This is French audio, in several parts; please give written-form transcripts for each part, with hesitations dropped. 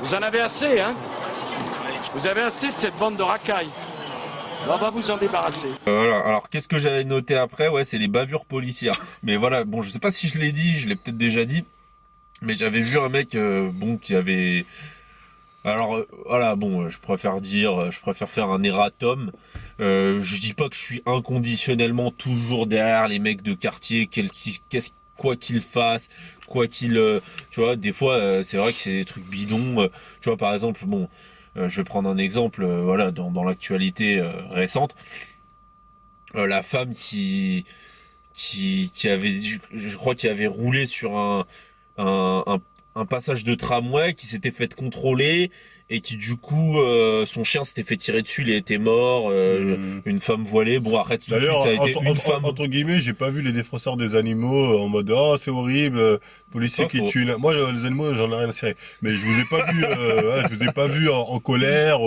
Vous en avez assez, hein? Vous avez assez de cette bande de racailles. On va vous en débarrasser. Voilà. Alors, qu'est-ce que j'avais noté après? Ouais, c'est les bavures policières. Mais voilà, bon, je sais pas si je l'ai dit, je l'ai peut-être déjà dit, mais j'avais vu un mec, bon, qui avait... Alors, voilà, bon, je préfère faire un erratum. Je dis pas que je suis inconditionnellement toujours derrière les mecs de quartier, quoi qu'ils fassent, tu vois, des fois, c'est vrai que c'est des trucs bidons. Tu vois, par exemple, bon, je vais prendre un exemple, voilà, dans l'actualité récente, la femme qui avait, je crois, qui avait roulé sur un, un, un passage de tramway, qui s'était fait contrôler et qui du coup son chien s'était fait tirer dessus, il était mort, une femme voilée. Bon, arrête tout de suite, D'ailleurs, ça a été une femme. entre guillemets, j'ai pas vu les défenseurs des animaux en mode oh c'est horrible, policier Pas qui faux. tue. Moi, les animaux, j'en ai rien à cirer. Mais je vous ai pas vu, voilà, je vous ai pas vu en colère.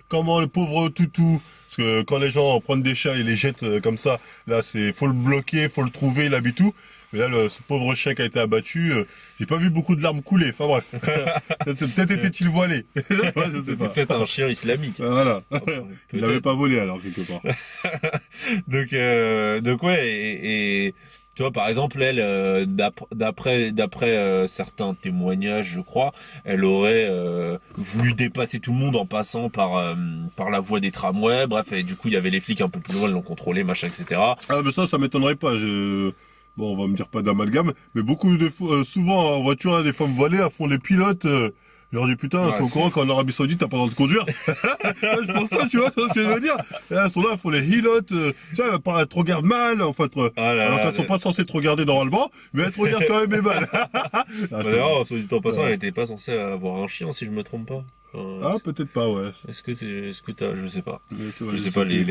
Comment le pauvre toutou. Parce que quand les gens prennent des chats et les jettent comme ça, là, faut le bloquer, faut le trouver, il habite où. Mais là, ce pauvre chien qui a été abattu, j'ai pas vu beaucoup de larmes couler. Enfin bref, peut-être était-il voilé. Ouais, je sais C'était pas. peut-être un chien islamique. Voilà. Il Peut-être. l'avait pas volé alors quelque part. Donc ouais, et tu vois, par exemple, elle, d'après certains témoignages, je crois, elle aurait voulu dépasser tout le monde en passant par la voie des tramways. Bref, et du coup, il y avait les flics un peu plus loin, ils l'ont contrôlé, machin, etc. Ah mais ça m'étonnerait pas. Bon, on va me dire pas d'amalgame, mais beaucoup de souvent en voiture, hein, des femmes voilées, elles font les pilotes. Je leur dis putain, Ouais, t'es au courant qu'en Arabie Saoudite t'as pas le droit de conduire. Je pense ça, tu vois ce que je veux dire. Et elles sont là, elles font les hilotes. Tu vois, elles te regardent mal, en fait. Ah là Alors là, qu'elles sont pas censées te regarder normalement, mais elles te regardent quand même et mal. D'ailleurs, soit dit en passant, Ouais. elle était pas censée avoir un chien, si je me trompe pas. Ah peut-être pas, ouais. Est-ce que t'as, je sais pas. Mais c'est vrai, Je sais pas, plus.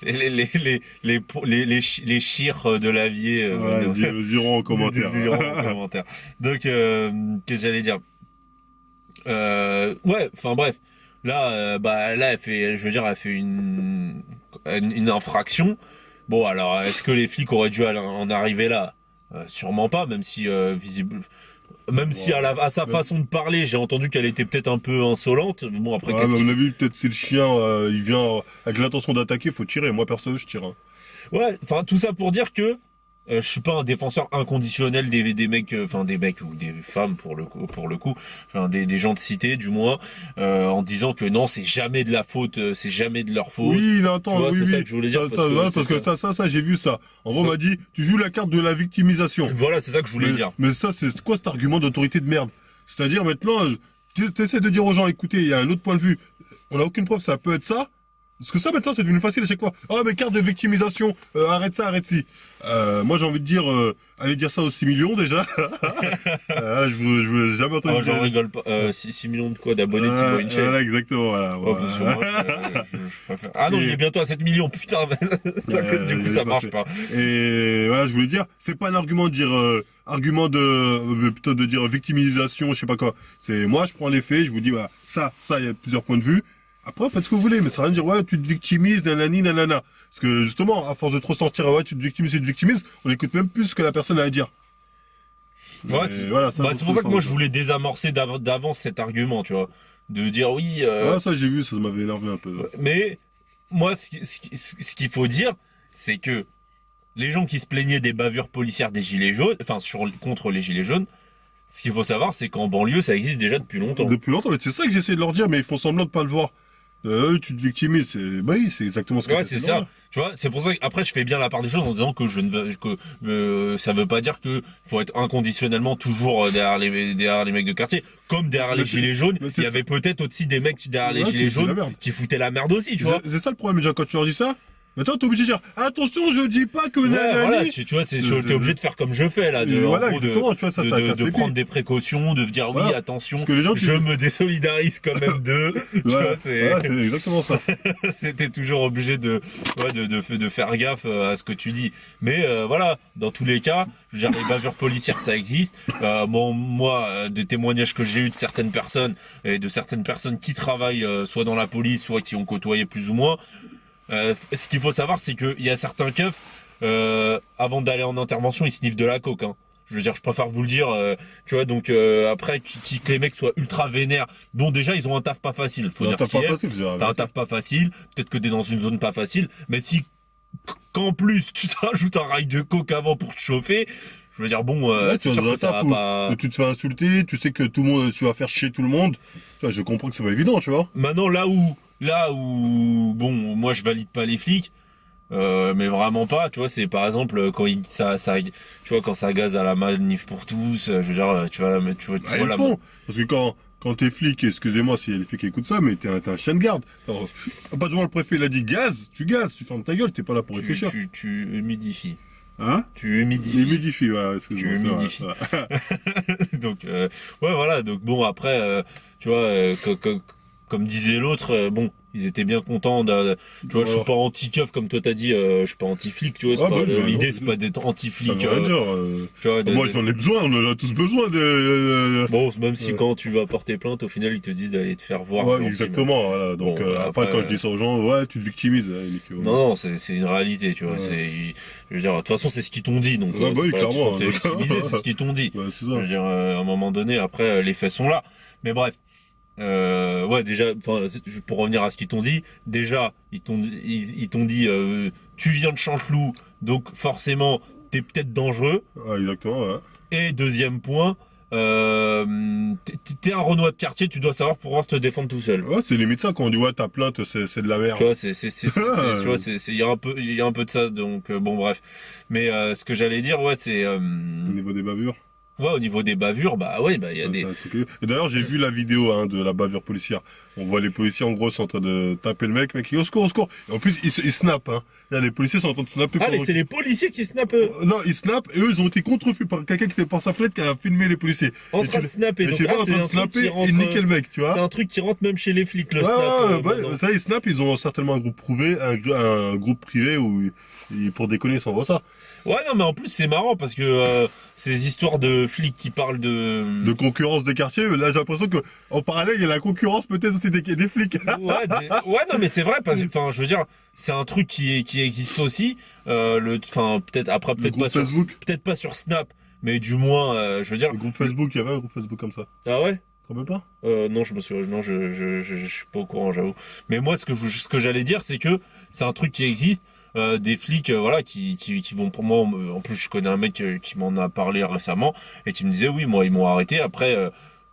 les chires de l'avier, Ouais, diront en commentaire. diront en commentaire. Donc, qu'est-ce que j'allais dire? Ouais, enfin bref. Là, là, elle fait une infraction. Bon, alors, est-ce que les flics auraient dû en arriver là? Sûrement pas, même si même si à sa façon de parler, j'ai entendu qu'elle était peut-être un peu insolente. Mais bon, après, Ouais, qu'est-ce mais à mon qui... avis, peut-être c'est le chien, il vient avec l'intention d'attaquer, faut tirer. Moi perso, je tire. Hein. Ouais, enfin, tout ça pour dire que je suis pas un défenseur inconditionnel des mecs, enfin des mecs ou des femmes pour le coup, enfin des gens de cité du moins, en disant que non, c'est jamais de la faute, c'est jamais de leur faute. Oui, non, Tu attends, vois, oui, c'est oui. ça que je voulais dire, Parce que ça, j'ai vu ça. En gros, on Ça- m'a dit, tu joues la carte de la victimisation. Voilà, c'est ça que je voulais dire. Mais ça, c'est quoi cet argument d'autorité de merde? C'est-à-dire maintenant, t'essaies de dire aux gens, écoutez, il y a un autre point de vue. On n'a aucune preuve, ça peut être ça. Parce que ça, maintenant, c'est devenu facile à chaque fois. Oh, mais carte de victimisation, arrête ça, arrête ci. Moi, j'ai envie de dire, allez dire ça aux 6 millions, déjà. Je veux jamais entendu Oh, j'en dire. rigole pas. 6 millions de quoi d'abonnés de Thibaut Inchel. Voilà, exactement, voilà. Oh, parce que moi, je préfère. Ah non, Et- il est bientôt à 7 millions, putain. Du coup, ça marche pas. Et voilà, je voulais dire, c'est pas un argument de dire, plutôt de dire victimisation, je sais pas quoi. C'est moi, je prends les faits, je vous dis, voilà, ça, il y a plusieurs points de vue. Après, faites ce que vous voulez, mais ça rien de dire, ouais, tu te victimises, nanani, nanana. Parce que, justement, à force de trop sortir, ouais, tu te victimises, on écoute même plus ce que la personne a à dire. Ouais, Et voilà, ça, c'est pour ça que moi, je voulais désamorcer d'avance cet argument, tu vois. De dire oui, Ouais, ça, j'ai vu, ça m'avait énervé un peu. mais moi, ce qu'il faut dire, c'est que les gens qui se plaignaient des bavures policières des gilets jaunes, enfin contre les gilets jaunes, ce qu'il faut savoir, c'est qu'en banlieue, ça existe déjà depuis longtemps. Depuis longtemps, mais c'est ça que j'essaie de leur dire, mais ils font semblant de pas le voir. Tu te victimises, bah oui, c'est exactement ce que Ouais, t'essaies c'est de ça. leur dire. Tu vois, c'est pour ça qu'après je fais bien la part des choses en disant que ça veut pas dire que faut être inconditionnellement toujours derrière les mecs de quartier, comme derrière Mais les gilets jaunes, mais il y avait peut-être aussi des mecs derrière les Ouais, gilets qui foutaient la jaunes merde. qui foutaient la merde aussi, tu vois. C'est ça le problème, déjà, quand tu leur dis ça. Maintenant, t'es obligé de dire, attention, je dis pas que Ouais, nanani. voilà, tu vois, t'es obligé de faire comme je fais là, Voilà, en gros, exactement, tu vois, ça casse de les prendre pieds. des précautions, de dire oui, Voilà. attention, Parce que les gens, je me désolidarise quand même d'eux. Tu Voilà, vois, voilà, c'est exactement ça. c'était toujours obligé de faire gaffe à ce que tu dis. Mais voilà, dans tous les cas, je veux dire, les bavures policières, ça existe. Moi, des témoignages que j'ai eu de certaines personnes et de certaines personnes qui travaillent soit dans la police, soit qui ont côtoyé plus ou moins. Ce qu'il faut savoir, c'est qu'il y a certains keufs, avant d'aller en intervention, ils sniffent de la coke. Hein. Je veux dire, je préfère vous le dire, tu vois, donc après, que les mecs soient ultra vénères. Bon, déjà, ils ont un taf pas facile, faut dire ce qu'il y a. T'as un taf pas facile, peut-être que t'es dans une zone pas facile, mais si qu'en plus tu te rajoutes un rail de coke avant pour te chauffer, je veux dire, bon, c'est sûr que ça va pas... Tu te fais insulter, tu sais que tout le monde, tu vas faire chier tout le monde. Tu vois, je comprends que c'est pas évident, tu vois. Maintenant, là où, bon, moi je valide pas les flics, mais vraiment pas, tu vois, c'est par exemple quand tu vois, quand ça gaze à la manif pour tous, je veux dire, tu vois, Ils le font. Parce que quand t'es flic, excusez-moi si les flics écoutent ça, mais t'es un chien de garde. Alors, à partir du moment où le préfet l'a dit gaz, tu fermes ta gueule, t'es pas là pour réfléchir. Tu humidifies. Hein? Tu humidifies. Humidifies, ouais, excuse-moi. Tu humidifies. Donc, ouais, voilà. Donc bon, après, tu vois, comme disait l'autre, bon, ils étaient bien contents. Tu vois, je suis pas anti-keuf comme toi t'as dit. Je suis pas anti-flic, tu vois. L'idée, c'est pas d'être anti-flic. Tu vois, moi, j'en ai besoin. On en a tous besoin de. Bon, même si quand tu vas porter plainte, au final, ils te disent d'aller te faire voir. Ouais, exactement. Voilà. Donc bon, après, quand je dis ça aux gens, ouais, tu te victimises. Non, c'est une réalité, tu vois. Ouais. Je veux dire, de toute façon, c'est ce qu'ils t'ont dit. Donc, oui, clairement. C'est victimisé, c'est ce qu'ils t'ont dit. Ouais, c'est ça. Je veux dire, à un moment donné, après, les faits sont là. Mais bref. Ouais, déjà, pour revenir à ce qu'ils t'ont dit, déjà, ils t'ont dit, tu viens de Chanteloup, donc forcément, t'es peut-être dangereux. Ouais, exactement, ouais. Et deuxième point, t'es un Renoir de quartier, tu dois savoir pouvoir te défendre tout seul. Ouais, c'est limite ça, quand on dit, ouais, ta plainte, c'est de la merde. Tu vois, tu vois, il y a un peu de ça, donc, bon, bref. Mais, ce que j'allais dire, ouais, c'est, Au niveau des bavures. Ouais, au niveau des bavures, bah ouais, bah il y a des. Et d'ailleurs, j'ai vu la vidéo de la bavure policière. On voit les policiers en gros sont en train de taper le mec qui au secours, au secours. Et en plus, ils snappent. Hein. Là, les policiers sont en train de snapper. Ah, c'est les policiers qui snappent. Non, ils snappent et eux, ils ont été contrefus par quelqu'un qui était par sa fenêtre qui a filmé les policiers. En train de snapper. Donc là, en train de snapper et niquer le mec, tu vois. C'est un truc qui rentre même chez les flics, le snap. Ça, ils snappent, ils ont certainement un groupe privé, un groupe privé où pour déconner, ils s'envoient ça. Ouais, non, mais en plus, c'est marrant parce que ces histoires de flics qui parlent de concurrence des quartiers, là, j'ai l'impression que en parallèle, il y a la concurrence peut-être aussi des flics. Ouais, non, mais c'est vrai parce que, enfin, je veux dire, c'est un truc qui existe aussi. Peut-être pas sur Snap, mais du moins, je veux dire. Le groupe Facebook, il y avait un groupe Facebook comme ça. Ah ouais? Tu te rappelles pas? Non, je me souviens, non, je suis pas au courant, j'avoue. Mais moi, ce que j'allais dire, c'est que c'est un truc qui existe. Des flics voilà qui vont pour moi, en plus je connais un mec qui m'en a parlé récemment et qui me disait oui, moi ils m'ont arrêté, après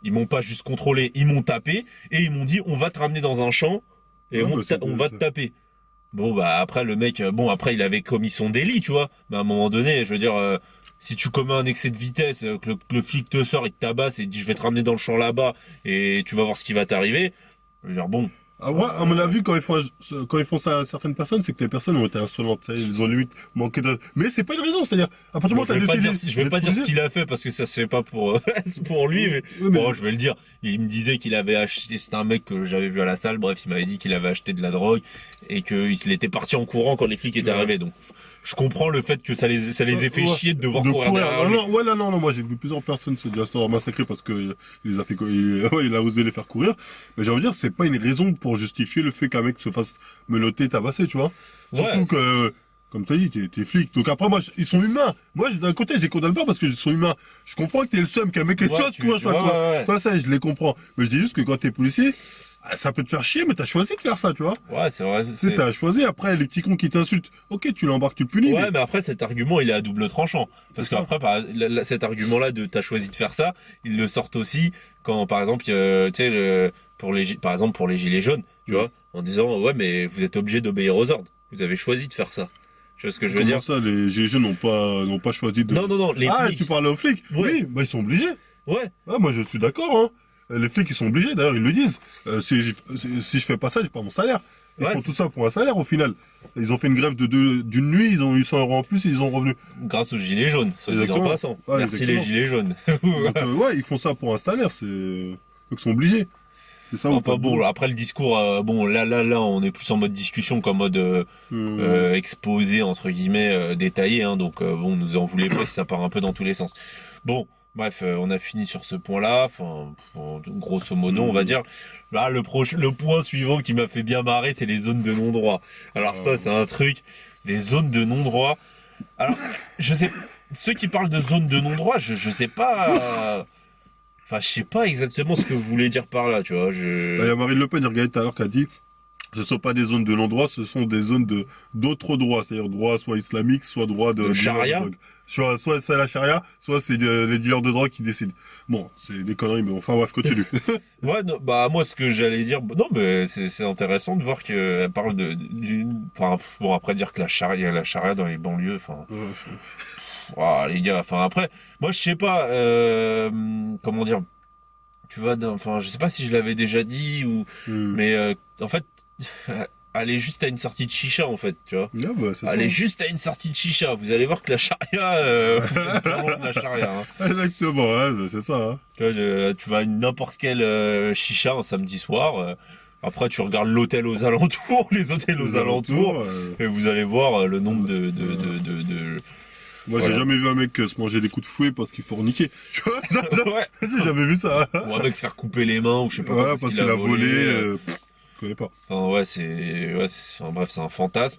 ils m'ont pas juste contrôlé, ils m'ont tapé et ils m'ont dit on va te ramener dans un champ et on va te taper. Bon bah après le mec après il avait commis son délit, tu vois, mais à un moment donné je veux dire si tu commets un excès de vitesse, que le flic te sort, il te tabasse et dit je vais te ramener dans le champ là-bas et tu vas voir ce qui va t'arriver, je veux dire bon. Ah ouais, à mon avis, quand ils font ça à certaines personnes, c'est que les personnes ont été insolentes. Ils ont limite manqué de. Mais c'est pas une raison, c'est-à-dire, à partir du moment où t'as décidé. Je vais pas dire ce qu'il a fait parce que ça se fait pas pour lui, mais bon, je vais le dire. Il me disait qu'il avait acheté, c'était un mec que j'avais vu à la salle, bref, il m'avait dit qu'il avait acheté de la drogue et qu'il était parti en courant quand les flics étaient arrivés. Donc, je comprends le fait que ça les ait fait chier de devoir courir derrière lui. Non, moi j'ai vu plusieurs personnes se dire massacrer parce que il a osé les faire courir. Mais j'ai envie de dire, c'est pas une raison pour justifier le fait qu'un mec se fasse menotter, tabasser, tu vois. Surtout que, comme t'as dit, t'es flic. Donc après, moi, ils sont humains. Moi, d'un côté, je les condamne pas parce qu'ils sont humains. Je comprends que t'es le seum, qu'un mec est quoi, je sais pas quoi. Toi, ça, je les comprends. Mais je dis juste que quand t'es policier, ça peut te faire chier, mais t'as choisi de faire ça, tu vois. Ouais, c'est vrai. T'as choisi, après, les petits cons qui t'insultent, ok, tu l'embarques, tu le punis. Ouais, mais après, cet argument, il est à double tranchant. Parce qu'après, cet argument-là de t'as choisi de faire ça, ils le sortent aussi quand, par exemple, tu sais, par exemple, pour les gilets jaunes, tu vois, en disant, ouais, mais vous êtes obligé d'obéir aux ordres. Vous avez choisi de faire ça. Tu vois ce que je veux dire? Comment ça, les gilets jaunes n'ont pas choisi de... Non, les flics. Tu parles aux flics? Ouais. Oui, bah, ils sont obligés. Ouais. Ah, moi, je suis d'accord, hein. Les flics, ils sont obligés, d'ailleurs, ils le disent. Si je fais pas ça, j'ai pas mon salaire. Ils font tout ça pour un salaire, au final. Ils ont fait une grève d'une nuit, ils ont eu 100 € en plus, et ils ont revenu. Grâce aux gilets jaunes, soit dit en passant. Ouais, merci les gilets jaunes. Donc, ils font ça pour un salaire, donc ils sont obligés. C'est ça, après le discours, là, on est plus en mode discussion qu'en mode exposé, entre guillemets, détaillé, hein, donc nous en voulez pas si ça part un peu dans tous les sens. Bon, bref, on a fini sur ce point-là, grosso modo, on va dire. Là, le point suivant qui m'a fait bien marrer, c'est les zones de non-droit. Alors ça, c'est un truc, les zones de non-droit. Alors, je sais, ceux qui parlent de zone de non-droit, je sais pas. Enfin, je sais pas exactement ce que vous voulez dire par là, tu vois. Il y a Marine Le Pen, j'ai regardé tout à l'heure, qui a dit ce ne sont pas des zones de non-droit, ce sont des zones d'autres droits, c'est-à-dire droit soit islamique, soit droit de charia. Soit c'est la charia, soit c'est les dealers de drogue qui décident. Bon, c'est des conneries, mais enfin bref, continue. Ouais, non, bah moi ce que j'allais dire, non mais c'est intéressant de voir qu'elle parle enfin bon après dire que la charia dans les banlieues, enfin, ouah, les gars, enfin après, moi je sais pas, comment dire, tu vois, enfin je sais pas si je l'avais déjà dit ou, mais en fait. Allez juste à une sortie de chicha en fait, tu vois. Ah bah, allez juste à une sortie de chicha, vous allez voir que la charia, vous êtes pas loin de la charia. Hein. Exactement, ouais, c'est ça. Hein. Tu vas à n'importe quel chicha un samedi soir. Après, tu regardes l'hôtel aux alentours, les hôtels aux alentours, et vous allez voir le nombre de. Moi, voilà. J'ai jamais vu un mec se manger des coups de fouet parce qu'il forniquait. Tu vois, ouais. J'ai jamais vu ça. Ou un mec se faire couper les mains ou je sais pas. Ouais, parce qu'il a volé. Je connais pas. Enfin, ouais, enfin, bref, c'est un fantasme.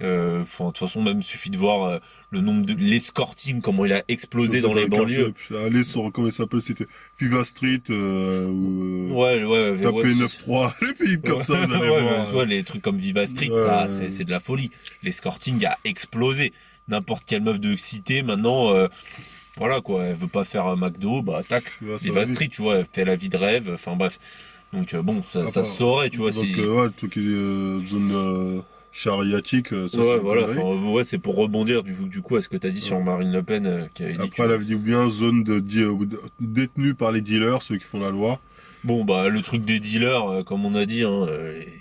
De toute façon, même il suffit de voir le nombre de l'escorting, comment il a explosé dans les banlieues. Aller sur, comment il s'appelle, c'était Fiva Street, ouais, taper 9-3, les pays comme ça, vous allez voir. Ouais, les trucs comme Viva Street, ça, c'est de la folie. L'escorting a explosé. N'importe quelle meuf de cité, maintenant, voilà quoi, elle veut pas faire un McDo, bah tac, Viva Street, tu vois, elle fait la vie de rêve, enfin bref. Donc bon, ça se saurait, tu vois. Donc ouais, le truc est zone chariatique, ça ouais, voilà, ouais, c'est pour rebondir du coup à ce que tu as dit sur Marine Le Pen qui avait dit. Après, elle avait dit bien zone détenue par les dealers, ceux qui font la loi. Bon, bah, le truc des dealers, comme on a dit, hein,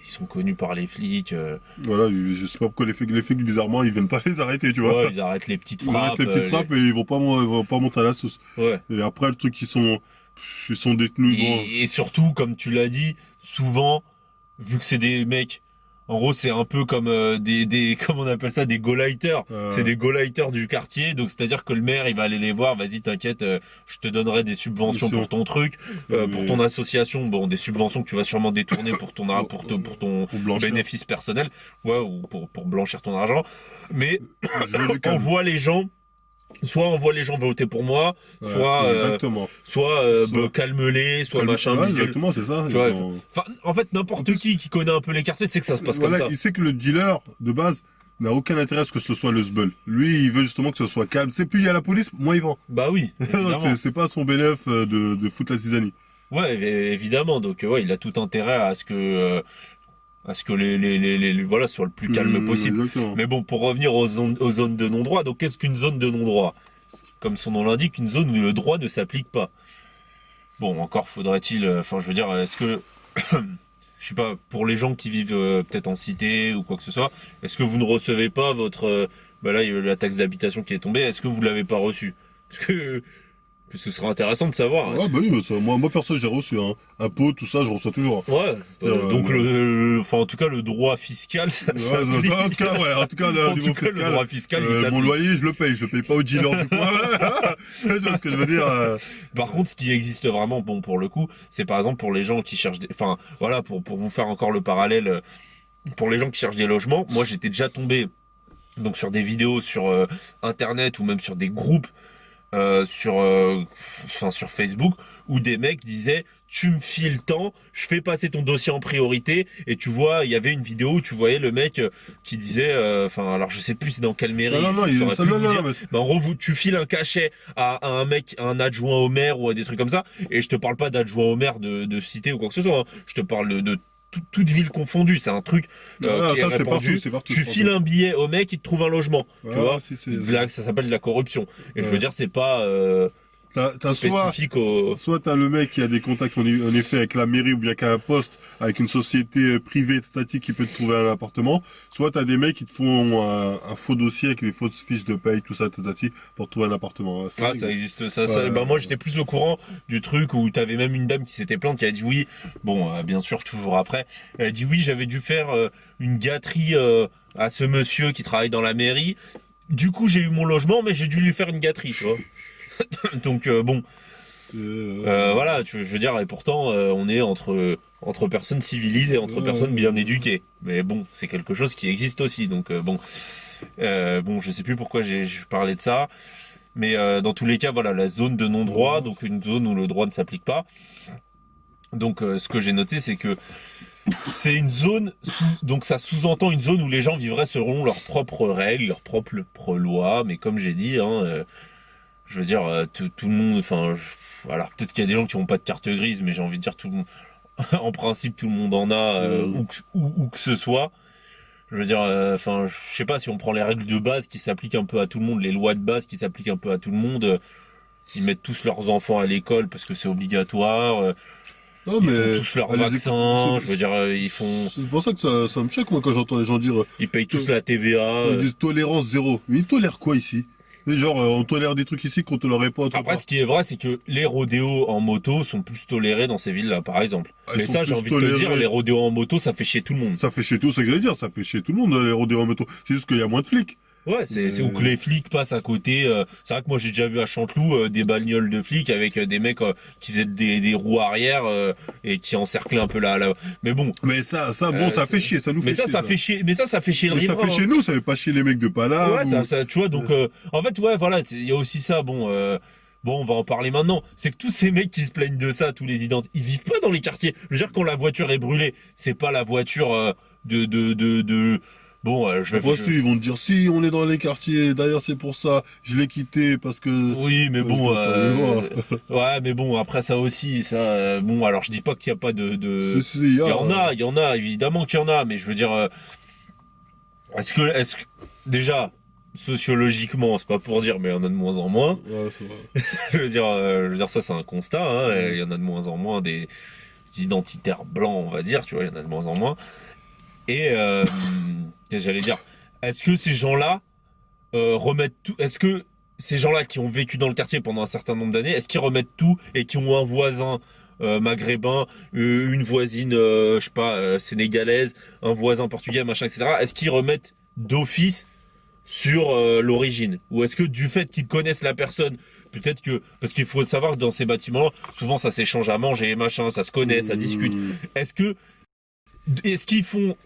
ils sont connus par les flics. Voilà, je sais pas pourquoi les flics, bizarrement, ils viennent pas les arrêter, tu vois. Ouais, ils arrêtent les petites frappes. Ils arrêtent les petites frappes et ils vont pas monter à la sauce. Ouais. Et après, le truc, ils sont détenus. Et surtout, comme tu l'as dit, souvent, vu que c'est des mecs, en gros, c'est un peu comme comment on appelle ça, des go-lighters. C'est des go-lighters du quartier. Donc, c'est-à-dire que le maire, il va aller les voir. Vas-y, t'inquiète, je te donnerai des subventions pour ton truc, pour ton association. Bon, des subventions que tu vas sûrement détourner pour ton bénéfice personnel. Ouais, ou pour blanchir ton argent. Mais, on voit les gens. Soit on voit les gens voter pour moi, soit calme-les, soit machin. Ouais, exactement, c'est ça. En fait, n'importe qui connaît un peu les quartiers sait que ça se passe comme ça. Il sait que le dealer, de base, n'a aucun intérêt à ce que ce soit le sbeul. Lui, il veut justement que ce soit calme. C'est plus il y a la police, moins il vend. Bah oui. C'est pas son bénéf de foutre la zizanie. Ouais, évidemment. Donc, ouais, il a tout intérêt à ce que les voilà soit le plus calme possible. Exactement. Mais bon, pour revenir aux zones de non-droit, donc qu'est-ce qu'une zone de non-droit? Comme son nom l'indique, une zone où le droit ne s'applique pas. Bon, encore faudrait-il, enfin je veux dire, est-ce que je sais pas, pour les gens qui vivent peut-être en cité ou quoi que ce soit, est-ce que vous ne recevez pas votre là il y a la taxe d'habitation qui est tombée, est-ce que vous l'avez pas reçue? Parce que ce serait intéressant de savoir. Ah bah oui, ça, moi perso j'ai reçu impôt, tout ça, je reçois toujours. Ouais. Donc en tout cas le droit fiscal, ça en tout cas le droit fiscal, mon loyer je le paye pas au dealer du coin. Tu vois ce que je veux dire. Par contre, ce qui existe vraiment, bon pour le coup, c'est par exemple pour les gens qui cherchent, enfin voilà, pour vous faire encore le parallèle, pour les gens qui cherchent des logements, moi j'étais déjà tombé donc sur des vidéos sur internet ou même sur des groupes. Sur Facebook où des mecs disaient tu me files tant, je fais passer ton dossier en priorité, et tu vois il y a une vidéo où tu voyais le mec qui disait alors je sais plus c'est dans quelle mairie, en gros tu files un cachet à un mec, à un adjoint au maire ou à des trucs comme ça, et je te parle pas d'adjoint au maire de cité ou quoi que ce soit, hein. Je te parle de toute ville confondue, c'est un truc qui est répandu. Partout, tu files un billet au mec, il te trouve un logement. Tu vois, là, ça s'appelle de la corruption. Et je veux dire, c'est pas spécifique soit t'as le mec qui a des contacts en effet avec la mairie ou bien qui a un poste avec une société privée statique qui peut te trouver un appartement, soit t'as des mecs qui te font un faux dossier avec des fausses fiches de paye, tout ça, pour trouver un appartement. Ça existe. Moi j'étais plus au courant du truc où t'avais même une dame qui s'était plainte, qui a dit oui, bon bien sûr toujours après, elle a dit oui, j'avais dû faire une gâterie à ce monsieur qui travaille dans la mairie, du coup j'ai eu mon logement mais j'ai dû lui faire une gâterie, tu vois. Donc voilà, je veux dire, et pourtant on est entre personnes civilisées, entre personnes bien éduquées. Mais bon, c'est quelque chose qui existe aussi. Donc bon, je sais plus pourquoi je parlais de ça. Mais dans tous les cas, voilà, la zone de non-droit, donc une zone où le droit ne s'applique pas. Donc ce que j'ai noté, c'est que c'est une zone, donc ça sous-entend une zone où les gens vivraient selon leurs propres règles, leurs propres lois. Mais comme j'ai dit, je veux dire, tout le monde, enfin, alors peut-être qu'il y a des gens qui n'ont pas de carte grise, mais j'ai envie de dire tout le monde, en principe, tout le monde en a, où que ce soit. Je veux dire, enfin, je sais pas si on prend les règles de base qui s'appliquent un peu à tout le monde, les lois de base qui s'appliquent un peu à tout le monde. Ils mettent tous leurs enfants à l'école parce que c'est obligatoire. Non, Ils mais font tous leurs allez, vaccins. c'est- Je veux dire, ils font, C'est pour ça que ça me choque, moi, quand j'entends les gens dire, ils payent tous la TVA. ils disent tolérance zéro. Mais ils tolèrent quoi ici? C'est genre, on tolère des trucs ici qu'on tolérerait pas autre Après, part. ce qui est vrai, c'est que les rodéos en moto sont plus tolérés dans ces villes-là, par exemple. Ah, ils Mais sont ça, j'ai plus envie de te tolérés. dire, les rodéos en moto, ça fait chier tout le monde. Ça fait chier tout, c'est ce que j'allais dire, ça fait chier tout le monde, les rodéos en moto. C'est juste qu'il y a moins de flics. Ouais, c'est où que les flics passent à côté. C'est vrai que moi j'ai déjà vu à Chanteloup des bagnoles de flics avec des mecs qui faisaient des roues arrière et qui encerclaient un peu là. Mais bon. Mais ça, bon, ça fait chier, ça nous fait Mais chier. ça fait chier. Mais ça fait chier le Mais ça riverain. fait chier nous, ça fait pas chier les mecs de Pala. Ouais, tu vois. Donc en fait, ouais, voilà, il y a aussi ça. Bon, on va en parler maintenant. C'est que tous ces mecs qui se plaignent de ça, tous les idents, ils vivent pas dans les quartiers. Je veux dire, quand la voiture est brûlée, c'est pas la voiture de. Bon, je vais. Après, si, ils vont te dire, si, on est dans les quartiers, d'ailleurs, c'est pour ça, je l'ai quitté parce que... Oui, mais bon, je ouais, mais bon, après ça aussi, ça, bon, alors je dis pas qu'il y a pas de, Si, il y a, il y en a, évidemment qu'il y en a, mais je veux dire, est-ce que, déjà, sociologiquement, c'est pas pour dire, mais il y en a de moins en moins. Ouais, c'est vrai. Je veux dire, ça c'est un constat, hein, il y en a de moins en moins des identitaires blancs, on va dire, tu vois, il y en a de moins en moins. Et j'allais dire, est-ce que ces gens-là remettent tout? Est-ce que ces gens-là qui ont vécu dans le quartier pendant un certain nombre d'années, est-ce qu'ils remettent tout et qui ont un voisin maghrébin, une voisine, je sais pas, sénégalaise, un voisin portugais, machin, etc. Est-ce qu'ils remettent d'office sur l'origine? Ou est-ce que du fait qu'ils connaissent la personne, peut-être que, parce qu'il faut savoir que dans ces bâtiments, souvent ça s'échange à manger, machin, ça se connaît, ça discute. Est-ce qu'ils font,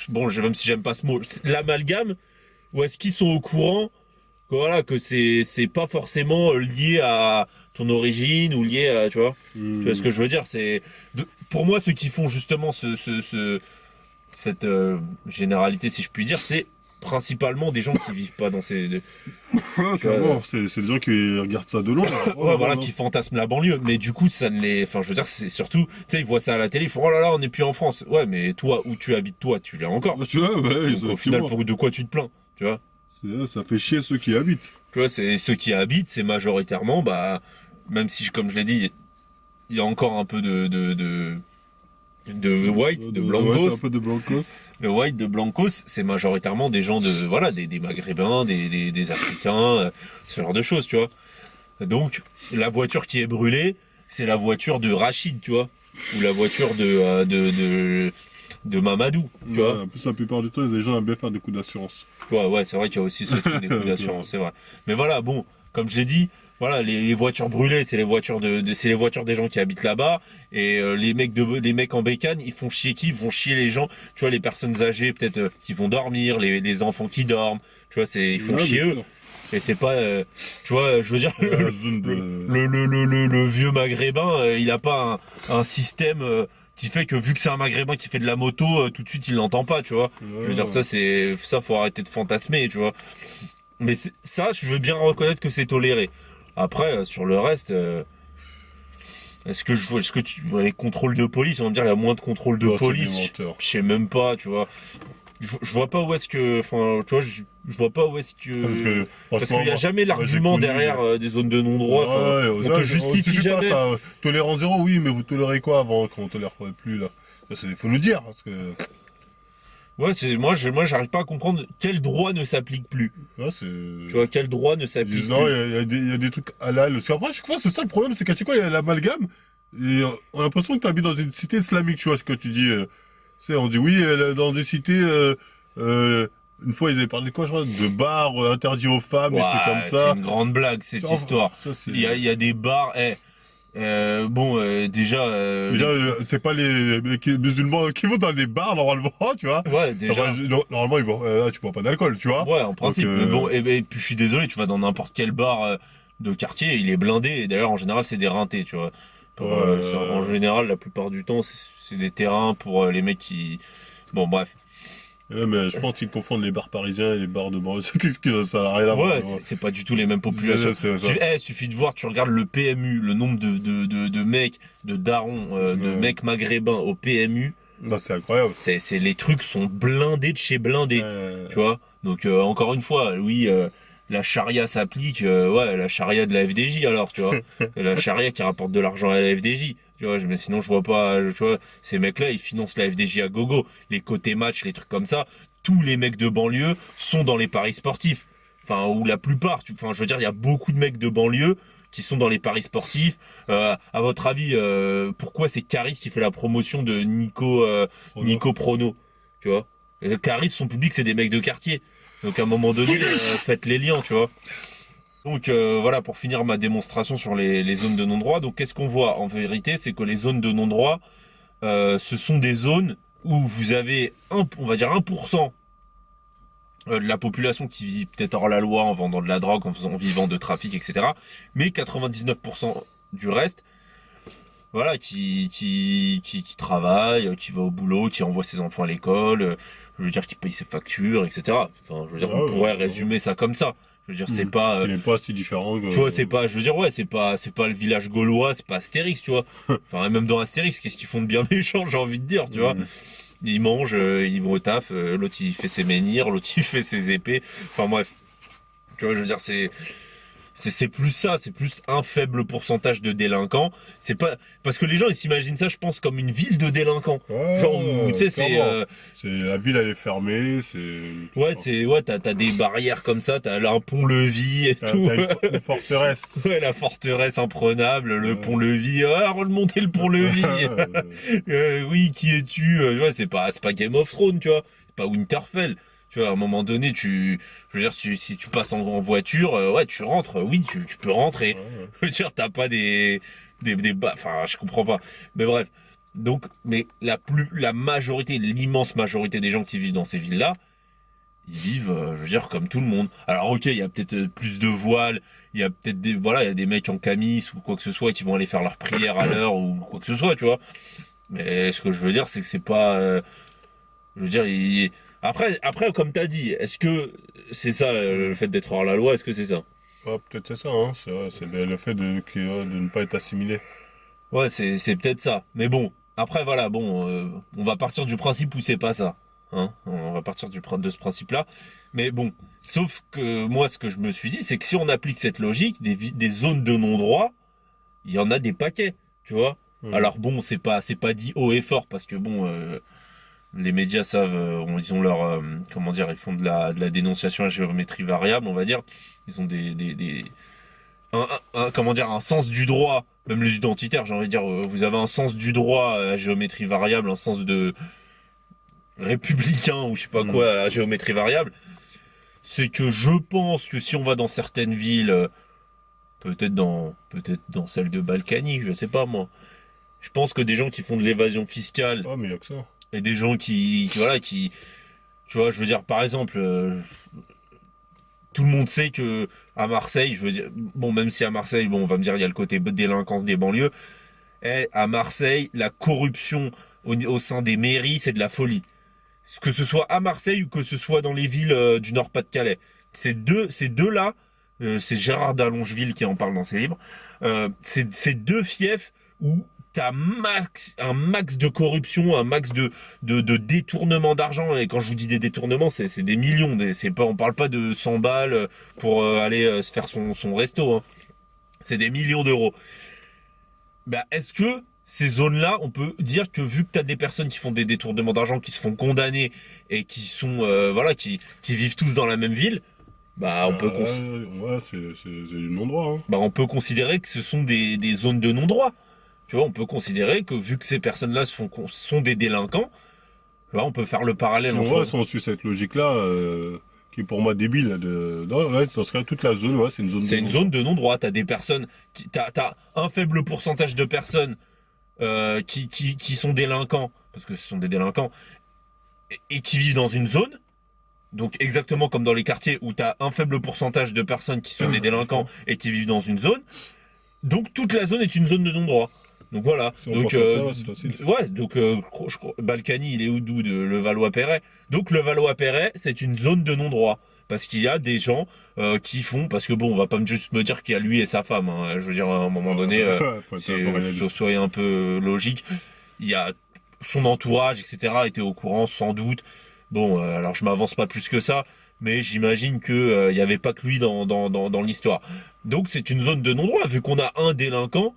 bon, même si j'aime pas ce mot, l'amalgame, ou est-ce qu'ils sont au courant que, voilà, que c'est pas forcément lié à ton origine ou lié à, tu vois ce que je veux dire, pour moi, ceux qui font justement cette généralité, si je puis dire, c'est principalement des gens qui vivent pas dans ces, Ouais, clairement, c'est des gens qui regardent ça de loin. ouais, voilà, qui fantasment la banlieue. Mais du coup, ça ne les, enfin, je veux dire, c'est surtout, tu sais, ils voient ça à la télé, ils font, oh là là, on n'est plus en France. Ouais, mais toi, où tu habites, toi, tu l'es encore. Tu vois, ouais, Donc, au final, de quoi tu te plains, tu vois? ça fait chier ceux qui habitent. Tu vois, c'est ceux qui habitent, c'est majoritairement, bah, même si, comme je l'ai dit, il y a encore un peu de white, de blancos. Ouais, un peu de blancos. Le white de blancos, c'est majoritairement des gens voilà, des maghrébins, des africains, ce genre de choses, tu vois. Donc, la voiture qui est brûlée, c'est la voiture de Rachid, tu vois, ou la voiture de Mamadou, tu vois. En plus, la plupart du temps, les gens aiment bien faire des coups d'assurance. Ouais, c'est vrai qu'il y a aussi ce truc des coups d'assurance, c'est vrai. Mais voilà, bon, comme je l'ai dit, voilà, les voitures brûlées, c'est les voitures c'est les voitures des gens qui habitent là-bas. Et les mecs en bécane, ils font chier qui? Ils vont chier les gens, tu vois, les personnes âgées, peut-être, qui vont dormir, les enfants qui dorment, tu vois, ils font chier eux. Et c'est pas, tu vois, je veux dire, le vieux maghrébin, il a pas un système qui fait que vu que c'est un maghrébin qui fait de la moto, tout de suite il l'entend pas, tu vois. Je veux dire, ça faut arrêter de fantasmer, tu vois. Mais ça, je veux bien reconnaître que c'est toléré. Après, sur le reste, est-ce que les contrôles de police, on va me dire, il y a moins de contrôles de police. Je sais même pas, tu vois. Je vois pas où est-ce que, enfin, tu vois, je vois pas où est-ce que, parce qu'il y a jamais l'argument derrière des zones de non-droit. On te justifie jamais. Ça, tolérance zéro, oui, mais vous tolérez quoi avant qu'on tolère plus là? Faut nous dire, parce que. Ouais, moi j'arrive pas à comprendre quel droit ne s'applique plus. Ouais, tu vois, quel droit ne s'applique plus. Non, il y a des trucs halal. Parce qu'après, chaque fois, c'est ça le problème, c'est qu'à chaque fois, il y a l'amalgame. Et on a l'impression que tu habites dans une cité islamique, tu vois, ce que tu dis. On dit oui, dans des cités, une fois, ils avaient parlé de quoi, je crois, de bars interdits aux femmes, des trucs comme ça. C'est une grande blague, cette histoire. Il y a des bars, Déjà, Déjà, c'est pas les musulmans qui vont dans des bars normalement, tu vois. ouais, déjà. Enfin, normalement, ils vont, là, tu bois pas d'alcool, tu vois. Ouais, en principe. Donc, Mais bon, et puis je suis désolé, tu vas dans n'importe quel bar de quartier, il est blindé. Et d'ailleurs, en général, c'est des rintés, tu vois. En général, la plupart du temps, c'est des terrains pour les mecs qui. Bon, bref. Ouais, mais je pense qu'ils confondent les bars parisiens et les bars de banlieue. Qu'est-ce que ça n'a rien à voir. Ouais, c'est pas du tout les mêmes populations. Suffit de voir, tu regardes le PMU, le nombre de mecs, de darons, de mecs maghrébins au PMU. Non, c'est incroyable. Les trucs sont blindés de chez blindés, tu vois. Donc encore une fois, oui, la charia s'applique, ouais, la charia de la FDJ alors, tu vois. La charia qui rapporte de l'argent à la FDJ. Tu vois, mais sinon je vois pas, tu vois, ces mecs-là, ils financent la FDJ à gogo. Les côtés match, les trucs comme ça, tous les mecs de banlieue sont dans les paris sportifs. Enfin, ou la plupart, enfin, je veux dire, il y a beaucoup de mecs de banlieue qui sont dans les paris sportifs. À votre avis, pourquoi c'est Caris qui fait la promotion de Nico Prono, tu vois? Caris, son public, c'est des mecs de quartier. Donc à un moment donné, faites les liens, tu vois. Donc voilà, pour finir ma démonstration sur les zones de non-droit. Donc qu'est-ce qu'on voit en vérité, c'est que les zones de non-droit, ce sont des zones où vous avez on va dire 1% de la population qui vit peut-être hors la loi en vendant de la drogue, en vivant de trafic, etc. Mais 99% du reste, voilà, qui travaille, qui va au boulot, qui envoie ses enfants à l'école, je veux dire, qui paye ses factures, etc. Enfin, je veux dire, on pourrait résumer ça comme ça. Je veux dire, c'est pas. Il n'est pas si différent. Tu vois, c'est pas. Je veux dire, ouais, c'est pas le village gaulois, c'est pas Astérix, tu vois. Enfin, même dans Astérix, qu'est-ce qu'ils font de bien méchant, j'ai envie de dire, tu vois. Ils mangent, ils vont au taf, l'autre il fait ses menhirs, l'autre il fait ses épées. Enfin bref, tu vois, je veux dire, c'est plus ça, c'est plus un faible pourcentage de délinquants. C'est pas parce que les gens ils s'imaginent ça, je pense, comme une ville de délinquants. Ouais, genre où tu sais c'est la ville elle est fermée, t'as des barrières comme ça, t'as là un pont-levis et tout. T'as une forteresse. Ouais, la forteresse imprenable, le pont-levis. Ah, remonter le pont-levis. Oui, qui es-tu? Ouais, c'est pas Game of Thrones, tu vois. C'est pas Winterfell. Tu vois, à un moment donné, je veux dire, si tu passes en voiture, ouais, tu rentres, oui, tu peux rentrer. Ouais. Je veux dire, t'as pas enfin, je comprends pas. Mais bref. Donc, mais la majorité, l'immense majorité des gens qui vivent dans ces villes-là, ils vivent, je veux dire, comme tout le monde. Alors, ok, il y a peut-être plus de voiles, il y a peut-être il y a des mecs en camis ou quoi que ce soit qui vont aller faire leur prière à l'heure ou quoi que ce soit, tu vois. Mais ce que je veux dire, c'est que c'est pas, je veux dire, après, comme t'as dit, est-ce que c'est ça le fait d'être hors la loi? Est-ce que c'est ça? Ouais, peut-être c'est ça, hein. C'est vrai, c'est le fait de ne pas être assimilé. Ouais, c'est peut-être ça. Mais bon, après voilà, bon, on va partir du principe où c'est pas ça. Hein, on va partir de ce principe-là. Mais bon, sauf que moi, ce que je me suis dit, c'est que si on applique cette logique, des zones de non-droit, il y en a des paquets, tu vois. Alors bon, c'est pas dit haut et fort parce que bon. Les médias savent, ils ont leur, comment dire, ils font de la dénonciation à géométrie variable, on va dire. Ils ont comment dire, un sens du droit, même les identitaires, j'ai envie de dire, vous avez un sens du droit à géométrie variable, un sens de républicain ou je sais pas quoi à géométrie variable. C'est que je pense que si on va dans certaines villes, peut-être dans celle de Balkany, je sais pas moi. Je pense que des gens qui font de l'évasion fiscale. Ah, mais il y a que ça. Et des gens qui tu vois, je veux dire, par exemple, tout le monde sait que à Marseille, je veux dire, bon, même si à Marseille, bon, on va me dire, il y a le côté délinquance des banlieues, et à Marseille, la corruption au sein des mairies, c'est de la folie. Que ce soit à Marseille ou que ce soit dans les villes du Nord-Pas-de-Calais. Ces deux-là, c'est Gérard d'Allongeville qui en parle dans ses livres, ces deux fiefs où t'as un max de corruption, un max de détournement d'argent. Et quand je vous dis des détournements, c'est des millions. On parle pas de 100 balles pour aller se faire son resto. Hein. C'est des millions d'euros. Bah, est-ce que ces zones-là, on peut dire que vu que t'as des personnes qui font des détournements d'argent, qui se font condamner et qui sont, qui vivent tous dans la même ville, bah, on peut ouais, c'est du non-droit. Hein. Bah, on peut considérer que ce sont des zones de non-droit. Tu vois, on peut considérer que vu que ces personnes-là sont des délinquants, tu vois, on peut faire le parallèle Si on suit cette logique-là, qui est pour moi débile. Non, ouais, dans ce cas, toute la zone, ouais, c'est une zone. C'est une zone de non-droit. T'as des personnes, t'as un faible pourcentage de personnes qui sont délinquants, parce que ce sont des délinquants, et qui vivent dans une zone. Donc exactement comme dans les quartiers où t'as un faible pourcentage de personnes qui sont des délinquants et qui vivent dans une zone. Donc toute la zone est une zone de non-droit. Donc voilà. Si on Donc pense comme ça, ouais, c'est facile. ouais, donc Balkany, il est d'où de Levallois-Perret. Donc Levallois-Perret, c'est une zone de non-droit parce qu'il y a des gens qui font, parce que bon, on va pas juste me dire qu'il y a lui et sa femme. Hein. Je veux dire, à un moment donné, soyez un peu logique. Il y a son entourage, etc. était au courant sans doute. Bon, alors je m'avance pas plus que ça, mais j'imagine que il y avait pas que lui dans l'histoire. Donc c'est une zone de non-droit vu qu'on a un délinquant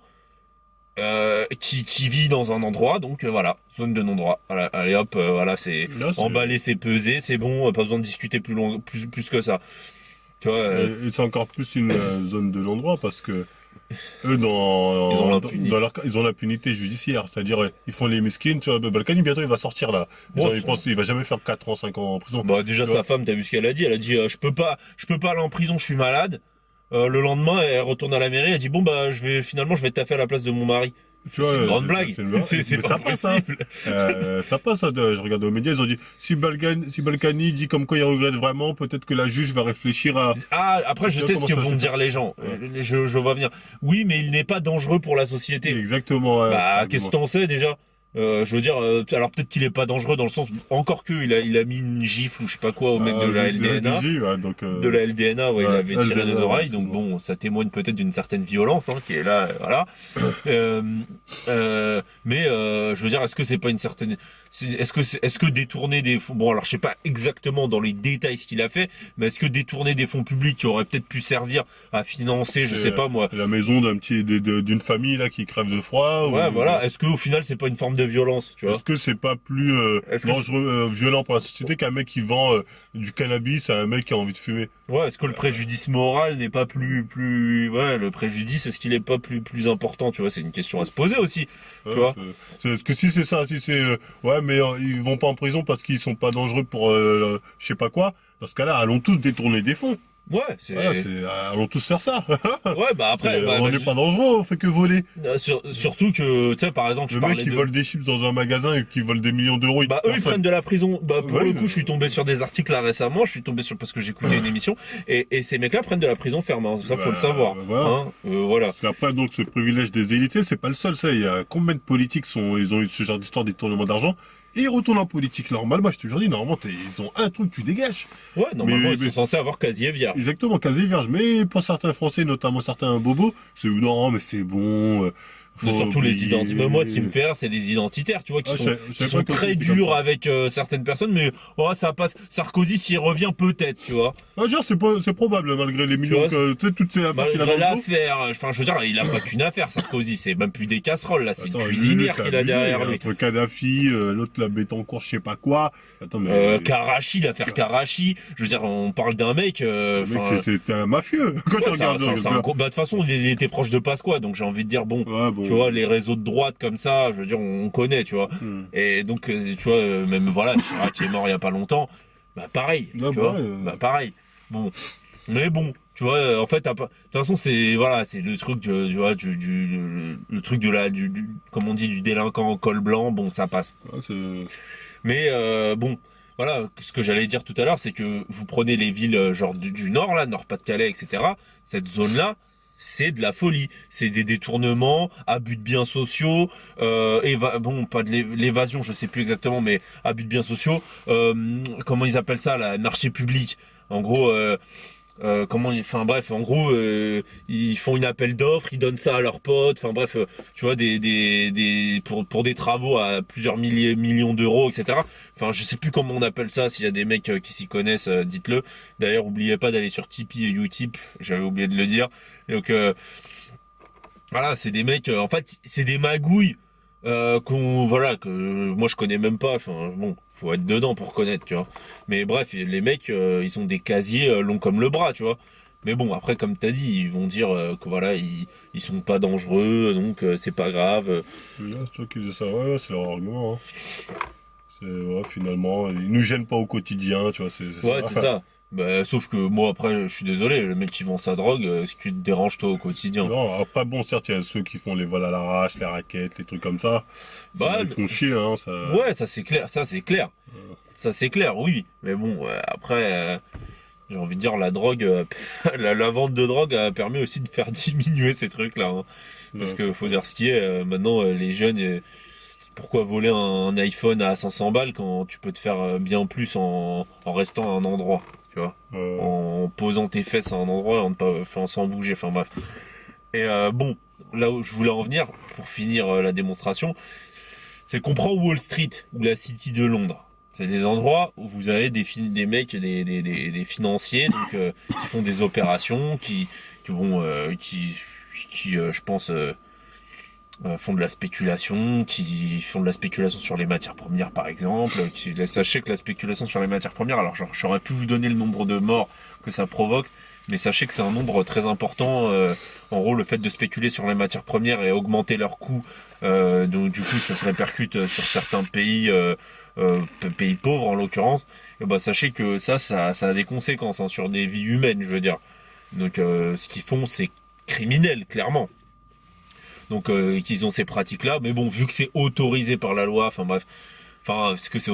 qui vit dans un endroit, donc voilà, zone de non-droit. Voilà, allez hop, voilà, c'est emballé, c'est pesé, c'est bon, pas besoin de discuter plus que ça. Tu vois, et c'est encore plus une zone de non-droit parce que eux, ils ont l'impunité. ils ont l'impunité judiciaire, c'est-à-dire ils font les mesquines. Tu vois, Balkany bientôt il va sortir là. Bon, Ils pensent il va jamais faire 4 ans, 5 ans en prison. Bah déjà sa femme, t'as vu ce qu'elle a dit? Elle a dit je peux pas aller en prison, je suis malade. Le lendemain, elle retourne à la mairie, elle dit bon bah je vais taffer à la place de mon mari. Tu vois, c'est une grande blague. C'est pas possible. Ça passe, je regarde aux médias, ils ont dit, si Balkany dit comme quoi il regrette vraiment, peut-être que la juge va réfléchir à... Ah, après, je sais ce que vont dire les gens. Ouais. Je vois venir. Oui, mais il n'est pas dangereux pour la société. Exactement. Ouais, Bah, qu'est-ce que t'en sais, déjà? Je veux dire, alors peut-être qu'il est pas dangereux dans le sens, encore que il a mis une gifle ou je sais pas quoi au mec de la LDNA. De la LDNA, ouais, il avait tiré les oreilles, donc bon, ça témoigne peut-être d'une certaine violence, hein, qui est là, voilà. Mais je veux dire, est-ce que c'est pas une certaine, est-ce que détourner des fonds, bon alors je sais pas exactement dans les détails ce qu'il a fait, mais est-ce que détourner des fonds publics qui auraient peut-être pu servir à financer, je sais pas moi. La maison d'une famille là qui crève de froid. Ouais, voilà. Est-ce qu'au final c'est pas une forme de violence, tu vois? Est-ce que c'est pas plus dangereux, violent pour la société qu'un mec qui vend du cannabis à un mec qui a envie de fumer? Ouais, est-ce que le préjudice moral n'est pas ouais, le préjudice, est-ce qu'il est pas plus important, tu vois? C'est une question à se poser aussi, tu vois? Est-ce que si c'est ça, si c'est ouais, mais ils vont pas en prison parce qu'ils sont pas dangereux pour je sais pas quoi. Dans ce cas-là, allons tous détourner des fonds. Ouais, allons tous faire ça. Ouais, bah après, on n'est pas dangereux, on fait que voler. Surtout que, tu sais, par exemple, le mec qui vole des chips dans un magasin et qui vole des millions d'euros. Bah eux ils prennent de la prison. Bah pour le coup, je suis tombé sur des articles là récemment. Je suis tombé parce que j'écoutais une émission et ces mecs-là prennent de la prison ferme. Hein. Ça faut le savoir. Voilà. Parce qu'après donc ce privilège des élites, c'est pas le seul. Ça, il y a combien de politiques ils ont eu ce genre d'histoire détournement d'argent. Et ils retournent en politique normale. Moi, je te toujours dit, normalement, ils ont un truc, tu dégages. Ouais, normalement, ils sont censés avoir casier vierge. Exactement, casier vierge. Mais pour certains Français, notamment certains bobos, c'est non, mais c'est bon. Surtout les identitaires. Mais moi, ce qui me fait rire, c'est les identitaires, tu vois, qui sont très durs avec certaines personnes, mais ça passe. Sarkozy, s'il revient, peut-être, tu vois. C'est probable, malgré les millions toutes ces affaires qu'il a dans le dos. L'affaire, enfin, je veux dire, il a pas qu'une affaire, Sarkozy, c'est même plus des casseroles, là, c'est une cuisinière qu'il a derrière lui. Entre Kadhafi, l'autre, la Bettencourt, je sais pas quoi. Attends, mais. Karachi, l'affaire Karachi. Je veux dire, on parle d'un mec, c'est un mafieux. Quand tu regardes. Bah, de toute façon, il était proche de Pasqua, donc j'ai envie de dire, bon. Tu vois, les réseaux de droite comme ça, je veux dire, on connaît, tu vois. Et donc, tu vois, même voilà, Chirac qui est mort il y a pas longtemps, bah pareil, tu vois, bah pareil. Bon, mais bon, tu vois, en fait, de toute façon, c'est voilà, c'est le truc, tu vois, le truc comme on dit, du délinquant en col blanc, bon, ça passe. Mais bon. Voilà, ce que j'allais dire tout à l'heure, c'est que vous prenez les villes genre du Nord, là, Nord-Pas-de-Calais, etc. Cette zone-là, c'est de la folie, c'est des détournements, abus de biens sociaux, bon pas de l'évasion, je sais plus exactement, mais abus de biens sociaux, comment ils appellent ça, la marché public. En gros, enfin bref, en gros, ils font une appel d'offres, ils donnent ça à leurs potes, enfin bref, tu vois, pour des travaux à plusieurs millions d'euros, etc. Enfin, je sais plus comment on appelle ça, s'il y a des mecs qui s'y connaissent, dites-le. D'ailleurs, oubliez pas d'aller sur Tipeee et Utip, j'avais oublié de le dire. Donc voilà, c'est des mecs, en fait, c'est des magouilles que moi je connais même pas. Enfin bon, faut être dedans pour connaître, tu vois. Mais bref, les mecs, ils ont des casiers longs comme le bras, tu vois. Mais bon, après, comme t'as dit, ils vont dire que voilà, ils sont pas dangereux, donc c'est pas grave. C'est toi qui dis ça, ouais, c'est leur argument. Hein. Finalement, ils nous gênent pas au quotidien, tu vois. C'est ça. Bah, sauf que moi après je suis désolé, le mec qui vend sa drogue, est-ce que tu te déranges toi au quotidien? Non, après, bon, certes, il y a ceux qui font les vols à l'arrache, les raquettes, les trucs comme ça. Bah, Ils font chier, hein, ça. ouais, ça c'est clair, Euh, ça c'est clair, oui. Mais bon, après, j'ai envie de dire la drogue, la vente de drogue a permis aussi de faire diminuer ces trucs-là, hein. Parce que faut dire ce qui est, maintenant les jeunes, pourquoi voler un iPhone à 500 balles quand tu peux te faire bien plus en restant à un endroit, tu vois, en posant tes fesses à un endroit, en ne pas, enfin, sans bouger, enfin bref. Et bon, là où je voulais en venir, pour finir la démonstration, c'est qu'on prend Wall Street ou la City de Londres. C'est des endroits où vous avez des mecs, des financiers, donc qui font des opérations, je pense, font de la spéculation, qui font de la spéculation sur les matières premières par exemple. Sachez que la spéculation sur les matières premières, alors j'aurais pu vous donner le nombre de morts que ça provoque, mais sachez que c'est un nombre très important. En gros, le fait de spéculer sur les matières premières et augmenter leurs coûts, donc du coup ça se répercute sur certains pays, pays pauvres en l'occurrence. Et bah sachez que ça a des conséquences, hein, sur des vies humaines, je veux dire. Donc ce qu'ils font, c'est criminel, clairement. Donc qu'ils ont ces pratiques-là, mais bon, vu que c'est autorisé par la loi, enfin bref, ce que c'est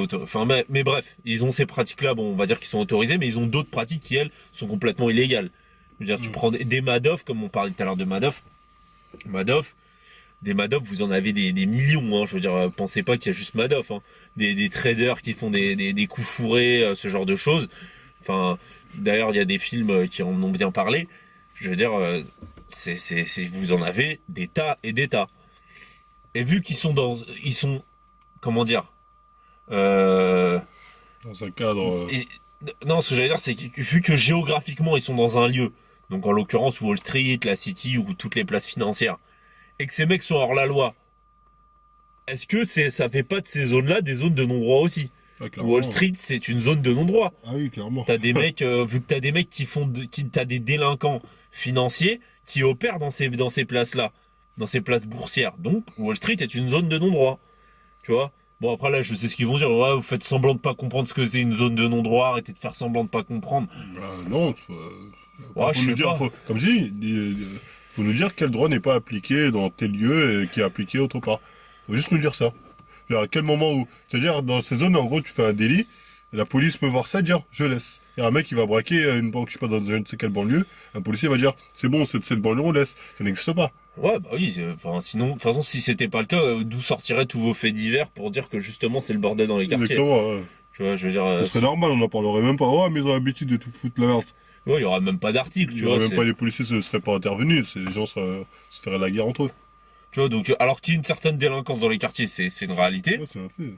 mais bref, ils ont ces pratiques-là, bon, on va dire qu'ils sont autorisés, mais ils ont d'autres pratiques qui, elles, sont complètement illégales. Je veux dire, tu prends des Madoff, comme on parlait tout à l'heure de Madoff, des Madoff, vous en avez des millions, hein. Je veux dire, pensez pas qu'il y a juste Madoff, hein. Des traders qui font des coups fourrés, ce genre de choses. Enfin, d'ailleurs, il y a des films qui en ont bien parlé. Je veux dire, vous en avez des tas et des tas. Et vu qu'ils sont comment dire, dans un cadre. non, ce que j'allais dire, c'est que vu que géographiquement ils sont dans un lieu, donc en l'occurrence Wall Street, la City ou toutes les places financières, et que ces mecs sont hors la loi, est-ce que ça fait pas de ces zones-là des zones de non-droit aussi? Clairement. Wall Street, c'est une zone de non-droit. Ah oui, clairement. T'as des mecs, vu que t'as des mecs t'as des délinquants financiers qui opèrent dans ces places-là, dans ces places boursières. Donc, Wall Street est une zone de non-droit. Tu vois? Bon, après, là, je sais ce qu'ils vont dire. Ouais, vous faites semblant de pas comprendre ce que c'est une zone de non-droit. Arrêtez de faire semblant de pas comprendre. Non, Ouais, faut nous dire, comme je dis, faut nous dire quel droit n'est pas appliqué dans tel lieu et qui est appliqué autre part. Faut juste nous dire ça. Alors, à quel moment où, c'est-à-dire, dans ces zones, en gros, tu fais un délit, la police peut voir ça et dire, je laisse. Il y a un mec qui va braquer une banque, je sais pas, dans je ne sais quelle banlieue, un policier va dire, c'est bon, cette banlieue, on laisse. Ça n'existe pas. Ouais, bah oui. Sinon, de toute façon, si c'était pas le cas, d'où sortiraient tous vos faits divers pour dire que justement c'est le bordel dans les quartiers? Exactement, ouais. Tu vois, je veux dire. Ce serait normal, on n'en parlerait même pas. Ouais, mais ils ont l'habitude de tout foutre la merde. Ouais, il y aura même pas d'article, Il tu y aurait vois. même pas les policiers ne seraient pas intervenus. Les gens se feraient la guerre entre eux. Tu vois, donc, alors qu'il y a une certaine délinquance dans les quartiers, c'est une réalité. Ouais, c'est un fait.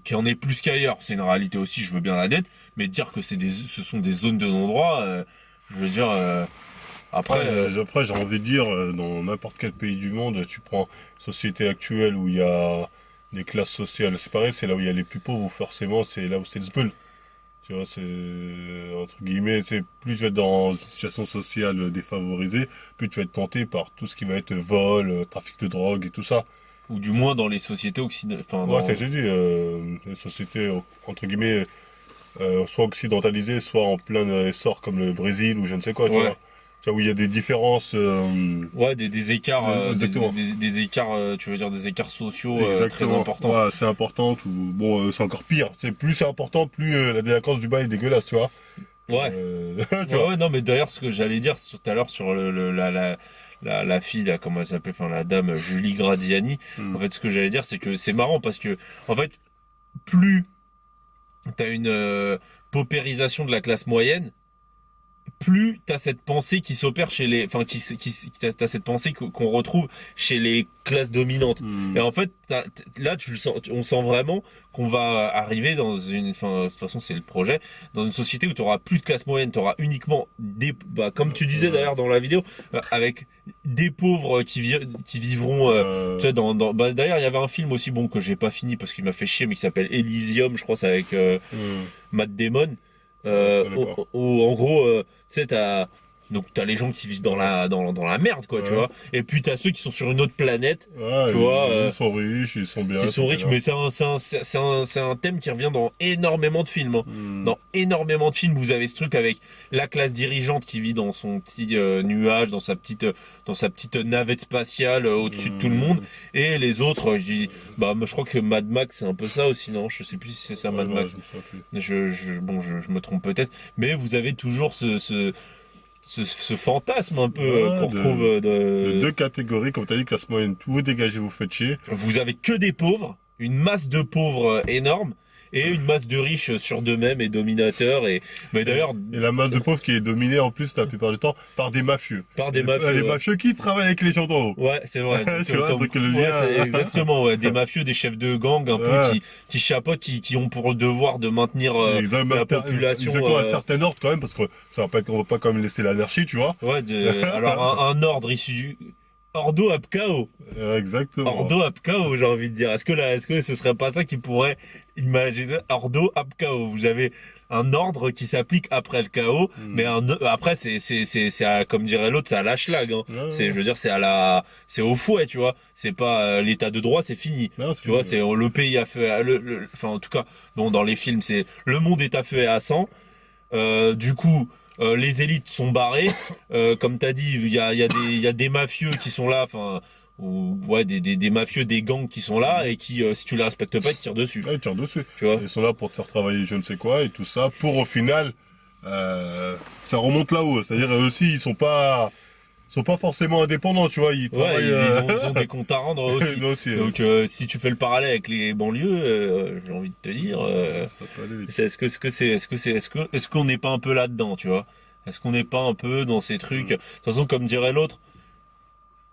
Qu'il y en ait plus qu'ailleurs, c'est une réalité aussi, je veux bien la dette. Mais dire que ce sont des zones de non-droit, je veux dire, après, Après, j'ai envie de dire, dans n'importe quel pays du monde, tu prends société actuelle où il y a des classes sociales, c'est pareil, c'est là où il y a les plus pauvres, forcément, c'est là où c'est le zbeul. Tu vois, c'est, entre guillemets, c'est plus tu vas être dans une situation sociale défavorisée, plus tu vas être tenté par tout ce qui va être vol, trafic de drogue et tout ça. ou du moins dans les sociétés occidentales. Enfin, Ouais, c'est dit, les sociétés, entre guillemets, soit occidentalisées, soit en plein essor comme le Brésil ou je ne sais quoi, tu Ouais. vois. Tu vois, où il y a des différences. ouais, des écarts, Exactement. des écarts, tu veux dire des écarts sociaux très Exactement. importants. Ouais, c'est important. Bon, c'est encore pire. C'est important, plus la délinquance du bas est dégueulasse, tu vois. Ouais. Tu Ouais, vois. ouais, non, mais d'ailleurs, ce que j'allais dire tout à l'heure sur la fille, là, comment elle s'appelle, enfin, la dame Julie Gradiani. En fait, ce que j'allais dire, c'est que c'est marrant parce que, en fait, plus t'as une paupérisation de la classe moyenne, plus t'as cette pensée qui s'opère chez les, enfin, t'as cette pensée qu'on retrouve chez les classes dominantes. Et en fait, là, on sent vraiment qu'on va arriver dans enfin, de toute façon, c'est le projet, dans une société où tu auras plus de classe moyenne, tu auras uniquement comme tu disais d'ailleurs dans la vidéo, avec des pauvres qui vivront, tu vois, d'ailleurs, il y avait un film aussi, bon, que j'ai pas fini parce qu'il m'a fait chier, mais qui s'appelle Elysium, je crois, c'est avec Matt Damon. Je connais pas. Où en gros, tu sais, Donc t'as les gens qui vivent dans la merde, quoi, tu Ouais. vois. Et puis t'as ceux qui sont sur une autre planète, Ouais, tu vois, ils sont riches, ils sont bien. qui sont etc. riches, mais c'est un thème qui revient dans énormément de films, hein. Hmm. Dans énormément de films, vous avez ce truc avec la classe dirigeante qui vit dans son petit nuage, dans sa petite navette spatiale au-dessus de tout le monde, et les autres, je crois que Mad Max c'est un peu ça aussi, non? Je sais plus si c'est ça, Mad Ouais, Max. je me souviens plus. Je me trompe peut-être, mais vous avez toujours ce fantasme un peu Ouais, qu'on retrouve De deux catégories, comme tu as dit, classe moyenne, vous dégagez, vous faites chier. Vous avez que des pauvres, une masse de pauvres énorme, et une masse de riches sur d'eux-mêmes et dominateurs. Mais d'ailleurs, Et la masse de pauvres qui est dominée en plus la plupart du temps par des mafieux. par des mafieux. Les Ouais. mafieux qui travaillent avec les gens d'en haut. Ouais, c'est vrai. Tu vois, donc le ouais, lien- c'est exactement, ouais, des mafieux, des chefs de gang, un peu Ouais. qui chapeautent, qui ont pour devoir de maintenir Ils ont la population. exactement un certain ordre quand même, parce que ça va pas être, on va pas quand même laisser l'anarchie, tu vois. Alors un ordre issu du Ordo ab Chao. Exactement. Ordo ab Chao, j'ai envie de dire. Est-ce que ce serait pas ça qui pourrait imaginer Ordo ab Chao? Vous avez un ordre qui s'applique après le chaos, mais après comme dirait l'autre, c'est à la schlag, hein. Ouais, C'est, je veux dire, c'est au fouet, tu vois. C'est pas l'état de droit, c'est fini. Non, Tu vois, c'est le pays à feu, enfin en tout cas, bon dans les films, c'est le monde est à feu et à sang. Du coup, les élites sont barrées. Comme t'as dit, il y a des mafieux qui sont là, enfin, ou ouais, des mafieux, des gangs qui sont là et qui, si tu les respectes pas, ils te tirent dessus. Ouais, ils tirent dessus. Tu vois. Ils sont là pour te faire travailler je ne sais quoi et tout ça, pour au final, ça remonte là-haut. C'est-à-dire eux aussi, ils sont pas forcément indépendants, tu vois. Ils Ouais, travaillent. ils ont des comptes à rendre aussi. Eux aussi, Donc, si tu fais le parallèle avec les banlieues, j'ai envie de te dire, ça peut aller vite. est-ce qu'on n'est pas un peu là-dedans, tu vois? Est-ce qu'on n'est pas un peu dans ces trucs? De toute façon, comme dirait l'autre,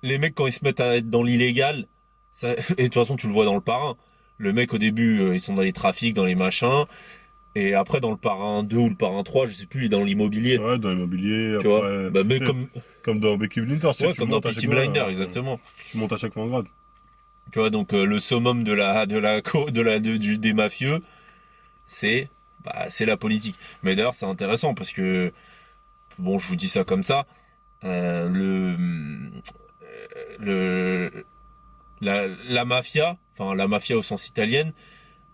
les mecs quand ils se mettent à être dans l'illégal, ça, et de toute façon tu le vois dans le parrain. Le mec au début, ils sont dans les trafics, dans les machins, et après dans le parrain 2 ou le parrain 3, je sais plus, il est dans l'immobilier. Ouais, dans l'immobilier. Tu après, vois? Bah, mais comme dans Peaky Blinders, ouais, comme dans Peaky Blinders, exactement. Tu montes à chaque fois en grade. Tu vois, donc le summum des mafieux, c'est la politique. Mais d'ailleurs, c'est intéressant parce que bon, je vous dis ça comme ça, la mafia, enfin la mafia au sens italienne,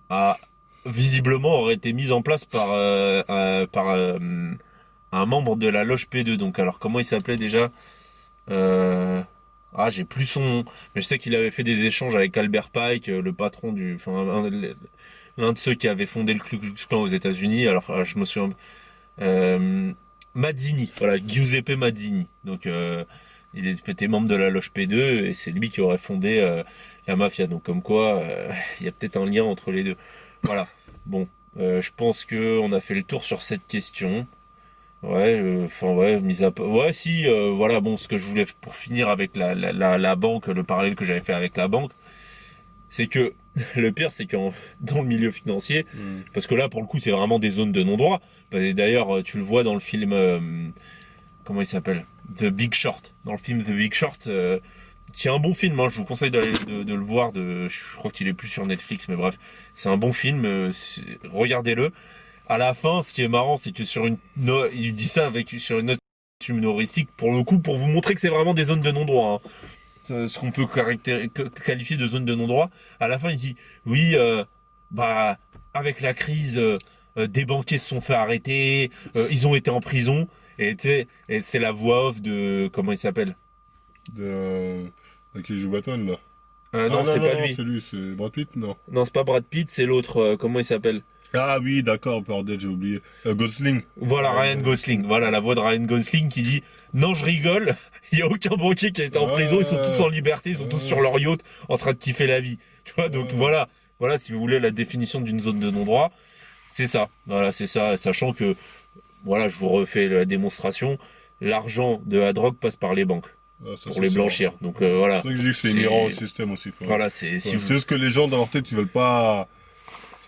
a visiblement aurait été mise en place par un membre de la loge P2. Donc alors comment il s'appelait déjà? J'ai plus son nom, mais je sais qu'il avait fait des échanges avec Albert Pike, le patron l'un de ceux qui avait fondé le Ku Klux Klan aux États-Unis. Alors je me souviens, Mazzini, voilà, Giuseppe Mazzini. Donc il était membre de la loge P2 et c'est lui qui aurait fondé la mafia. Donc comme quoi, il y a peut-être un lien entre les deux. Voilà. Bon, je pense que on a fait le tour sur cette question. Ouais, mis à part. Ouais, si, voilà, bon, ce que je voulais pour finir avec la banque, le parallèle que j'avais fait avec la banque, c'est que le pire, c'est que dans le milieu financier, parce que là, pour le coup, c'est vraiment des zones de non-droit. D'ailleurs, tu le vois dans le film, comment il s'appelle? The Big Short. Dans le film The Big Short, qui est un bon film, hein, je vous conseille de le voir. Je crois qu'il est plus sur Netflix, mais bref, c'est un bon film. Regardez-le. À la fin, ce qui est marrant, c'est que il dit ça sur une note humoristique, pour le coup, pour vous montrer que c'est vraiment des zones de non-droit, hein. Ce qu'on peut qualifier de zone de non-droit. À la fin, il dit, oui, avec la crise, des banquiers se sont fait arrêter, ils ont été en prison, et c'est la voix off de, comment il s'appelle? Qui joue Batman, là. Non, c'est pas lui. C'est lui, c'est Brad Pitt, non. Non, c'est pas Brad Pitt, c'est l'autre, comment il s'appelle? Ah oui, d'accord, bordel, j'ai oublié. Gosling. Voilà, Ryan Gosling. Voilà, la voix de Ryan Gosling qui dit « Non, je rigole, il n'y a aucun banquier qui a été en prison, ils sont tous en liberté, ils sont tous sur leur yacht en train de kiffer la vie. » Tu vois, donc voilà, si vous voulez la définition d'une zone de non-droit, c'est ça. Voilà, c'est ça, sachant que, voilà, je vous refais la démonstration, l'argent de la drogue passe par les banques pour les blanchir. Donc voilà. C'est pour ça que je dis que c'est inhérent au système aussi. Voilà, c'est ce que les gens dans leur tête, ils veulent pas...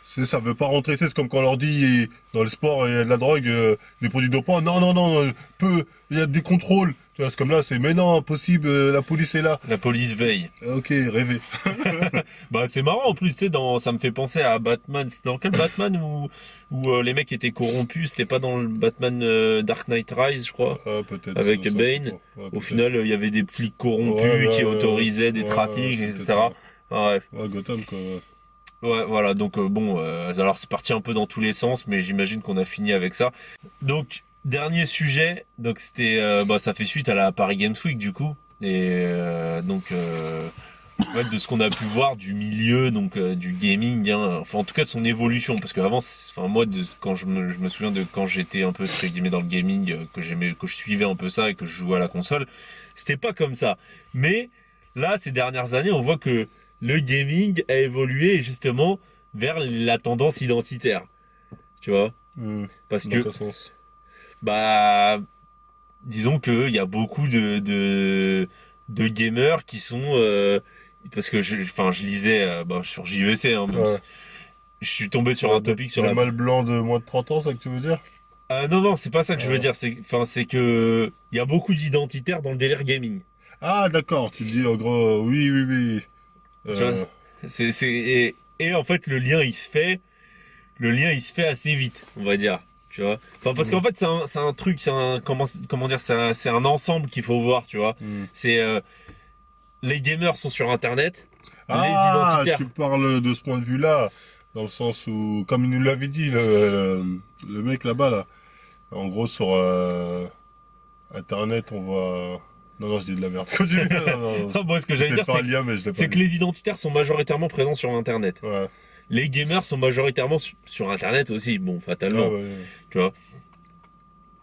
Ça veut pas rentrer, c'est comme quand on leur dit dans le sport il y a de la drogue, des produits dopants. Non, il y a des contrôles. Tu vois, c'est comme là, c'est mais non, impossible, la police est là. La police veille. Ok, rêvé. Bah c'est marrant en plus, tu sais, ça me fait penser à Batman. C'est dans quel Batman où les mecs étaient corrompus? C'était pas dans le Batman Dark Knight Rise, je crois. Ah, peut-être. Avec ça, Bane. ouais, Au peut-être. final, il y avait des flics corrompus Ouais, qui ouais, autorisaient des ouais, trafics, c'est etc. peut-être Ouais. Ouais, Gotham, quoi. Ouais. Ouais, voilà. Donc bon, alors c'est parti un peu dans tous les sens, mais j'imagine qu'on a fini avec ça. Donc dernier sujet. Donc c'était, ça fait suite à la Paris Games Week du coup, et en fait, de ce qu'on a pu voir du milieu donc du gaming, hein, enfin en tout cas de son évolution, parce qu'avant, enfin moi, quand je me souviens de quand j'étais un peu entre guillemets dans le gaming, que j'aimais, que je suivais un peu ça et que je jouais à la console, c'était pas comme ça. Mais là, ces dernières années, on voit que le gaming a évolué justement vers la tendance identitaire, tu vois, parce Dans que quel sens? bah disons que il y a beaucoup de gamers qui sont parce que je lisais sur JVC, hein, même Ouais. si je suis tombé sur un topic sur les la mâles blancs de moins de 30 ans, ça que tu veux dire? non, c'est pas ça que je veux Ouais. dire, c'est que il y a beaucoup d'identitaires dans le délire gaming. Ah, d'accord, tu dis en gros, oui, oui, oui. Tu vois, et en fait le lien il se fait assez vite, on va dire, tu vois. Enfin parce qu'en fait c'est un truc, comment dire, c'est un ensemble qu'il faut voir, tu vois. C'est les gamers sont sur internet, les Ah, identitaires. tu parles de ce point de vue-là, dans le sens où, comme il nous l'avait dit, le mec là-bas, là, en gros, sur Internet, on voit... Non, non, je dis de la merde. Continue. Non, Moi ce que j'allais dire pas un lien, mais je l'ai pas c'est que dit. les identitaires sont majoritairement présents sur internet. Ouais. Les gamers sont majoritairement sur internet aussi, bon fatalement, Ouais, ouais. tu vois.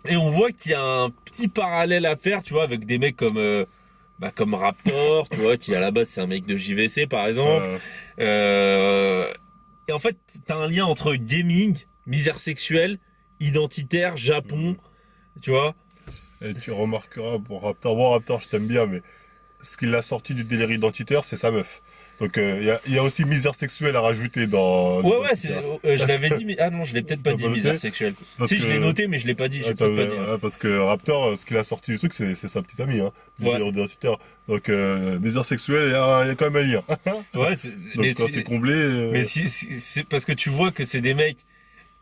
Et on voit qu'il y a un petit parallèle à faire, tu vois, avec des mecs comme Raptor, tu vois, qui à la base c'est un mec de JVC par exemple. Ouais. Et en fait, t'as un lien entre gaming, misère sexuelle, identitaire, Japon, tu vois. Et tu remarqueras, pour Raptor, bon, Raptor, je t'aime bien, mais ce qu'il a sorti du délire identitaire, c'est sa meuf. Donc, il y a aussi misère sexuelle à rajouter dans... Ouais, je l'avais dit, mais ah non, je l'ai peut-être pas T'as dit pas noté? misère sexuelle. Parce Si, je que- l'ai noté, mais je l'ai pas dit, j'ai peut-être pas dit. Hein. Ouais, parce que Raptor, ce qu'il a sorti du truc, c'est sa petite amie, hein, du Ouais. délire identitaire. Donc, misère sexuelle, il y a quand même un lien. Ouais, Donc, quand c'est comblé... mais c'est parce que tu vois que c'est des mecs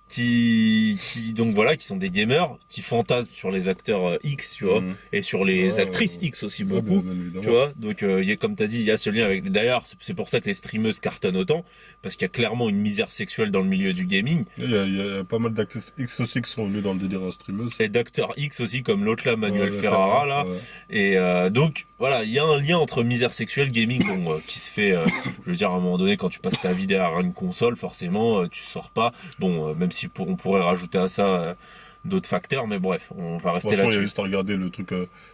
qui donc voilà, qui sont des gamers, qui fantasment sur les acteurs X, tu vois, et sur les Ouais, actrices X aussi ouais, beaucoup. bien évidemment. Tu vois, donc comme t'as dit, il y a ce lien avec. D'ailleurs, c'est pour ça que les streameuses cartonnent autant, parce qu'il y a clairement une misère sexuelle dans le milieu du gaming, Il y a pas mal d'actrices X aussi qui sont venues dans le délire streameuse. et d'acteurs X aussi comme l'autre là, Manuel Ouais, Ferrara là. ouais. Et donc voilà, il y a un lien entre misère sexuelle, gaming, bon, qui se fait. Je veux dire, à un moment donné, quand tu passes ta vie derrière une console, forcément, tu sors pas. Bon, même si on pourrait rajouter à ça d'autres facteurs, mais bref, on va rester Franchement, il y a là-dessus. juste à regarder le truc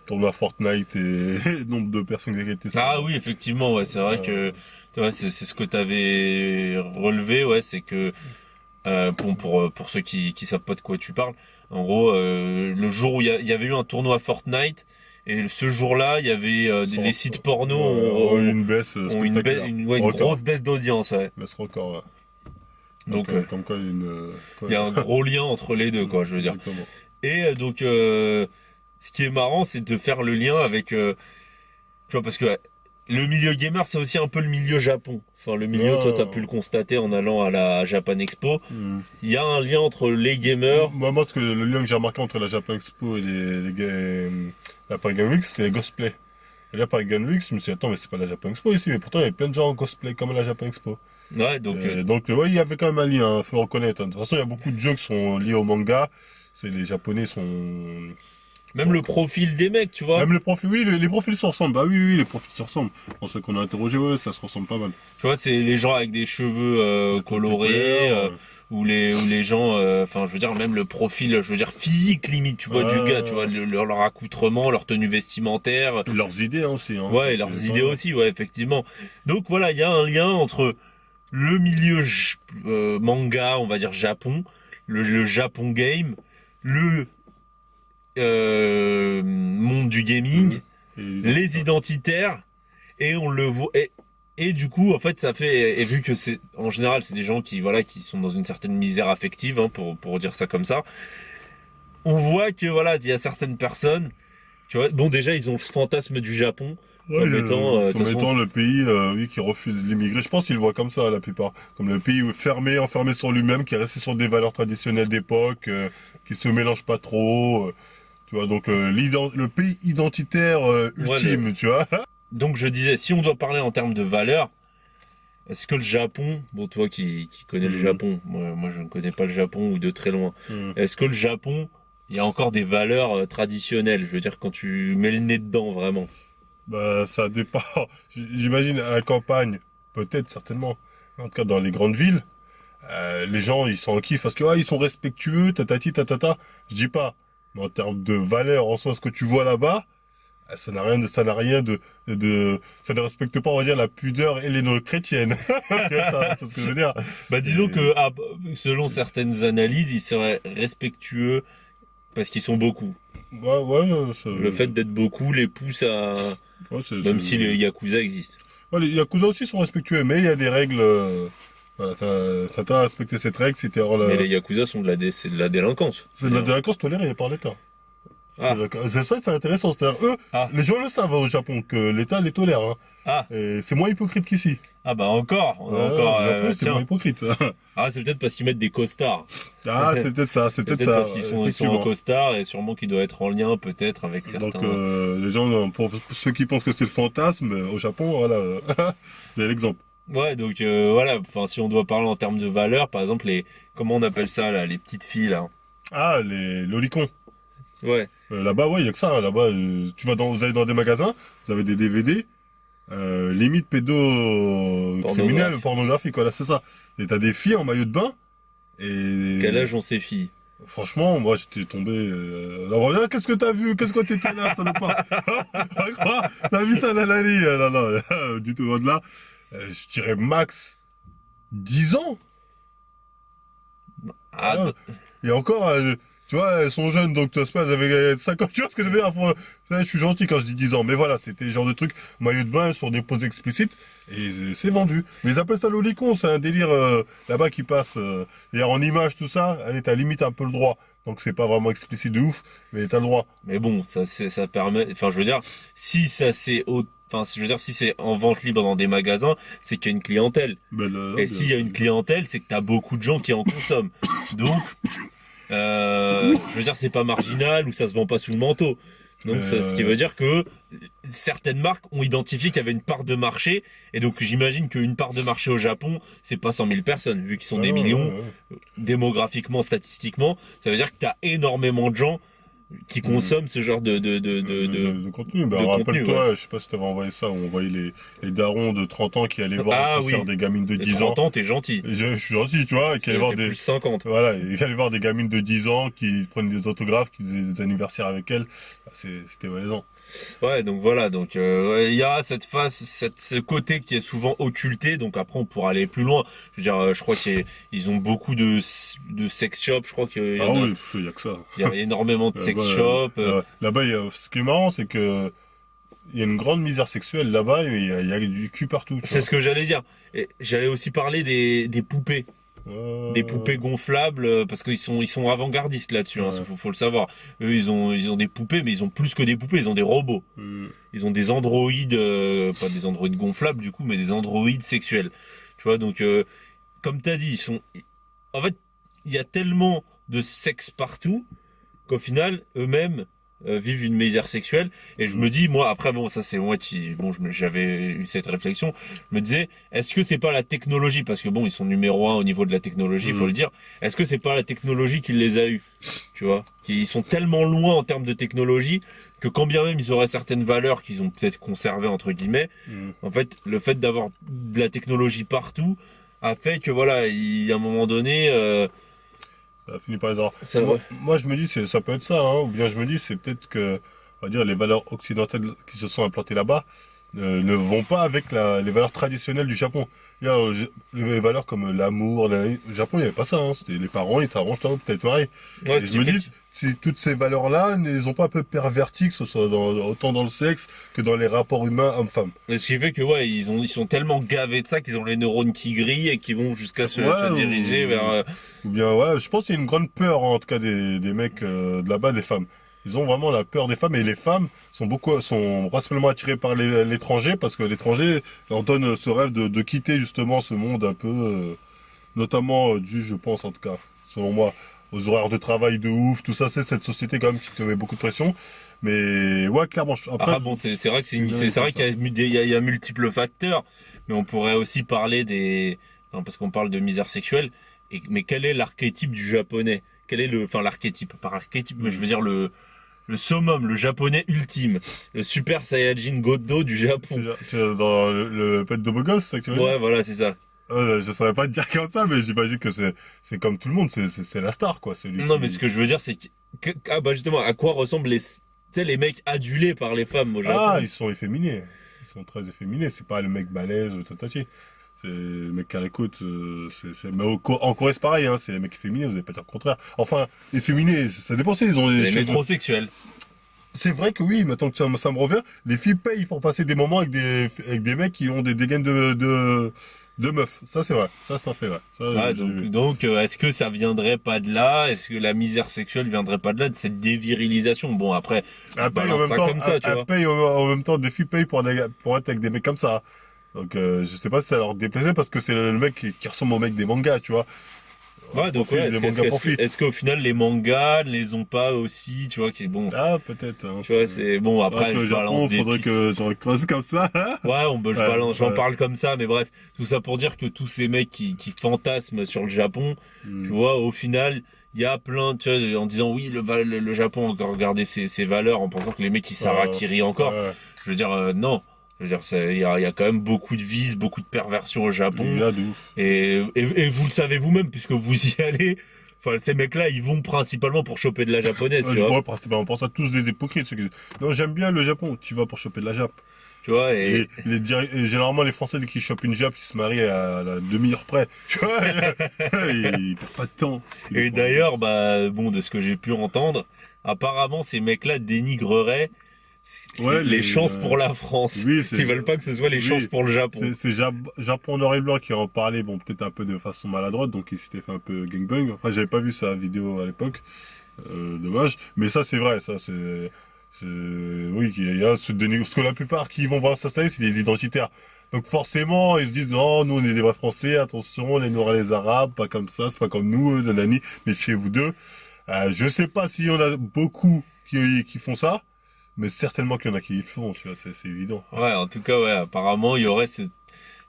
tournois Fortnite et le nombre de personnes qui étaient sur. Ah oui, effectivement, ouais, c'est vrai que ouais, c'est ce que t'avais relevé, ouais, c'est que pour ceux qui savent pas de quoi tu parles, en gros, le jour où il y avait eu un tournoi Fortnite, et ce jour-là, il y avait les sites porno ont eu une baisse ont une spectaculaire. une Record. grosse baisse d'audience, ouais. Baisse record, ouais. Donc Comme quoi, il y a une... il y a un gros lien entre les deux, quoi, je veux dire. Exactement. Et donc, ce qui est marrant, c'est de faire le lien avec, tu vois, parce que le milieu gamer, c'est aussi un peu le milieu Japon. Enfin, le milieu, toi, t'as pu le constater en allant à la Japan Expo. Il y a un lien entre les gamers. Moi, parce que le lien que j'ai remarqué entre la Japan Expo et la Paris Game Week, c'est les cosplays. Et là, Paris Game Week, je me suis dit, attends, mais c'est pas la Japan Expo ici, mais pourtant, il y avait plein de gens en cosplay comme à la Japan Expo. Ouais, donc, Ouais, il y avait quand même un lien, faut le reconnaître. De toute façon, il y a beaucoup de jeux qui sont liés au manga. Les Japonais sont... même le profil des mecs, tu vois. Même les profils, oui, les profils se ressemblent. Bah oui, les profils se ressemblent. Pour ceux qu'on a interrogés, ouais, ça se ressemble pas mal. Tu vois, c'est les gens avec des cheveux colorés, ou les gens, enfin, je veux dire, même le profil, je veux dire, physique limite, tu vois, du gars, tu vois, leur accoutrement, leur tenue vestimentaire. Et leurs idées aussi. Hein. Ouais, et leurs idées aussi, ouais, effectivement. Donc voilà, il y a un lien entre le milieu manga, on va dire Japon, le Japon game, le monde du gaming, les identitaires, et on le voit. Et du coup, en fait, ça fait, et vu que c'est, en général, c'est des gens qui, voilà, qui sont dans une certaine misère affective, hein, pour dire ça comme ça, on voit que, voilà, il y a certaines personnes Tu vois, bon, déjà, ils ont le fantasme du Japon Ouais, comme étant, de comme toute façon, étant le pays oui, qui refuse l'immigré. Je pense qu'ils le voient comme ça la plupart. Comme le pays fermé, enfermé sur lui-même, qui est resté sur des valeurs traditionnelles d'époque, qui se mélange pas trop. Tu vois, donc le pays identitaire ouais, ultime, tu vois. donc je disais, si on doit parler en termes de valeurs, est-ce que le Japon, bon, toi qui connais le Mhm. Japon, moi je ne connais pas le Japon ou de très loin, Hmm. est-ce que le Japon, il y a encore des valeurs traditionnelles, je veux dire, quand tu mets le nez dedans, vraiment? Bah, ça dépend. J'imagine à la campagne, peut-être, certainement. En tout cas, dans les grandes villes, les gens, ils sont en kiff parce que ils sont respectueux, tatati, tatata. Je dis pas. Mais en termes de valeur, en soi, ce que tu vois là-bas, ça n'a rien ça ne respecte pas, on va dire, la pudeur helléno-chrétienne. Ça, tu vois ce que je veux dire? Bah, disons Et- que, selon certaines analyses, ils seraient respectueux parce qu'ils sont beaucoup. Ouais, ouais, Le fait d'être beaucoup les pousse à, ouais, même si les Yakuza existent. ouais, les Yakuza aussi sont respectueux, mais il y a des règles, voilà, t'as à respecter cette règle, si t'es hors Mais les Yakuza sont c'est de la délinquance. c'est de la délinquance tolérée par l'État. Ah, C'est ça, c'est intéressant. C'est-à-dire, eux, ah, les gens le savent au Japon, que l'État les tolère. Hein. ah, Et c'est moins hypocrite qu'ici. ah bah encore, on a Ouais, encore, au Japon, c'est moins tiens. hypocrite. Ah, c'est peut-être parce qu'ils mettent des costards. Ah, c'est peut-être ça, c'est C'est peut-être peut-être ça. parce qu'ils sont en Effectivement. costard et sûrement qu'il doit être en lien peut-être avec certains. Donc, les gens, pour ceux qui pensent que c'est le fantasme, au Japon, voilà, c'est l'exemple. Ouais, donc voilà, enfin si on doit parler en termes de valeur, par exemple comment on appelle ça là, les petites filles là. Ah, les lolicons. Ouais. Là-bas, ouais, il y a que ça. Hein. Là-bas, vous allez dans des magasins, vous avez des DVD, limite pédo-criminel, pornographique, voilà, c'est ça. Et t'as des filles en maillot de bain, et... Quel âge ont ces filles? Franchement, moi, j'étais tombé... Alors, regarde, qu'est-ce que t'as vu? Qu'est-ce que t'étais là, ça ne pas? T'as vu ça, Lalali? Non, non, du tout loin de là. Je dirais max 10 ans. Ah, Ah, et encore, tu vois, elles sont jeunes, donc tu sais pas, elles avaient 50, tu vois ce que je veux dire? Je suis gentil quand je dis 10 ans, mais voilà, c'était le genre de truc, maillot de bain sur des poses explicites, et c'est vendu. Mais ils appellent ça lolicon, c'est un délire là-bas qui passe. D'ailleurs, en image, tout ça, allez, t'as limite un peu le droit. Donc c'est pas vraiment explicite de ouf, mais t'as le droit. mais bon, ça permet, enfin je veux dire, si ça c'est enfin je veux dire si c'est en vente libre dans des magasins, c'est qu'il y a une clientèle. Et s'il y a une clientèle, c'est que t'as beaucoup de gens qui en consomment. Donc je veux dire, c'est pas marginal ou ça se vend pas sous le manteau. Donc, ce qui veut dire que certaines marques ont identifié qu'il y avait une part de marché. Et donc, j'imagine qu'une part de marché au Japon, c'est pas 100 000 personnes, vu qu'ils sont des millions, démographiquement, statistiquement. Ça veut dire que tu as énormément de gens qui consomment ce genre de contenu. Bah, de rappelle-toi, contenu, je sais pas si t'avais envoyé ça, on voyait les darons de 30 ans qui allaient voir Ah un concert oui. des gamines de Et 10 ans. 30 ans, t'es gentil. Et je suis gentil, tu vois, qui allaient voir T'es des... plus 50. Voilà, il allait voir des gamines de 10 ans qui prennent des autographes, qui faisaient des anniversaires avec elles. Bah, c'était malaisant. Ouais, donc voilà, donc il y a cette face, ce côté qui est souvent occulté. Donc après, on pourra aller plus loin. Je veux dire, je crois qu'ils ont beaucoup de sex shops. Je crois qu'il y Ah en a, oui, il y a que ça. il y a énormément de sex Là-bas, shops. Là-bas, ce qui est marrant, c'est que il y a une grande misère sexuelle là-bas, il y a du cul partout. Tu C'est ce que j'allais dire. Et j'allais aussi parler des poupées. vois. Des poupées gonflables parce qu'ils sont avant-gardistes là-dessus, hein, Ouais. faut le savoir. Eux, ils ont des poupées, mais ils ont plus que des poupées, ils ont des robots. Ils ont des androïdes, pas des androïdes gonflables du coup, mais des androïdes sexuels. Tu vois, donc comme t'as dit, en fait, il y a tellement de sexe partout qu'au final, eux-mêmes vivent une misère sexuelle. Et je me dis, moi, après, bon, ça c'est moi j'avais eu cette réflexion. Je me disais, est-ce que c'est pas la technologie, parce que bon, ils sont numéro 1 au niveau de la technologie, faut le dire. Est-ce que c'est pas la technologie qui les a eus, tu vois, ils sont tellement loin en termes de technologie que quand bien même ils auraient certaines valeurs qu'ils ont peut-être conservées entre guillemets, en fait, le fait d'avoir de la technologie partout a fait que voilà, à un moment donné, Ça finit par les avoir. ça, Moi, je me dis, ça peut être ça, hein, ou bien je me dis, c'est peut-être que, on va dire, les valeurs occidentales qui se sont implantées là-bas ne vont pas avec les valeurs traditionnelles du Japon. Il y a les valeurs comme l'amour. Au Japon, il n'y avait pas ça. Hein, c'était les parents, ils t'arrangent, peut-être marié. ouais, Et ce je qui me fait dis, si toutes ces valeurs-là ne les ont pas un peu perverties, que ce soit autant dans le sexe que dans les rapports humains hommes-femmes. ce qui fait que ouais, ils sont tellement gavés de ça qu'ils ont les neurones qui grillent et qui vont jusqu'à se Ouais, diriger vers. Ou bien, ouais, je pense qu'il y a une grande peur, en tout cas, des mecs de là-bas, des femmes. Ils ont vraiment la peur des femmes et les femmes sont principalement attirées par l'étranger parce que l'étranger leur donne ce rêve de quitter justement ce monde un peu, notamment dû, je pense en tout cas, selon moi, aux horaires de travail de ouf, tout ça, c'est cette société quand même qui te met beaucoup de pression. Mais ouais, clairement. Après, bon, c'est vrai que c'est c'est vrai ça. qu'il y a multiples facteurs, mais on pourrait aussi parler non, parce qu'on parle de misère sexuelle. Mais quel est l'archétype du japonais? Quel est l'archétype, par archétype, mais je veux dire le summum, le japonais ultime, le super saiyajin Goddo du Japon. Tu es dans le pet de beau gosse, c'est ça que tu veux dire? Ouais, voilà, c'est ça. Je saurais pas te dire comme ça, mais j'imagine que c'est comme tout le monde, c'est la star, quoi. C'est lui Non, qui- mais ce que je veux dire, c'est justement, à quoi ressemblent tu sais, les mecs adulés par les femmes au Japon? Ah, ils sont efféminés. Ils sont très efféminés. C'est pas le mec balèze, tatati. C'est le mec qui a l'écoute. Mais en Corée, c'est pareil, hein. C'est les mecs efféminés, vous allez pas dire le contraire. Enfin, efféminés, ça dépend. Ils ont C'est des les cheveux. métrosexuels. C'est vrai que oui, maintenant que ça me revient, les filles payent pour passer des moments avec des mecs qui ont des dégaines de meufs. Ça, c'est vrai. Ça, c'est un fait, ouais. Ça, Ouais, donc, est-ce que ça viendrait pas de là? Est-ce que la misère sexuelle viendrait pas de là, de cette dévirilisation? Bon, après, je elle paye en balance même ça temps, comme ça, tu vois. elle paye en même temps, des filles payent pour être avec des mecs comme ça. Donc, je sais pas si ça leur déplaisait parce que c'est le mec qui ressemble au mec des mangas, tu vois. Ouais, donc, Profil, ouais, des mangas pour filles. est-ce qu'au final, les mangas ne les ont pas aussi, tu vois, qui est bon. Ah, peut-être. Hein, Tu vois, c'est bon, après, le je Japon, balance des faudrait pistes. que j'en creuse comme ça. Ouais, j'en Ouais. parle comme ça, mais bref, tout ça pour dire que tous ces mecs qui fantasment sur le Japon, Hmm. tu vois, au final, il y a plein, tu vois, en disant oui, le Japon a encore regardé ses valeurs, en pensant que les mecs ils s'harakiri encore. Ouais. Je veux dire, non. Je veux dire, il y a quand même beaucoup de vices, beaucoup de perversions au Japon. Il y a de ouf. Et vous le savez vous-même, puisque vous y allez. Enfin, ces mecs-là, ils vont principalement pour choper de la japonaise, tu vois. Ouais, principalement, on pense à tous des hypocrites. Non, j'aime bien le Japon. Tu vas pour choper de la Jap. Tu vois, Et généralement, les Français, dès qu'ils chopent une Jap, ils se marient à la demi-heure près. Tu vois, ils perdent pas de temps. et d'ailleurs, bon, de ce que j'ai pu entendre, apparemment, ces mecs-là dénigreraient Ouais, les chances pour la France. Oui, Ils veulent pas que ce soit les oui, chances pour le Japon. c'est Japon Noir et Blanc qui en parlait, bon, peut-être un peu de façon maladroite, donc il s'était fait un peu gangbang. Enfin, j'avais pas vu sa vidéo à l'époque. Dommage. Mais ça, c'est vrai, oui, il y a ce déni, parce que la plupart qui vont voir s'installer, c'est des identitaires. Donc forcément, ils se disent, non, nous, on est des vrais Français, attention, les Noirs et les Arabes, pas comme ça, c'est pas comme nous, nanani, méfiez-vous d'eux. Je sais pas s'il y en a beaucoup qui font ça, mais certainement qu'il y en a qui le font, tu vois, c'est évident. Ouais, en tout cas, ouais, apparemment, il y aurait de toute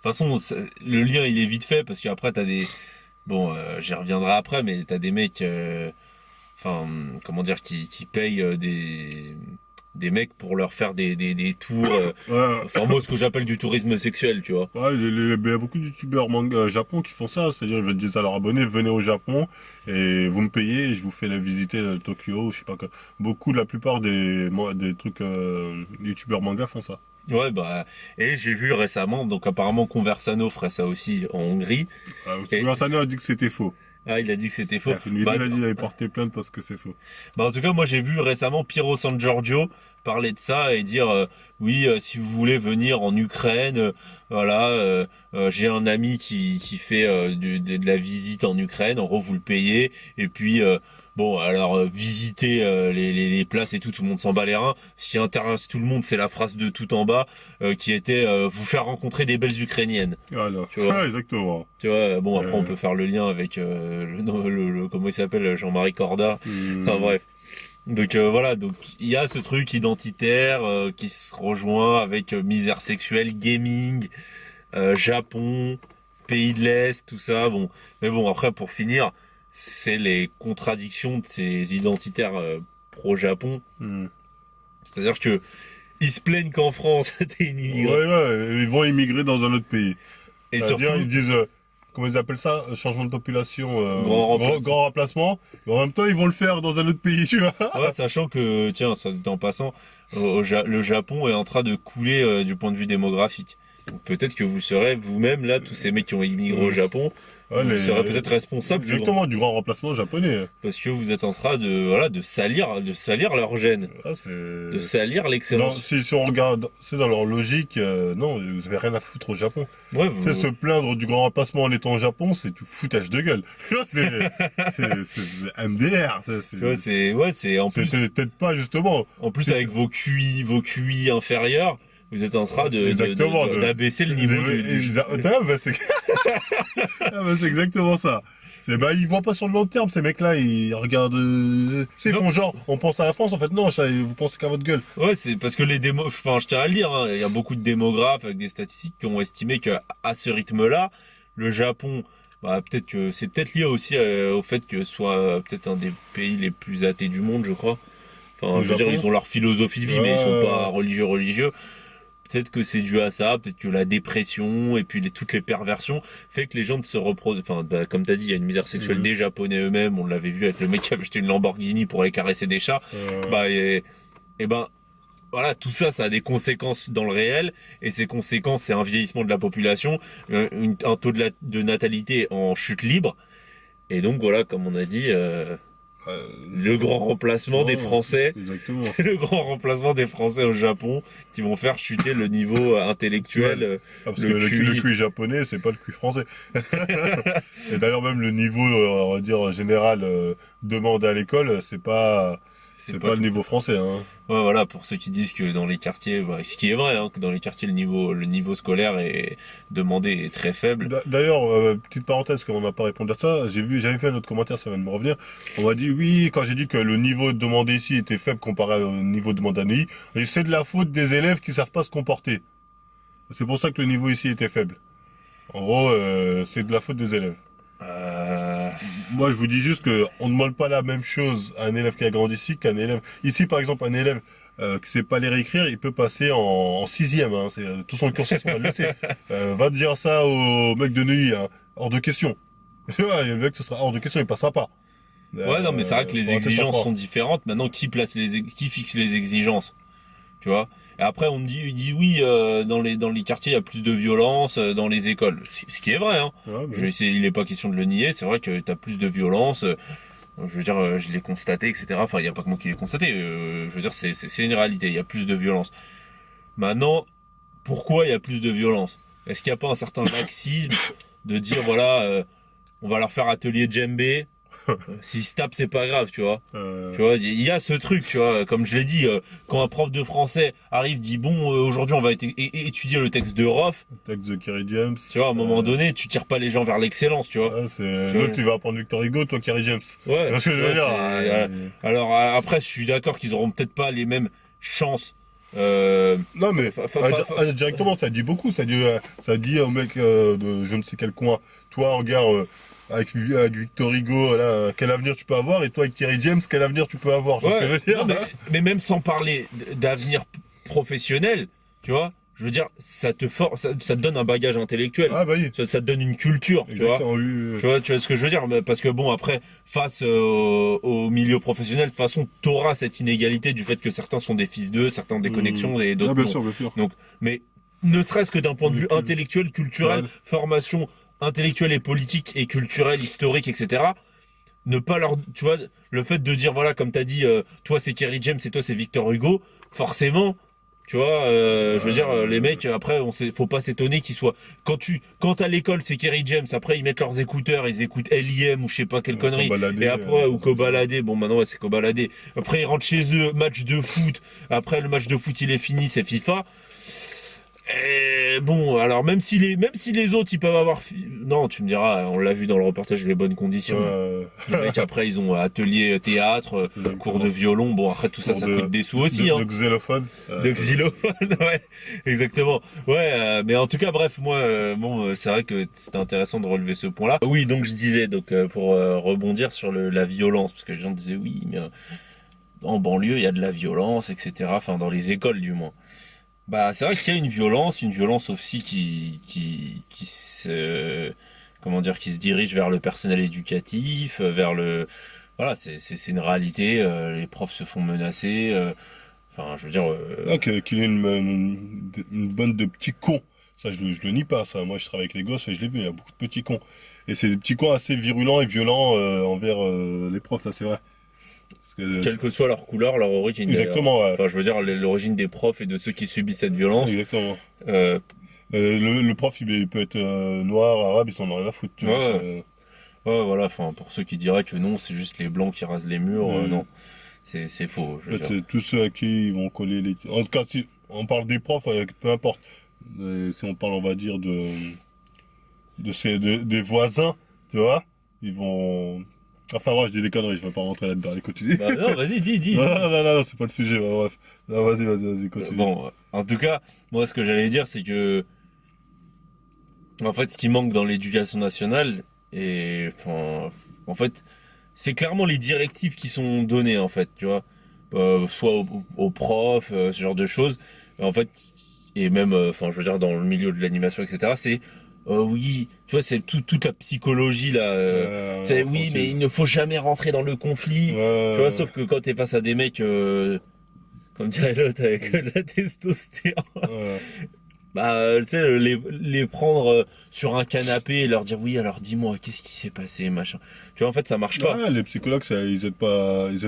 façon, le lien, il est vite fait, parce qu'après, t'as des, bon, j'y reviendrai après, mais t'as des mecs, comment dire, qui payent des mecs pour leur faire des tours, Ouais, enfin, moi, ce que j'appelle du tourisme sexuel, tu vois. ouais, il y a beaucoup de youtubeurs manga Japon qui font ça, c'est-à-dire ils disent à leurs abonnés, venez au Japon et vous me payez et je vous fais la visiter Tokyo, je sais pas quoi. La plupart des trucs youtubeurs manga font ça. Ouais, et j'ai vu récemment, donc apparemment Conversano ferait ça aussi en Hongrie. Sylvain Sano a dit que c'était faux. Ah, il a dit que c'était Il faux. a fait une vidéo, il a dit qu'il avait porté plainte parce que c'est faux. En tout cas, moi j'ai vu récemment Piero San Giorgio parler de ça et dire oui, si vous voulez venir en Ukraine, j'ai un ami qui fait de la visite en Ukraine, en gros vous le payez et puis visiter les places et tout le monde s'en bat les reins. Ce qui intéresse tout le monde, c'est la phrase de tout en bas qui était vous faire rencontrer des belles Ukrainiennes. Alors, Tu vois. exactement. Tu vois, bon après on peut faire le lien avec le comment il s'appelle, Jean-Marie Corda. Enfin bref. Donc voilà, donc il y a ce truc identitaire qui se rejoint avec misère sexuelle, gaming, Japon, pays de l'Est, tout ça. Bon, mais bon après pour finir, c'est les contradictions de ces identitaires pro-Japon. C'est-à-dire que ils se plaignent qu'en France t'es une immigrant. Ouais, ils vont immigrer dans un autre pays. Et C'est-à-dire, surtout, ils disent, comment ils appellent ça, changement de population, Grand remplacement. Mais en même temps, ils vont le faire dans un autre pays, tu vois. ouais, sachant que, tiens, ça dit en passant, le Japon est en train de couler du point de vue démographique. Donc peut-être que vous serez vous-même là, tous ces mecs qui ont immigré au Japon, Ouais, vous serez peut-être responsable exactement, du grand remplacement japonais. parce que vous êtes en train de salir leur gène, Ah, c'est... de salir Non, l'excellence. si on regarde, c'est dans leur logique, non, vous avez rien à foutre au Japon. Ouais, Tu sais, se plaindre du grand remplacement en étant au Japon, c'est tout foutage de gueule. C'est MDR. tu vois, c'est en plus Peut-être pas, justement. avec vos QI inférieurs, vous êtes en train Exactement, d'abaisser le niveau du. C'est exactement ça. Ils voient pas sur le long terme, ces mecs-là, ils regardent, ils font genre, on pense à la France, en fait, non, vous pensez qu'à votre gueule. Ouais, c'est parce que je tiens à le dire, hein, il y a beaucoup de démographes avec des statistiques qui ont estimé que à ce rythme-là, le Japon, peut-être que c'est peut-être lié aussi au fait que ce soit peut-être un des pays les plus athées du monde, je crois. Enfin, je veux dire, ils ont leur philosophie de vie, mais ils sont pas religieux. Peut-être que c'est dû à ça, peut-être que la dépression et puis toutes les perversions fait que les gens ne se reproduisent. Enfin, comme t'as dit, il y a une misère sexuelle des Japonais eux-mêmes. On l'avait vu avec le mec qui avait acheté une Lamborghini pour aller caresser des chats. Voilà, tout ça, ça a des conséquences dans le réel, et ces conséquences, c'est un vieillissement de la population, un taux de natalité en chute libre, et donc voilà, comme on a dit, le grand remplacement des Français, exactement. le grand remplacement des Français au Japon, qui vont faire chuter le niveau intellectuel. Parce que le QI japonais, c'est pas le QI français. Et d'ailleurs, même le niveau, on va dire, général, demandé à l'école, c'est pas le niveau français, hein. Ouais, voilà, pour ceux qui disent que dans les quartiers, ce qui est vrai, hein, que dans les quartiers, le niveau scolaire est demandé est très faible. D'ailleurs, petite parenthèse, comme on n'a pas répondu à ça, j'avais fait un autre commentaire, ça vient de me revenir. On m'a dit, oui, quand j'ai dit que le niveau demandé ici était faible comparé au niveau demandé à Neuilly, c'est de la faute des élèves qui savent pas se comporter. C'est pour ça que le niveau ici était faible. En gros, c'est de la faute des élèves. Moi, je vous dis juste que on ne demande pas la même chose à un élève qui a grandi ici qu'à un élève. Ici, par exemple, un élève qui sait pas lire et écrire, il peut passer en sixième. Hein, tout son cursus, on va le laisser. Va dire ça au mec de Neuilly, hein, hors de question. Le mec, ce sera hors de question, il passera pas. Ouais, non, mais c'est vrai que les exigences sont différentes. Maintenant, qui fixe les exigences, tu vois? Et après, il dit oui, dans les quartiers, il y a plus de violence, dans les écoles. Ce qui est vrai, hein. Ouais, Il n'est pas question de le nier. C'est vrai que t'as plus de violence. Je veux dire, je l'ai constaté, etc. Enfin, il n'y a pas que moi qui l'ai constaté. Je veux dire, c'est une réalité. Il y a plus de violence. Maintenant, pourquoi il y a plus de violence? Est-ce qu'il n'y a pas un certain laxisme de dire, voilà, on va leur faire atelier djembé? S'ils se tapent, c'est pas grave, tu vois. Tu vois, il y a ce truc, tu vois, comme je l'ai dit, quand un prof de français arrive, dit bon, aujourd'hui on va étudier le texte de Roth. Le texte de Kerry James. Tu vois, à un moment donné, tu tires pas les gens vers l'excellence, tu vois. L'autre, tu vas apprendre Victor Hugo, toi Kerry James. Ouais. C'est ce que je veux dire. Alors après, je suis d'accord qu'ils auront peut-être pas les mêmes chances. Non mais directement, ça dit beaucoup. Ça dit au mec de je ne sais quel coin. Toi, regarde. Avec Victor Hugo, là, quel avenir tu peux avoir, et toi avec Kerry James, quel avenir tu peux avoir, ouais, ce que je veux dire, non, mais même sans parler d'avenir professionnel, tu vois, je veux dire, ça te donne un bagage intellectuel, oui. ça te donne une culture, exactement, oui. Tu vois ce que je veux dire, parce que bon, après, face au milieu professionnel, de toute façon, t'auras cette inégalité du fait que certains sont des fils d'eux, certains ont des connexions et d'autres bien non. sûr, bien sûr. Donc, mais ne serait-ce que d'un point de vue intellectuel, culturel, formation intellectuelle et politique et culturelle, historique, etc. Ne pas leur, tu vois, le fait de dire voilà, comme t'as dit, toi c'est Kerry James et toi c'est Victor Hugo, forcément, tu vois, je veux dire, les mecs après, faut pas s'étonner qu'ils soient. Quand à l'école c'est Kerry James, après ils mettent leurs écouteurs, ils écoutent L.I.M ou je sais pas quelle connerie, et après ou Kobalade, bon maintenant ouais, c'est Kobalade. Après ils rentrent chez eux, match de foot. Après le match de foot il est fini, c'est FIFA. Et bon, alors même si les autres ils peuvent avoir, non, tu me diras, on l'a vu dans le reportage, les bonnes conditions. Les mecs après ils ont atelier théâtre, cours de violon, bon après tout ça coûte des sous aussi. De xylophone. De xylophone, ouais, exactement. Ouais, mais en tout cas bref, moi, bon, c'est vrai que c'était intéressant de relever ce point-là. Oui, donc je disais, donc pour rebondir sur la violence, parce que les gens disaient oui, mais en banlieue il y a de la violence, etc. Enfin dans les écoles du moins. Bah, c'est vrai qu'il y a une violence aussi qui se, comment dire, qui se dirige vers le personnel éducatif, voilà, c'est une réalité, les profs se font menacer, enfin, je veux dire, qu'il y ait une bande de petits cons Ça, je le nie pas, ça. Moi, je travaille avec les gosses et je l'ai vu, il y a beaucoup de petits cons. Et c'est des petits cons assez virulents et violents envers les profs, ça c'est vrai. Parce que, Quelle que soit leur couleur, leur origine. exactement, ouais. Enfin, je veux dire, l'origine des profs et de ceux qui subissent cette violence. Exactement. Euh, Le prof, il peut être noir, arabe, ils s'en ont rien à foutre, tu vois. Ouais. Ouais, voilà, enfin, pour ceux qui diraient que non, c'est juste les blancs qui rasent les murs, non. C'est faux, je En veux fait, dire. c'est tous ceux à qui ils vont coller les... En tout cas, si on parle des profs, peu importe. Si on parle, on va dire, des voisins, tu vois, ils vont... Enfin, moi, je dis des conneries, je vais pas rentrer là-dedans. Allez, continue. Bah, non, vas-y, dis. Non, c'est pas le sujet, ouais, bref. Non, vas-y, continue. Bon, en tout cas, moi, ce que j'allais dire, c'est que, en fait, ce qui manque dans l'éducation nationale, et, enfin, en fait, c'est clairement les directives qui sont données, en fait, tu vois, soit aux profs, ce genre de choses, en fait, et même, enfin, je veux dire, dans le milieu de l'animation, etc., c'est, oui, tu vois, c'est toute la psychologie, là, tu sais, oui, mais il ne faut jamais rentrer dans le conflit, tu vois, sauf que quand t'es face à des mecs, comme dirait l'autre, avec de la testostérone, bah, tu sais, les prendre sur un canapé et leur dire oui, alors dis-moi, qu'est-ce qui s'est passé, machin. Tu vois, en fait, ça marche pas. Ouais, les psychologues, ils aident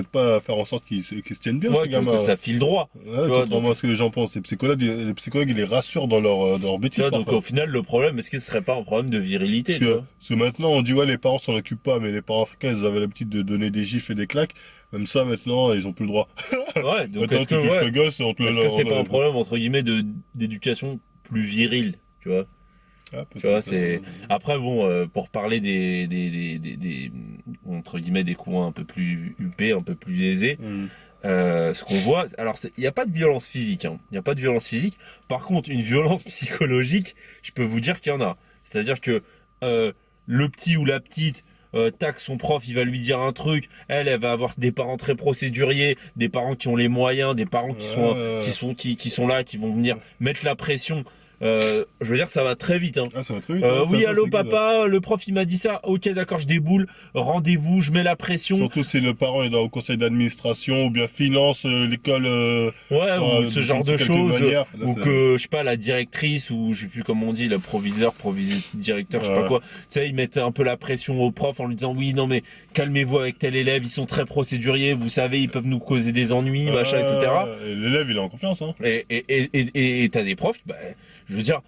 pas à faire en sorte qu'ils se tiennent bien, Ouais, ces gamins. que ça file droit. Ouais, vois, contrairement à ce que les gens pensent. Les psychologues, ils les rassurent dans leur Tu bêtises, vois, donc parfois. au final, le problème, est-ce que ce serait pas un problème de virilité, tu vois? Parce que maintenant, on dit, ouais, les parents s'en occupent pas, mais les parents africains, ils avaient l'habitude de donner des gifles et des claques. Même ça, maintenant, ils ont plus le droit. Ouais, donc Maintenant, est-ce tu que, touches ouais, le gosse, on te le... est-ce que c'est pas un problème, entre guillemets, d'éducation plus virile, tu vois? Ah, Tu vois, peut-être. c'est après bon pour parler des entre guillemets des coins un peu plus huppés, un peu plus aisés. Ce qu'on voit, alors il n'y a pas de violence physique, hein. Il n'y a pas de violence physique. Par contre, une violence psychologique, je peux vous dire qu'il y en a. C'est-à-dire que le petit ou la petite tac, son prof, il va lui dire un truc. Elle va avoir des parents très procéduriers, des parents qui ont les moyens, des parents qui sont là, qui vont venir mettre la pression. Je veux dire, ça va très vite, hein. Ah, ça va très vite. Oui, allô papa, le prof il m'a dit ça. Ok, d'accord, je déboule. Rendez-vous, je mets la pression. Surtout si le parent est au conseil d'administration ou bien finance l'école. Ouais, ou ce genre de choses. Manière. Là, Ou que, je sais pas, la directrice, ou je sais plus comment on dit, le proviseur, directeur, je sais pas quoi. Tu sais, ils mettent un peu la pression au prof en lui disant, oui, non mais, calmez-vous avec tel élève, ils sont très procéduriers, vous savez, ils peuvent nous causer des ennuis, machin, etc. Et l'élève, il est en confiance, hein. Et t'as des profs, bah, je veux dire,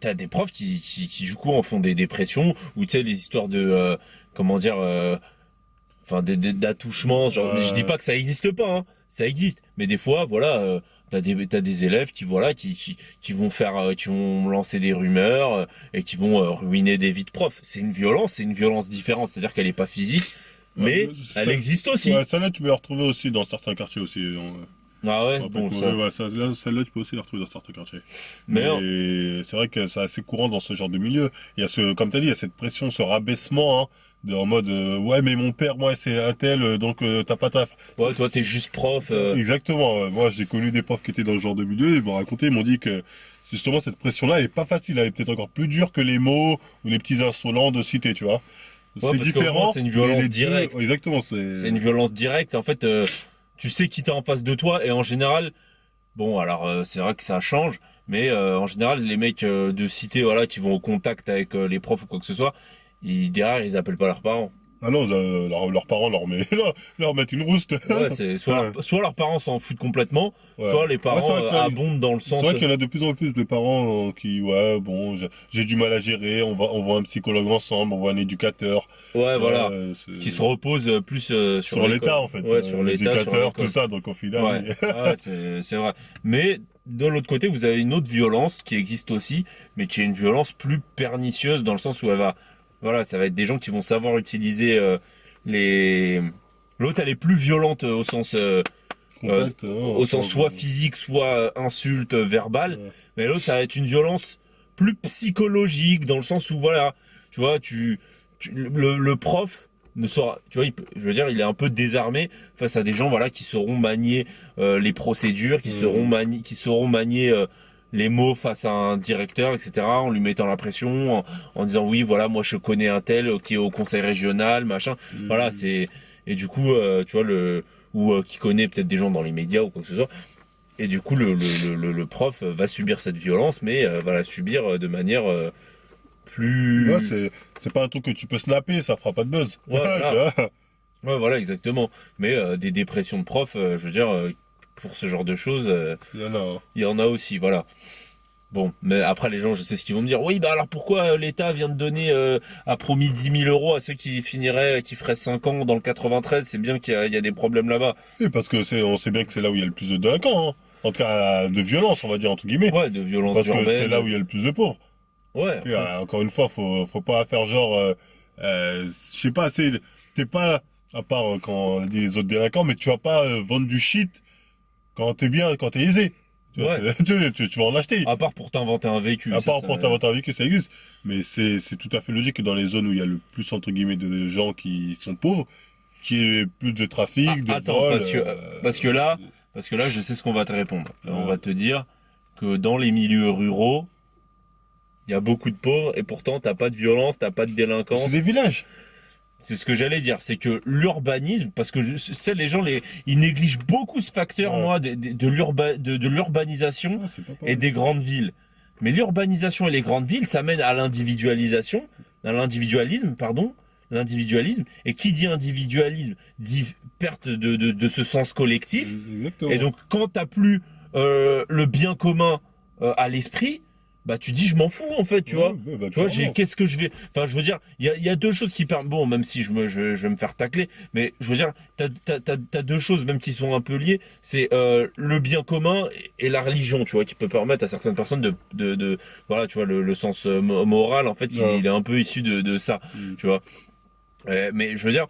t'as des profs qui du coup en font des dépressions, ou tu sais, les histoires de, comment dire, enfin, d'attouchements, genre, je dis pas que ça existe pas, hein, ça existe, mais des fois, voilà, t'as des élèves qui, voilà, qui vont qui vont lancer des rumeurs, et qui vont ruiner des vies de profs. C'est une violence différente, c'est-à-dire qu'elle est pas physique, mais elle existe aussi. Ouais, ça là, tu peux la retrouver aussi dans certains quartiers aussi. Ah ouais, bon, celle-là, tu peux aussi la retrouver dans certains quartiers. Mais c'est vrai que c'est assez courant dans ce genre de milieu. Il y a comme t'as dit, il y a cette pression, ce rabaissement, hein, en mode, ouais, mais mon père, moi, c'est un tel, donc t'as pas ta... Ouais, toi, t'es juste prof. Exactement. Moi, j'ai connu des profs qui étaient dans ce genre de milieu, ils m'ont raconté, ils m'ont dit que justement, cette pression-là, elle est pas facile, elle est peut-être encore plus dure que les mots ou les petits insolents de cité, tu vois. Ouais, c'est différent. C'est une violence directe. Exactement, c'est une violence directe. En fait, tu sais qui t'es en face de toi, et en général, bon, alors c'est vrai que ça change, mais en général, les mecs de cité, voilà, qui vont au contact avec les profs ou quoi que ce soit, derrière, ils appellent pas leurs parents. Ah non, leurs parents leur mettent une rouste. Ouais, c'est soit leurs parents s'en foutent complètement, Ouais. soit les parents abondent dans le C'est sens. vrai qu'il y en a de plus en plus de parents qui, ouais, bon, j'ai du mal à gérer, on voit un psychologue ensemble, on voit un éducateur. Ouais, voilà. Qui se repose plus sur l'État, en fait. Ouais, sur les l'État, éducateurs, tout ça, donc au final. Ouais, c'est vrai. Mais de l'autre côté, vous avez une autre violence qui existe aussi, mais qui est une violence plus pernicieuse dans le sens où voilà, ça va être des gens qui vont savoir utiliser l'autre, elle est plus violente au sens soit physique, soit insulte verbale. Ouais. Mais l'autre, ça va être une violence plus psychologique dans le sens où, voilà, tu vois, le prof ne saura, tu vois, je veux dire, il est un peu désarmé face à des gens, voilà, qui sauront manier les procédures, qui sauront manier les mots face à un directeur, etc., en lui mettant la pression, en disant oui, voilà, moi je connais un tel qui est au conseil régional, machin. Voilà, et du coup, tu vois, ou qui connaît peut-être des gens dans les médias ou quoi que ce soit. Et du coup, le prof va subir cette violence, mais va la subir de manière plus... Ouais, c'est pas un truc que tu peux snapper, ça fera pas de buzz. Ouais, voilà. Tu vois. Ouais, voilà, exactement. Mais des dépressions de profs, je veux dire, pour ce genre de choses, Il y en a. Hein. il y en a aussi, voilà. Bon, mais après les gens, je sais ce qu'ils vont me dire. Oui, bah alors pourquoi l'État vient de donner, a promis 10 000 € à ceux qui feraient 5 ans dans le 93? C'est bien qu'il y a des problèmes là-bas. Oui, parce que on sait bien que c'est là où il y a le plus de délinquants. Hein. En tout cas, de violence, on va dire entre guillemets. Ouais, de violence Parce que urbaine. c'est là où il y a le plus de pauvres. Ouais. Et, encore une fois, faut pas faire genre, je sais pas, t'es pas, à part quand on dit les autres délinquants, mais tu vas pas vendre du shit quand t'es bien, quand t'es aisé. Tu vois, Ouais. tu vas en acheter. À part pour t'inventer un véhicule. À ça, part ça- pour t'inventer un véhicule, ça existe. Mais c'est tout à fait logique que dans les zones où il y a le plus, entre guillemets, de gens qui sont pauvres, qu'il y ait plus de trafic, de Attends, vol. parce que là, je sais ce qu'on va te répondre. On Ouais. va te dire que dans les milieux ruraux, il y a beaucoup de pauvres et pourtant t'as pas de violence, t'as pas de c'est délinquance. des villages. C'est ce que j'allais dire, c'est que l'urbanisme, parce que sais, les gens, ils négligent beaucoup ce facteur, Ouais. moi, de l'urbanisation Ah, c'est pas et pareil. des grandes villes. Mais l'urbanisation et les grandes villes, ça mène à l'individualisme, pardon, l'individualisme. Et qui dit individualisme dit perte de ce sens collectif. Exactement. Et donc, quand t'as plus le bien commun à l'esprit, bah tu dis je m'en fous en fait, tu vois. Bah, Tu vois, clairement. qu'est-ce que je vais... Enfin, je veux dire, il y a deux choses qui permettent... Bon, même si je vais me faire tacler, mais je veux dire, t'as deux choses, même qui sont un peu liées, c'est le bien commun et la religion, tu vois, qui peut permettre à certaines personnes voilà, tu vois, le sens moral, en fait, Ouais. il est un peu issu de ça, Mm. tu vois. Mais je veux dire,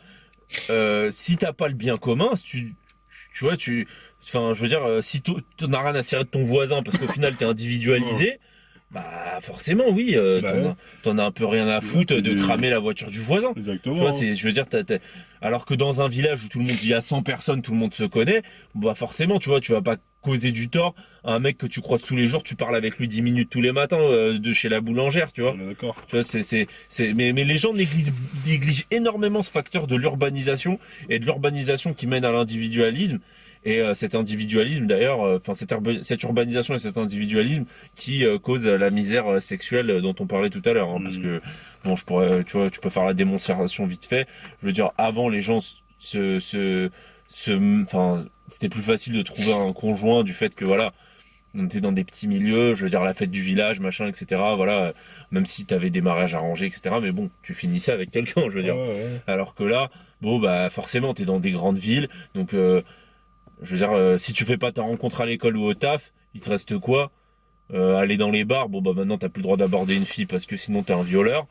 si t'as pas le bien commun, si tu vois, enfin, je veux dire, si t'en as rien à cirer de ton voisin, parce qu'au final, t'es individualisé... Bah forcément oui, Bah ouais. t'en as un peu rien à foutre de cramer la voiture du voisin. Exactement. Tu vois, je veux dire, alors que dans un village où tout le monde, il y a 100 personnes, tout le monde se connaît, bah forcément, tu vois, tu vas pas causer du tort à un mec que tu croises tous les jours, tu parles avec lui 10 minutes tous les matins de chez la boulangère, tu vois. On est d'accord. Tu vois, mais les gens négligent énormément ce facteur de l'urbanisation et de l'urbanisation qui mène à l'individualisme. Et cet individualisme d'ailleurs, enfin cette urbanisation et cet individualisme qui cause la misère sexuelle dont on parlait tout à l'heure, hein, parce que bon, tu vois, tu peux faire la démonstration vite fait. Je veux dire, avant les gens enfin, c'était plus facile de trouver un conjoint du fait que voilà, on était dans des petits milieux, je veux dire la fête du village, machin, etc. Voilà, même si t'avais des mariages arrangés, etc. Mais bon, tu finissais avec quelqu'un, je veux dire. Ouais. Alors que là, bon bah forcément, t'es dans des grandes villes, donc je veux dire, si tu fais pas ta rencontre à l'école ou au taf, il te reste quoi? Aller dans les bars, bon bah maintenant t'as plus le droit d'aborder une fille parce que sinon t'es un violeur.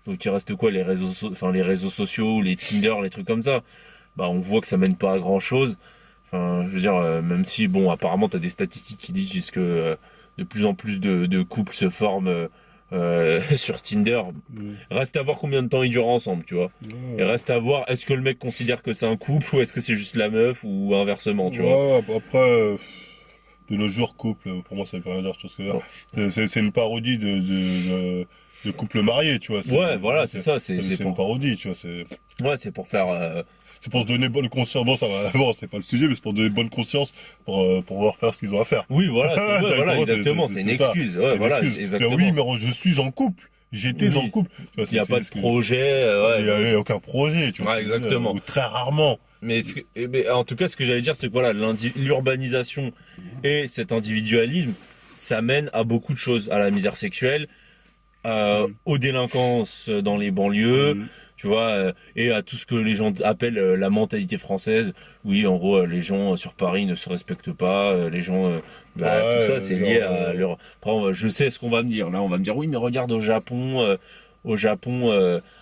Donc il reste quoi? Les réseaux sociaux, les Tinder, les trucs comme ça. Bah on voit que ça mène pas à grand chose. Enfin, je veux dire, même si bon, apparemment t'as des statistiques qui disent que de plus en plus de couples se forment sur Tinder. Reste à voir combien de temps ils durent ensemble, tu vois. Et reste à voir, est-ce que le mec considère que c'est un couple ou est-ce que c'est juste la meuf ou inversement, tu vois. Ouais, après, de nos jours, couple, pour moi, ça veut pas rien dire, tu vois ce que je veux dire. C'est une parodie de couple marié, tu vois. Ouais, voilà, c'est ça, c'est une pour... parodie, tu vois. Ouais, c'est pour faire... C'est pour se donner bonne conscience. Bon, ça va, bon, c'est pas le sujet, mais c'est pour donner bonne conscience pour pouvoir faire ce qu'ils ont à faire. Oui, voilà, ouais, voilà, Directement, exactement, c'est une ça. excuse. C'est Ouais, une voilà, excuse. exactement. Mais oui, mais je suis en couple. J'étais Oui. en couple. Tu vois, Il n'y a pas de projet, Il n'y a aucun projet, tu vois. Ouais, exactement. Ou très rarement. Mais en tout cas, ce que j'allais dire, c'est que voilà, l'urbanisation et cet individualisme, ça mène à beaucoup de choses, à la misère sexuelle, aux délinquances dans les banlieues, tu vois, et à tout ce que les gens appellent la mentalité française. Oui, en gros, les gens sur Paris ne se respectent pas, les gens, tout ça, c'est lié à leur. Après, je sais ce qu'on va me dire. Là, on va me dire, oui, mais regarde au Japon.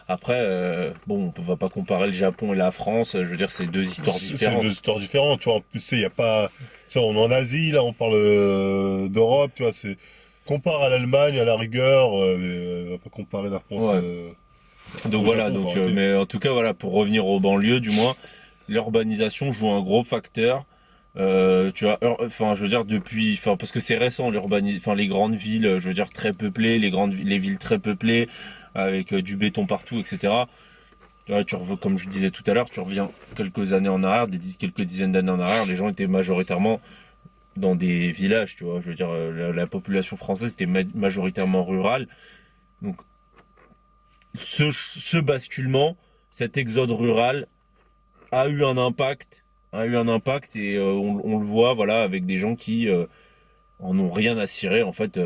Après, bon, on va pas comparer le Japon et la France. Je veux dire, c'est deux histoires différentes. C'est deux histoires différentes, tu vois. En plus, il y a pas. Ça, on est en Asie, là, on parle d'Europe, tu vois. Compare à l'Allemagne, à la rigueur, mais on va pas comparer la France. Ouais. Donc au voilà, Japon, donc faut arrêter. mais en tout cas voilà, pour revenir aux banlieues du moins, l'urbanisation joue un gros facteur. Tu vois, enfin je veux dire parce que c'est récent les grandes villes, je veux dire très peuplées, les villes très peuplées avec du béton partout, etc. Tu vois, comme je disais tout à l'heure, tu reviens quelques années en arrière, quelques dizaines d'années en arrière, les gens étaient majoritairement dans des villages, tu vois. Je veux dire, la population française était majoritairement rurale. Donc, ce basculement, cet exode rural a eu un impact, et on le voit, voilà, avec des gens qui en ont rien à cirer, en fait.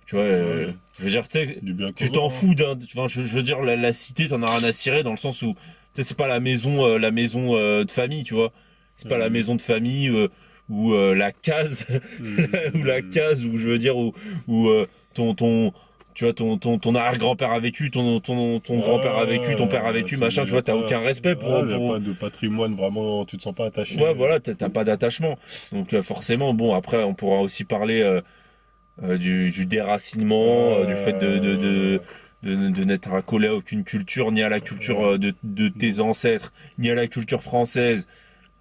Tu vois, je veux dire, Du bien tu commun, t'en hein. fous enfin, je veux dire, la cité, t'en as rien à cirer dans le sens où, tu sais, c'est pas la maison de famille, tu vois. C'est pas la maison de famille ou la case, ou la case, où je veux dire, où tu vois, ton arrière-grand-père a vécu, ton grand-père a vécu, ton père a vécu, machin, tu vois, t'as aucun respect Il n'y a pas de patrimoine, vraiment, tu te sens pas attaché. Ouais, voilà, t'as pas d'attachement. Donc forcément, bon, après, on pourra aussi parler du déracinement, du fait de n'être accolé à aucune culture, ni à la culture de tes ancêtres, ni à la culture française.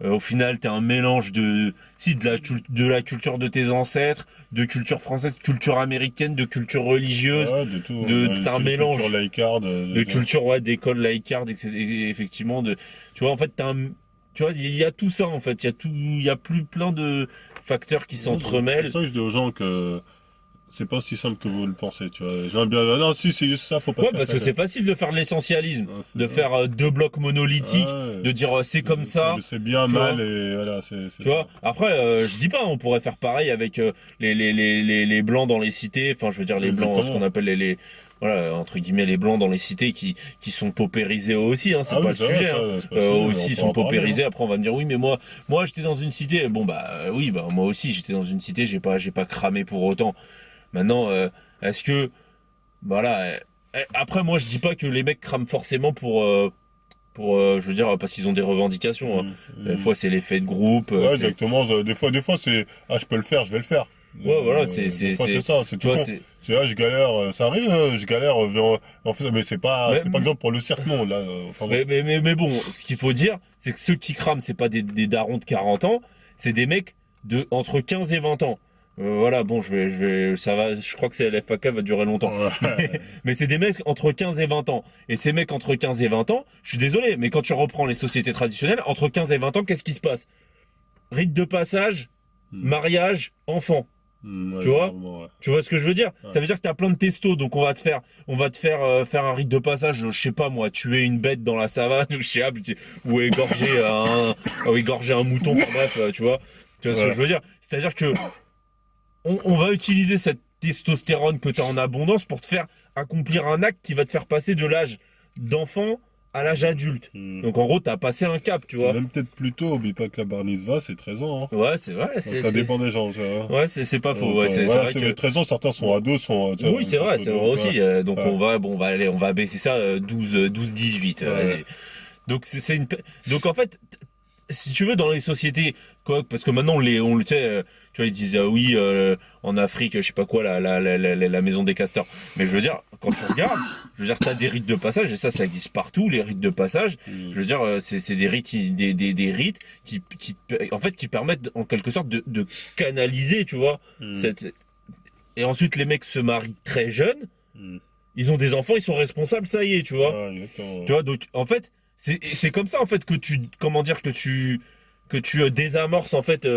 Au final, t'es un mélange de la culture de tes ancêtres, de culture française, de culture américaine, de culture religieuse, Ouais, de tout. t'as un mélange Culture laïcarde. de culture, ouais, d'école laïcarde, etc. Et effectivement, tu vois, en fait, tu vois, il y a tout ça, en fait, il y a plus plein de facteurs qui C'est s'entremêlent. pour ça que je dis aux gens que c'est pas aussi simple que vous le pensez, tu vois. J'aime bien, non, si, c'est juste ça, faut pas Ouais, faire parce ça. que c'est facile de faire de l'essentialisme, Ouais, c'est de ça. faire deux blocs monolithiques, Ouais. de dire c'est comme ça. C'est bien, tu mal, vois. et voilà, c'est Tu vois, après, je dis pas, on pourrait faire pareil avec les blancs dans les cités, enfin, je veux dire, les blancs, ce Exactement. qu'on appelle voilà, entre guillemets, les blancs dans les cités qui sont paupérisés eux aussi, hein, c'est Ah pas oui, le ça va, sujet, ça, hein. c'est pas le sujet, mais Aussi, on ils peut sont en parler, paupérisés, hein. après, on va me dire, oui, mais moi, j'étais dans une cité, bon, bah, oui, bah, moi aussi, j'étais dans une cité, j'ai pas cramé pour autant. Maintenant, est-ce que, voilà, après, moi, je dis pas que les mecs crament forcément je veux dire, parce qu'ils ont des revendications, hein. Des fois, c'est l'effet de groupe, Ouais, c'est, exactement. Des fois, c'est, ah, je peux le faire, je vais le faire. ouais, voilà, Des fois, c'est ça, c'est tu tout vois, con. C'est, ah, je galère, ça arrive, je galère, en fait, mais c'est Mais- par exemple pour le cirque, non, là, enfin, bon. mais bon, ce qu'il faut dire, c'est que ceux qui crament, c'est pas des darons de 40 ans, c'est des mecs de entre 15 et 20 ans. Voilà, bon, ça va, je crois que c'est LFAK va durer longtemps. Ouais. Mais c'est des mecs entre 15 et 20 ans. Et ces mecs entre 15 et 20 ans, je suis désolé, mais quand tu reprends les sociétés traditionnelles, entre 15 et 20 ans, qu'est-ce qui se passe? Rite de passage, mariage, enfant. Ouais, Tu vois généralement, ouais. Tu vois ce que je veux dire? Ouais. Ça veut dire que t'as plein de testos, donc on va te faire faire un rite de passage, je sais pas moi, tuer une bête dans la savane, ou je sais pas, ou égorger un mouton, enfin bref, tu vois ce que Ouais. je veux dire? C'est-à-dire que on va utiliser cette testostérone que t'as en abondance pour te faire accomplir un acte qui va te faire passer de l'âge d'enfant à l'âge adulte. Donc en gros, t'as passé un cap, tu C'est vois. même peut-être plus tôt, oublie pas que la bar mitzvah, c'est 13 ans, hein. Ouais, c'est vrai, Donc, ça dépend des gens, ça, hein. Ouais, c'est pas faux. Donc, Ouais, c'est voilà, vrai c'est que les 13 ans, certains sont ados, tu vois, oui, c'est vrai donc, aussi. Donc ouais. on va baisser ça 18. Ouais. Vas-y. Donc donc en fait, si tu veux dans les sociétés quoi, parce que maintenant on le sait, tu vois, ils disent oui en Afrique, je sais pas quoi, la maison des castors. Mais je veux dire, quand tu regardes, je veux dire, t'as des rites de passage et ça existe partout, les rites de passage. Je veux dire, c'est des rites, des rites en fait qui permettent en quelque sorte de canaliser, tu vois, cette. Et ensuite, les mecs se marient très jeunes. Ils ont des enfants, ils sont responsables, ça y est, tu vois. Ouais, exactement. Tu vois, donc en fait, c'est comme ça en fait que tu désamorces en fait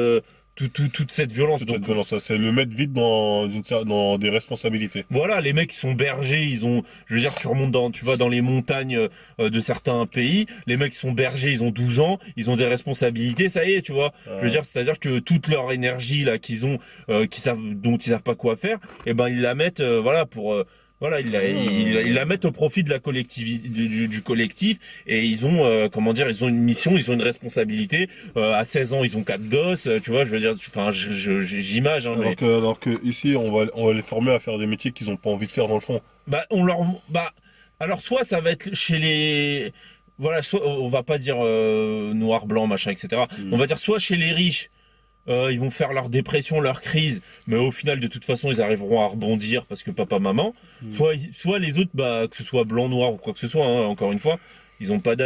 toute cette violence. Toute Donc cette violence, ça, c'est le mettre vite dans des responsabilités. voilà, les mecs ils sont bergers, je veux dire, tu vas dans les montagnes de certains pays, les mecs ils sont bergers, ils ont 12 ans, ils ont des responsabilités, ça y est, tu vois. Je veux dire, c'est-à-dire que toute leur énergie là qu'ils ont, dont ils savent pas quoi faire, et ben ils la mettent, voilà, voilà, ils la mettent au profit de la collectivité, du collectif, et ils ont, ils ont une mission, ils ont une responsabilité. À 16 ans, ils ont 4 gosses, tu vois, je veux dire, enfin, j'image, hein, mais Alors que ici, on va les former à faire des métiers qu'ils ont pas envie de faire dans le fond. alors soit ça va être chez les, voilà, soit on va pas dire noir, blanc, machin, etc. On va dire soit chez les riches. Ils vont faire leur dépression, leur crise, mais au final, de toute façon, ils arriveront à rebondir parce que papa, maman. Soit les autres, que ce soit blanc, noir ou quoi que ce soit, hein, encore une fois, ils ont pas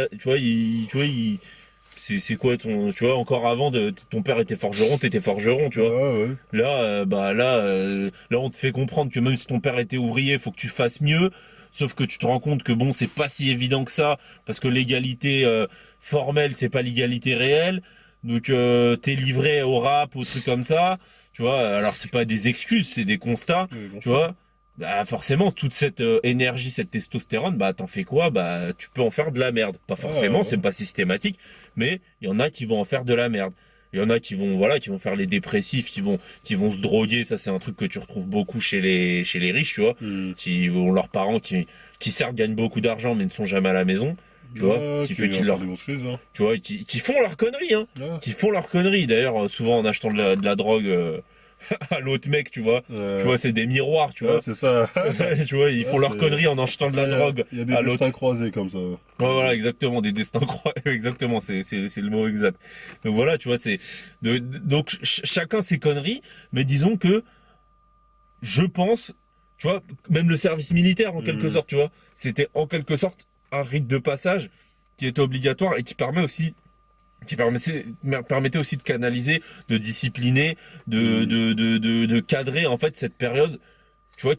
c'est quoi tu vois, encore avant ton père était forgeron, t'étais forgeron, tu vois. Ouais, ouais. Là, là, on te fait comprendre que même si ton père était ouvrier, faut que tu fasses mieux. Sauf que tu te rends compte que bon, c'est pas si évident que ça, parce que l'égalité formelle, c'est pas l'égalité réelle. Donc t'es livré au rap, aux trucs comme ça, tu vois. Alors c'est pas des excuses, c'est des constats, Oui, bien tu sûr. vois. Bah forcément toute cette énergie, cette testostérone, bah t'en fais quoi? Bah tu peux en faire de la merde. Pas forcément, Ouais, c'est ouais. pas systématique, mais il y en a qui vont en faire de la merde. Il y en a qui vont voilà, qui vont faire les dépressifs, qui vont se droguer, ça c'est un truc que tu retrouves beaucoup chez les riches, tu vois, Hmm. qui ont leurs parents qui certes gagnent beaucoup d'argent mais ne sont jamais à la maison, tu vois. Ce Ouais, qui qui fait vont qu'ils faire leur des grosses crises, hein. tu vois, qui font leurs conneries, hein. Ouais. Qui font leurs conneries. D'ailleurs, souvent en achetant de la drogue à l'autre mec, tu vois. Tu vois, c'est des miroirs, tu Ouais, vois. c'est ça. Tu vois, ils Ouais, font leurs conneries en achetant de la drogue il y a des à l'autre. destins croisés comme ça. Ouais, voilà, exactement, des destins croisés. Exactement, c'est le mot exact. Donc voilà, tu vois, donc chacun ses conneries, mais disons que je pense, tu vois, même le service militaire en quelque Hmm. sorte, tu vois, c'était en quelque sorte un rite de passage qui était obligatoire et qui permettait aussi de canaliser, de discipliner, Hmm. de cadrer en fait cette période. Tu vois,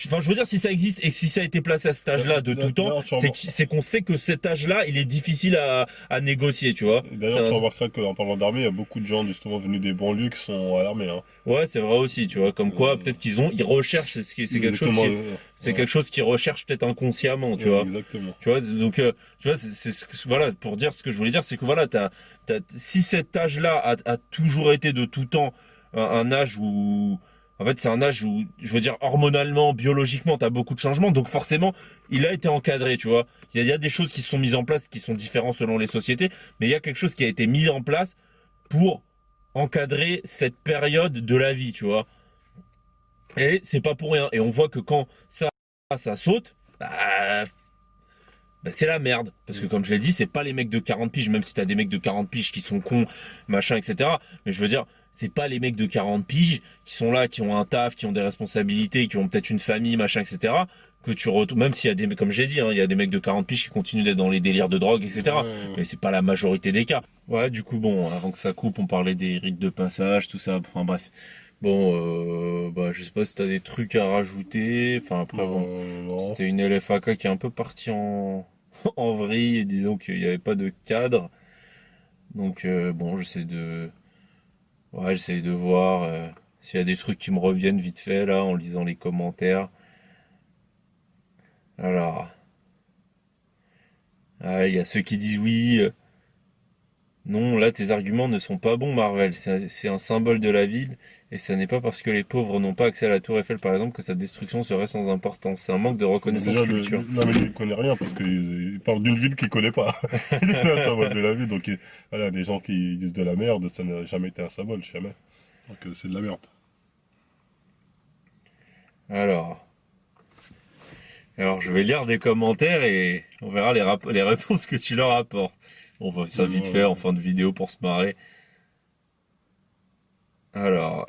enfin, je veux dire, si ça existe et si ça a été placé à cet âge-là de tout temps, D'ailleurs, c'est qu'on sait que cet âge-là, il est difficile à négocier, tu vois. d'ailleurs, tu remarqueras qu'en parlant d'armée, il y a beaucoup de gens justement venus des banlieues qui sont à l'armée, hein. Ouais, c'est vrai aussi, tu vois. Donc, Comme quoi, peut-être ils recherchent, c'est quelque chose exactement. c'est Ouais, quelque chose qu'ils recherchent peut-être inconsciemment, tu ouais, vois. exactement. Tu vois, donc, tu vois, voilà, pour dire ce que je voulais dire, c'est que voilà, si cet âge-là a toujours été de tout temps un âge où, en fait, c'est un âge où, je veux dire, hormonalement, biologiquement, t'as beaucoup de changements, donc forcément, il a été encadré, tu vois. Il y a des choses qui sont mises en place qui sont différentes selon les sociétés, mais il y a quelque chose qui a été mis en place pour encadrer cette période de la vie, tu vois. Et c'est pas pour rien. Et on voit que quand ça saute, bah, c'est la merde. Parce que Hmm. comme je l'ai dit, c'est pas les mecs de 40 piges, même si t'as des mecs de 40 piges qui sont cons, machin, etc. Mais je veux dire, c'est pas les mecs de 40 piges qui sont là, qui ont un taf, qui ont des responsabilités, qui ont peut-être une famille, machin, etc. Que tu retrouves, même s'il y a des, comme j'ai dit, hein, il y a des mecs de 40 piges qui continuent d'être dans les délires de drogue, etc. Ouais. Mais c'est pas la majorité des cas. Ouais, du coup, bon, avant que ça coupe, on parlait des rites de passage, tout ça. Enfin, bref. Bon, bah, je sais pas si t'as des trucs à rajouter. Enfin, après, bon, Non. c'était une LFAK qui est un peu partie en vrille, et disons qu'il n'y avait pas de cadre. Donc, bon, j'essaie de voir s'il y a des trucs qui me reviennent vite fait, là, en lisant les commentaires. Alors, il y a ceux qui disent oui. Non, là, tes arguments ne sont pas bons, Marvel. C'est un symbole de la ville, et ça n'est pas parce que les pauvres n'ont pas accès à la Tour Eiffel, par exemple, que sa destruction serait sans importance. C'est un manque de Bon, reconnaissance déjà, culturelle. non, mais lui, il connaît rien parce qu'il parle d'une ville qu'il connaît pas. Il dit que c'est un symbole de la ville, donc voilà, des gens qui disent de la merde, ça n'a jamais été un symbole, jamais. Donc c'est de la merde. Alors, je vais lire des commentaires et on verra les réponses que tu leur apportes. On va ça vite fait en fin de vidéo pour se marrer. Alors,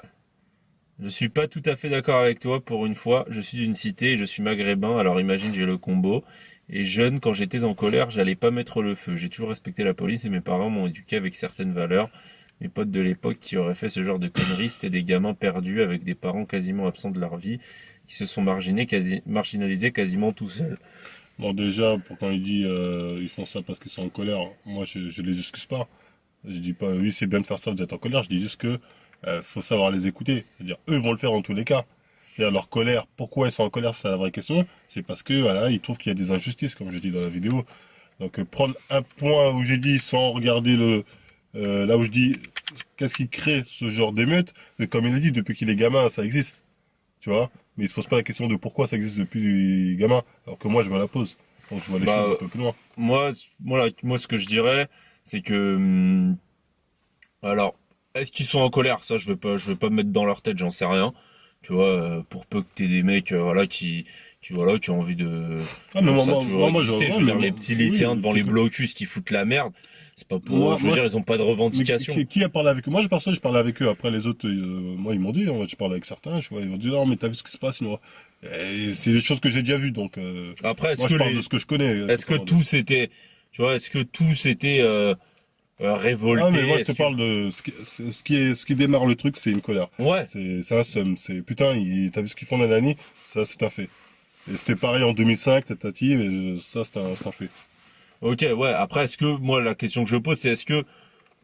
je suis pas tout à fait d'accord avec toi pour une fois. Je suis d'une cité et je suis maghrébin, alors imagine j'ai le combo. Et jeune, quand j'étais en colère, j'allais pas mettre le feu. J'ai toujours respecté la police et mes parents m'ont éduqué avec certaines valeurs. Mes potes de l'époque qui auraient fait ce genre de conneries, c'était des gamins perdus avec des parents quasiment absents de leur vie, qui se sont marginalisés quasiment tout seuls. Bon, déjà, pour quand il dit ils font ça parce qu'ils sont en colère, moi je les excuse pas. Je dis pas oui, c'est bien de faire ça, vous êtes en colère. Je dis juste que faut savoir les écouter. C'est-à-dire, eux vont le faire dans tous les cas. C'est-à-dire, leur colère, pourquoi ils sont en colère, c'est la vraie question. C'est parce que voilà, ils trouvent qu'il y a des injustices, comme je dis dans la vidéo. Donc prendre un point où j'ai dit sans regarder là où je dis qu'est-ce qui crée ce genre d'émeute, c'est comme il a dit, depuis qu'il est gamin, ça existe. Tu vois? Mais il se pose pas la question de pourquoi ça existe depuis gamin, alors que moi je me la pose. Donc je vois les choses un peu plus loin. Moi, ce que je dirais, c'est que, alors, est-ce qu'ils sont en colère? Ça, je vais pas me mettre dans leur tête, j'en sais rien. Tu vois, pour peu que t'aies des mecs, voilà, qui ont envie de, Ah mais ça a toujours existé. Je veux dire, les petits lycéens devant les oui, blocus qui foutent la merde, c'est pas pour, je veux dire, ils ont pas de mais revendication. qui a parlé avec eux? Moi, je parlais avec eux. Après, les autres, moi, ils m'ont dit, hein, je parlais avec certains, ils m'ont dit, non, mais t'as vu ce qui se passe, sinon. Et c'est des choses que j'ai déjà vues, donc, Après, moi, je parle de ce que je connais. est-ce que tout c'était, tu vois, est-ce que tout c'était, révolté? Ah, mais moi, je te Est-ce que, parle de ce qui démarre le truc, c'est une colère. ouais. C'est un seum. Putain, t'as vu ce qu'ils font Nanani? Ça, c'est un fait. Et c'était pareil en 2005, tentative, et ça, c'est un fait. Ok, ouais. Après, est-ce que, moi, la question que je pose, c'est est-ce que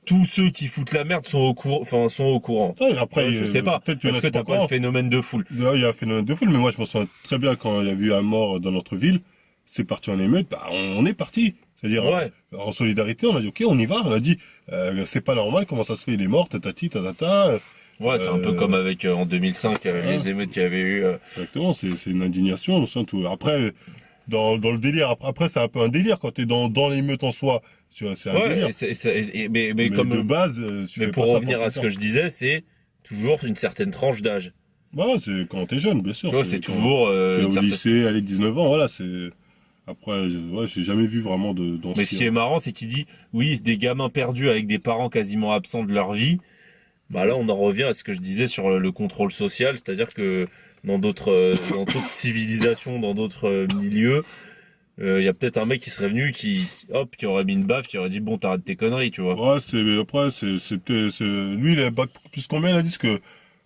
tous ceux qui foutent la merde sont au courant. Ouais, après, Je sais pas. peut-être qu'il y en Parce a que qui sont t'as pas pas le au courant. phénomène de foule. Là, il y a un phénomène de foule, mais moi je me souviens très bien quand il y a eu un mort dans notre ville, c'est parti en émeute, bah, on est parti. C'est-à-dire, Ouais. en solidarité, on a dit ok, on y va, on a dit, c'est pas normal, comment ça se fait, il est mort, tatati, tatata. Ouais, c'est un peu comme avec en 2005 les émeutes qu'il y avait eu. Exactement, c'est une indignation, on sent tout. Après, dans le délire, après c'est un peu un délire quand t'es dans l'émeute en soi, c'est un Ouais, délire. mais Mais comme de base, tu mais fais pour pas ça revenir à ce que je disais, c'est toujours une certaine tranche d'âge. Ouais, c'est quand t'es jeune, bien sûr. Tu vois, c'est quand toujours t'es une au certaine... lycée, allez, 19 ans, voilà, c'est... Après, ouais, j'ai jamais vu vraiment d'anciens. Mais ce qui est marrant, c'est qu'il dit, oui, des gamins perdus avec des parents quasiment absents de leur vie. Bah là, on en revient à ce que je disais sur le contrôle social, c'est-à-dire que dans d'autres civilisations, dans d'autres milieux, il y a peut-être un mec qui serait venu, qui aurait mis une baffe, qui aurait dit, bon, t'arrêtes tes conneries, tu vois. Ouais, après, lui, il a bac plus combien, il a dit que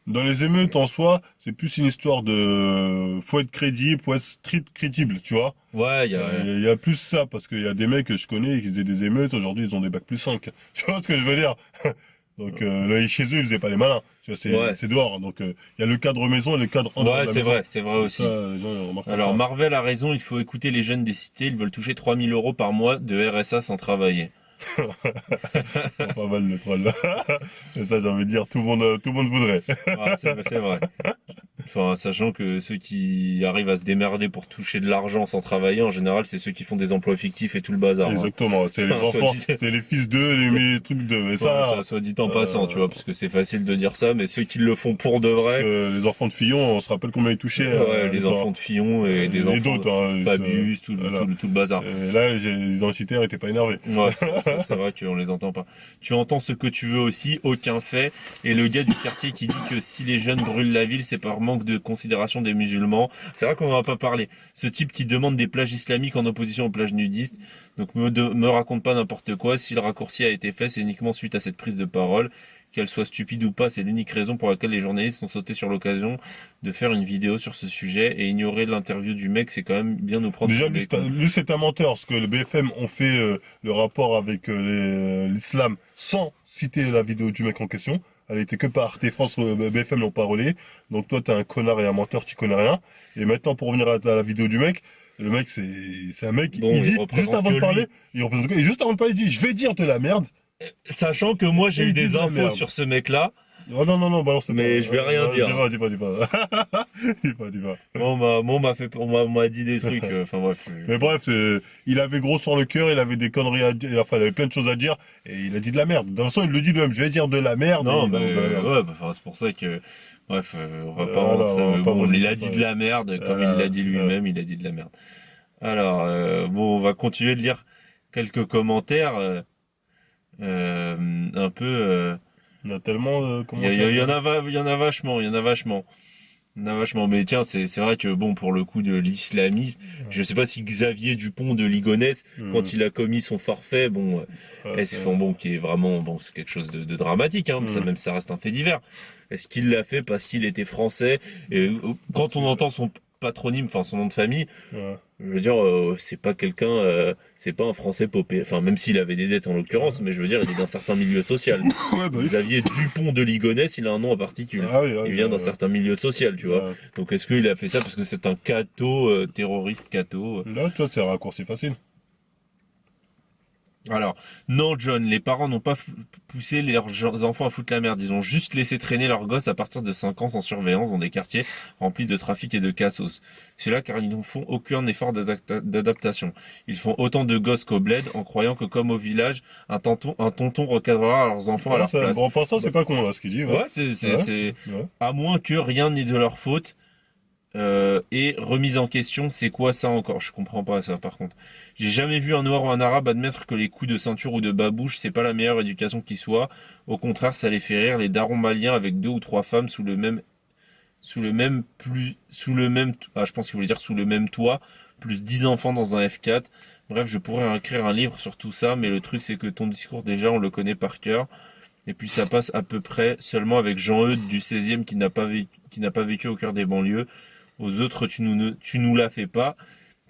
dans les émeutes en soi, c'est plus une histoire de, faut être crédible, faut être street crédible, tu vois. Ouais, Il y a plus ça, parce qu'il y a des mecs que je connais qui faisaient des émeutes, aujourd'hui, ils ont des bacs plus 5. Tu vois ce que je veux dire? Donc, là, chez eux, ils faisaient pas les malins. Tu vois, c'est dehors. Donc, il y a le cadre maison et le cadre en dehors de ouais, la maison. c'est vrai aussi. Ça, les gens, ils remarquent Alors, ça. Marvel a raison, il faut écouter les jeunes des cités, ils veulent toucher 3000 € par mois de RSA sans travailler. Pas mal le troll là. Et ça, j'ai envie de dire, tout le monde voudrait. Ah, c'est vrai. Enfin, sachant que ceux qui arrivent à se démerder pour toucher de l'argent sans travailler, en général, c'est ceux qui font des emplois fictifs et tout le bazar. Hein. Exactement. C'est les enfants, c'est les fils d'eux, les trucs de. Et ça, soit dit en passant, tu vois, parce que c'est facile de dire ça, mais ceux qui le font pour de vrai. les enfants de Fillon, on se rappelle combien ils touchaient. Ouais, les enfants de Fillon et des enfants d'autres, hein, Fabius, tout le bazar. Et là, les identitaires étaient pas énervés. Ouais, c'est vrai qu'on les entend pas. Tu entends ce que tu veux aussi, aucun fait. Et le gars du quartier qui dit que si les jeunes brûlent la ville, c'est par manque de considération des musulmans. C'est vrai qu'on n'en a pas parlé. Ce type qui demande des plages islamiques en opposition aux plages nudistes. Donc me raconte pas n'importe quoi. Si le raccourci a été fait, c'est uniquement suite à cette prise de parole. Qu'elle soit stupide ou pas, c'est l'unique raison pour laquelle les journalistes ont sauté sur l'occasion de faire une vidéo sur ce sujet, et ignorer l'interview du mec, c'est quand même bien nous prendre. Déjà, lui, c'est un menteur, parce que le BFM ont fait le rapport avec l'islam sans citer la vidéo du mec en question. Elle était que par Arte France, BFM l'ont pas relayé. Donc toi, t'es un connard et un menteur, tu connais rien. Et maintenant, pour revenir à la vidéo du mec, le mec, c'est un mec, Bon, il dit, représente juste avant de que parler, lui. il représente que- et juste avant de parler, il dit, je vais dire de la merde. Sachant que moi j'ai Et eu ils des disent la infos merde. sur ce mec-là. Oh non, balance Mais je vais rien dire. Dis pas. Dis pas. On m'a dit des trucs. Enfin bref. Mais bref, il avait gros sur le cœur, il avait des conneries à dire, enfin, il avait plein de choses à dire, et il a dit de la merde. Dans le sens, il le dit lui-même, je vais dire de la merde. Non, et il mais balance de la merde. ouais, enfin, c'est pour ça que. Bref, on va pas Voilà, rentrer. on va Mais pas bon, revenir il a sur dit ça. de la merde, comme Voilà, il l'a dit lui-même, il a dit de la merde. Alors, bon, on va continuer de lire quelques commentaires. Un peu. Il y a tellement, Il y en a vachement, mais tiens, c'est vrai que bon, pour le coup de l'islamisme, je sais pas si Xavier Dupont de Ligonnès, quand il a commis son forfait, bon, qui est vraiment, bon, c'est quelque chose de dramatique, hein, ça reste un fait divers. Est-ce qu'il l'a fait parce qu'il était français? Et quand on entend son patronyme, enfin son nom de famille, Ouais. je veux dire, c'est pas quelqu'un, c'est pas un Français popé. Enfin, même s'il avait des dettes en l'occurrence, mais je veux dire, il est d'un certain milieu social. Ouais, bah oui. Xavier Dupont de Ligonnès, il a un nom en particulier. Ah oui, Il vient d'un certain milieu social, tu vois. Ouais. Donc, est-ce qu'il a fait ça parce que c'est un catho, terroriste catho? Là, toi, c'est un raccourci facile. Alors, non, John, les parents n'ont pas poussé leurs enfants à foutre la merde. Ils ont juste laissé traîner leurs gosses à partir de 5 ans sans surveillance dans des quartiers remplis de trafic et de cassos. C'est là car ils ne font aucun effort d'adaptation. Ils font autant de gosses qu'au bled en croyant que comme au village, un tonton recadrera leurs enfants à leur place. Bon, pour l'instant, c'est pas con, là, ce qu'il dit. Ouais, c'est Ouais. à moins que rien n'est de leur faute. Et remise en question, c'est quoi ça encore? Je comprends pas ça par contre. J'ai jamais vu un noir ou un arabe admettre que les coups de ceinture ou de babouche, c'est pas la meilleure éducation qui soit. Au contraire, ça les fait rire, les darons maliens avec 2 ou 3 femmes sous le même je pense qu'il voulait dire sous le même toit, plus 10 enfants dans un F4. Bref, je pourrais écrire un livre sur tout ça, mais le truc c'est que ton discours déjà on le connaît par cœur. Et puis ça passe à peu près seulement avec Jean-Eudes du 16e qui n'a pas vécu au cœur des banlieues. Aux autres, tu nous la fais pas.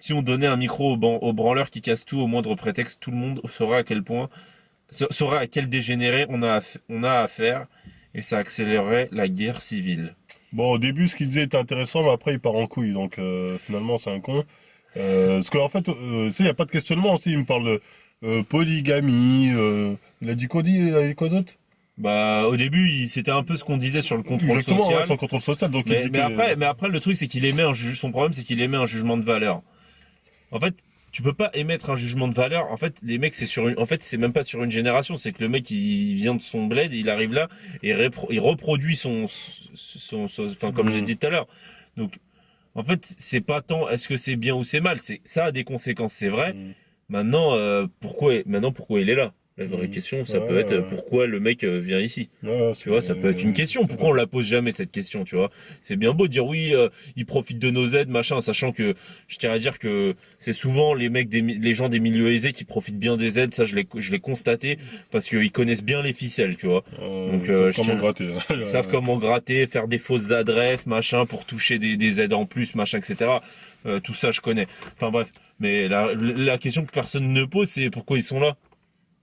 Si on donnait un micro au branleur qui casse tout au moindre prétexte, tout le monde saurait à quel point saurait à quel dégénéré on a affaire et ça accélérerait la guerre civile. Bon, au début, ce qu'il disait était intéressant, mais après, il part en couille. Donc, finalement, c'est un con. Parce qu'en fait, tu sais, il n'y a pas de questionnement aussi. Il me parle de polygamie. Il a dit quoi, d'autre? Bah, au début, c'était un peu ce qu'on disait sur le contrôle Exactement, social. ouais, sans contrôle social. Donc, il Mais, dit mais que- après, mais après, le truc, c'est qu'il émet son problème, c'est qu'il émet un jugement de valeur. En fait, tu peux pas émettre un jugement de valeur. En fait, les mecs, en fait, c'est même pas sur une génération. C'est que le mec, il vient de son bled, il arrive là et il reproduit enfin, comme j'ai dit tout à l'heure. Donc, en fait, c'est pas tant est-ce que c'est bien ou c'est mal. Ça a des conséquences, c'est vrai. Mm. Maintenant, pourquoi il est là? La vraie question, ça peut être pourquoi le mec vient ici. Ouais, Tu vois, ça peut être une question. Pourquoi on la pose jamais cette question, tu vois? C'est bien beau de dire oui, ils profitent de nos aides, machin, sachant que je tiens à dire que c'est souvent les gens des milieux aisés qui profitent bien des aides. Ça, je l'ai constaté parce qu'ils connaissent bien les ficelles, tu vois. Donc, ils savent comment gratter. Ils savent comment gratter, faire des fausses adresses, machin, pour toucher des aides en plus, machin, etc. Tout ça, je connais. Enfin bref. Mais la question que personne ne pose, c'est pourquoi ils sont là.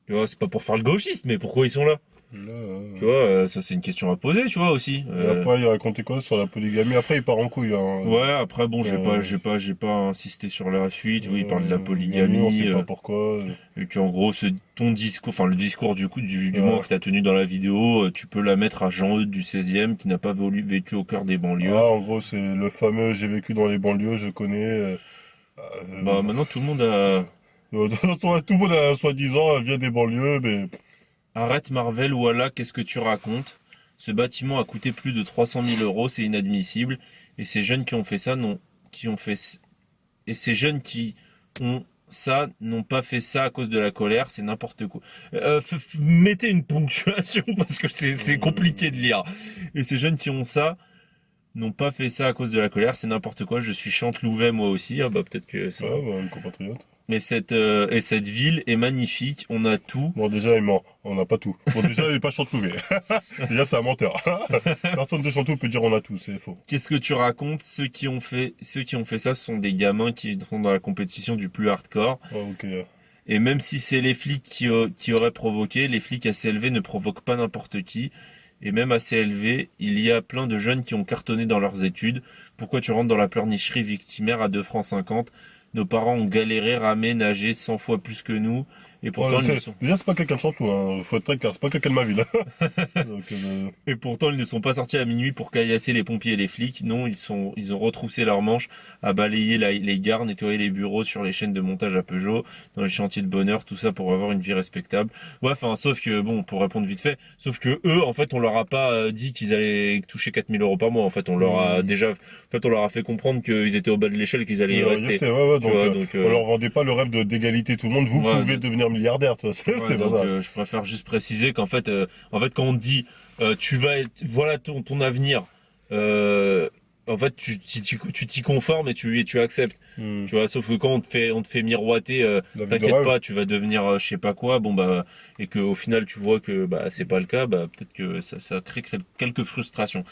Tu vois, c'est pas pour faire le gauchiste, mais pourquoi ils sont là? Tu vois, ça c'est une question à poser, tu vois aussi. Et après, il racontait quoi sur la polygamie? Après, il part en couille. Hein. Ouais, après bon, j'ai pas insisté sur la suite. Oui, il parle de la polygamie. On sait pas pourquoi. Et qu'en gros, ton discours, enfin le discours du moins que t'as tenu dans la vidéo, tu peux la mettre à Jean-Eudes du 16e qui n'a pas vécu au cœur des banlieues. Ah, en gros, c'est le fameux j'ai vécu dans les banlieues, je connais. Bah maintenant tout le monde a. De toute façon, tout le monde a soi-disant vient des banlieues, mais Arrête Marvel, voilà, qu'est-ce que tu racontes? Ce bâtiment a coûté plus de 300 000 euros, c'est inadmissible. Et ces jeunes qui ont fait ça et ces jeunes qui ont ça n'ont pas fait ça à cause de la colère, c'est n'importe quoi. Mettez une ponctuation parce que c'est compliqué de lire. Et ces jeunes qui ont ça n'ont pas fait ça à cause de la colère, c'est n'importe quoi. Je suis Chantelouvet moi aussi. Ah bah peut-être que c'est. ouais, bah, un compatriote. Et cette ville est magnifique, on a tout. Bon, déjà, il ment. On n'a pas tout. Bon, déjà, il n'est pas Chantelouvet. Déjà, c'est un menteur. Personne de Chanteloup peut dire on a tout, c'est faux. Qu'est-ce que tu racontes? Ceux qui ont fait ça, ce sont des gamins qui sont dans la compétition du plus hardcore. Ouais, ok. Et même si c'est les flics qui auraient provoqué, les flics assez élevés ne provoquent pas n'importe qui. Et même assez élevés, il y a plein de jeunes qui ont cartonné dans leurs études. Pourquoi tu rentres dans la pleurnicherie victimaire à 2 francs 50? Nos parents ont galéré, ramé, nagé 100 fois plus que nous. Et pourtant, Déjà, c'est pas quelqu'un de Chanteloup, hein. Faut être très clair. C'est pas quelqu'un de ma ville. Donc, Et pourtant, ils ne sont pas sortis à minuit pour caillasser les pompiers et les flics. Non, ils ont retroussé leurs manches, à balayer les gares, nettoyer les bureaux sur les chaînes de montage à Peugeot, dans les chantiers de bonheur, tout ça pour avoir une vie respectable. Ouais, enfin, sauf que, bon, pour répondre vite fait, sauf que eux, en fait, on leur a pas dit qu'ils allaient toucher 4 000 euros par mois. En fait, on leur a fait comprendre qu'ils étaient au bas de l'échelle, qu'ils allaient y rester. donc, on leur vendait pas le rêve d'égalité tout le monde. Vous pouvez devenir milliardaire, toi. Ouais, donc, je préfère juste préciser qu'en fait, quand on te dit tu vas être, voilà ton avenir, en fait tu t'y conformes et tu acceptes. Tu vois, sauf que quand on te fait miroiter, t'inquiète pas, tu vas devenir je sais pas quoi, bon bah, et que au final tu vois que bah c'est pas le cas, bah peut-être que ça crée quelques frustrations.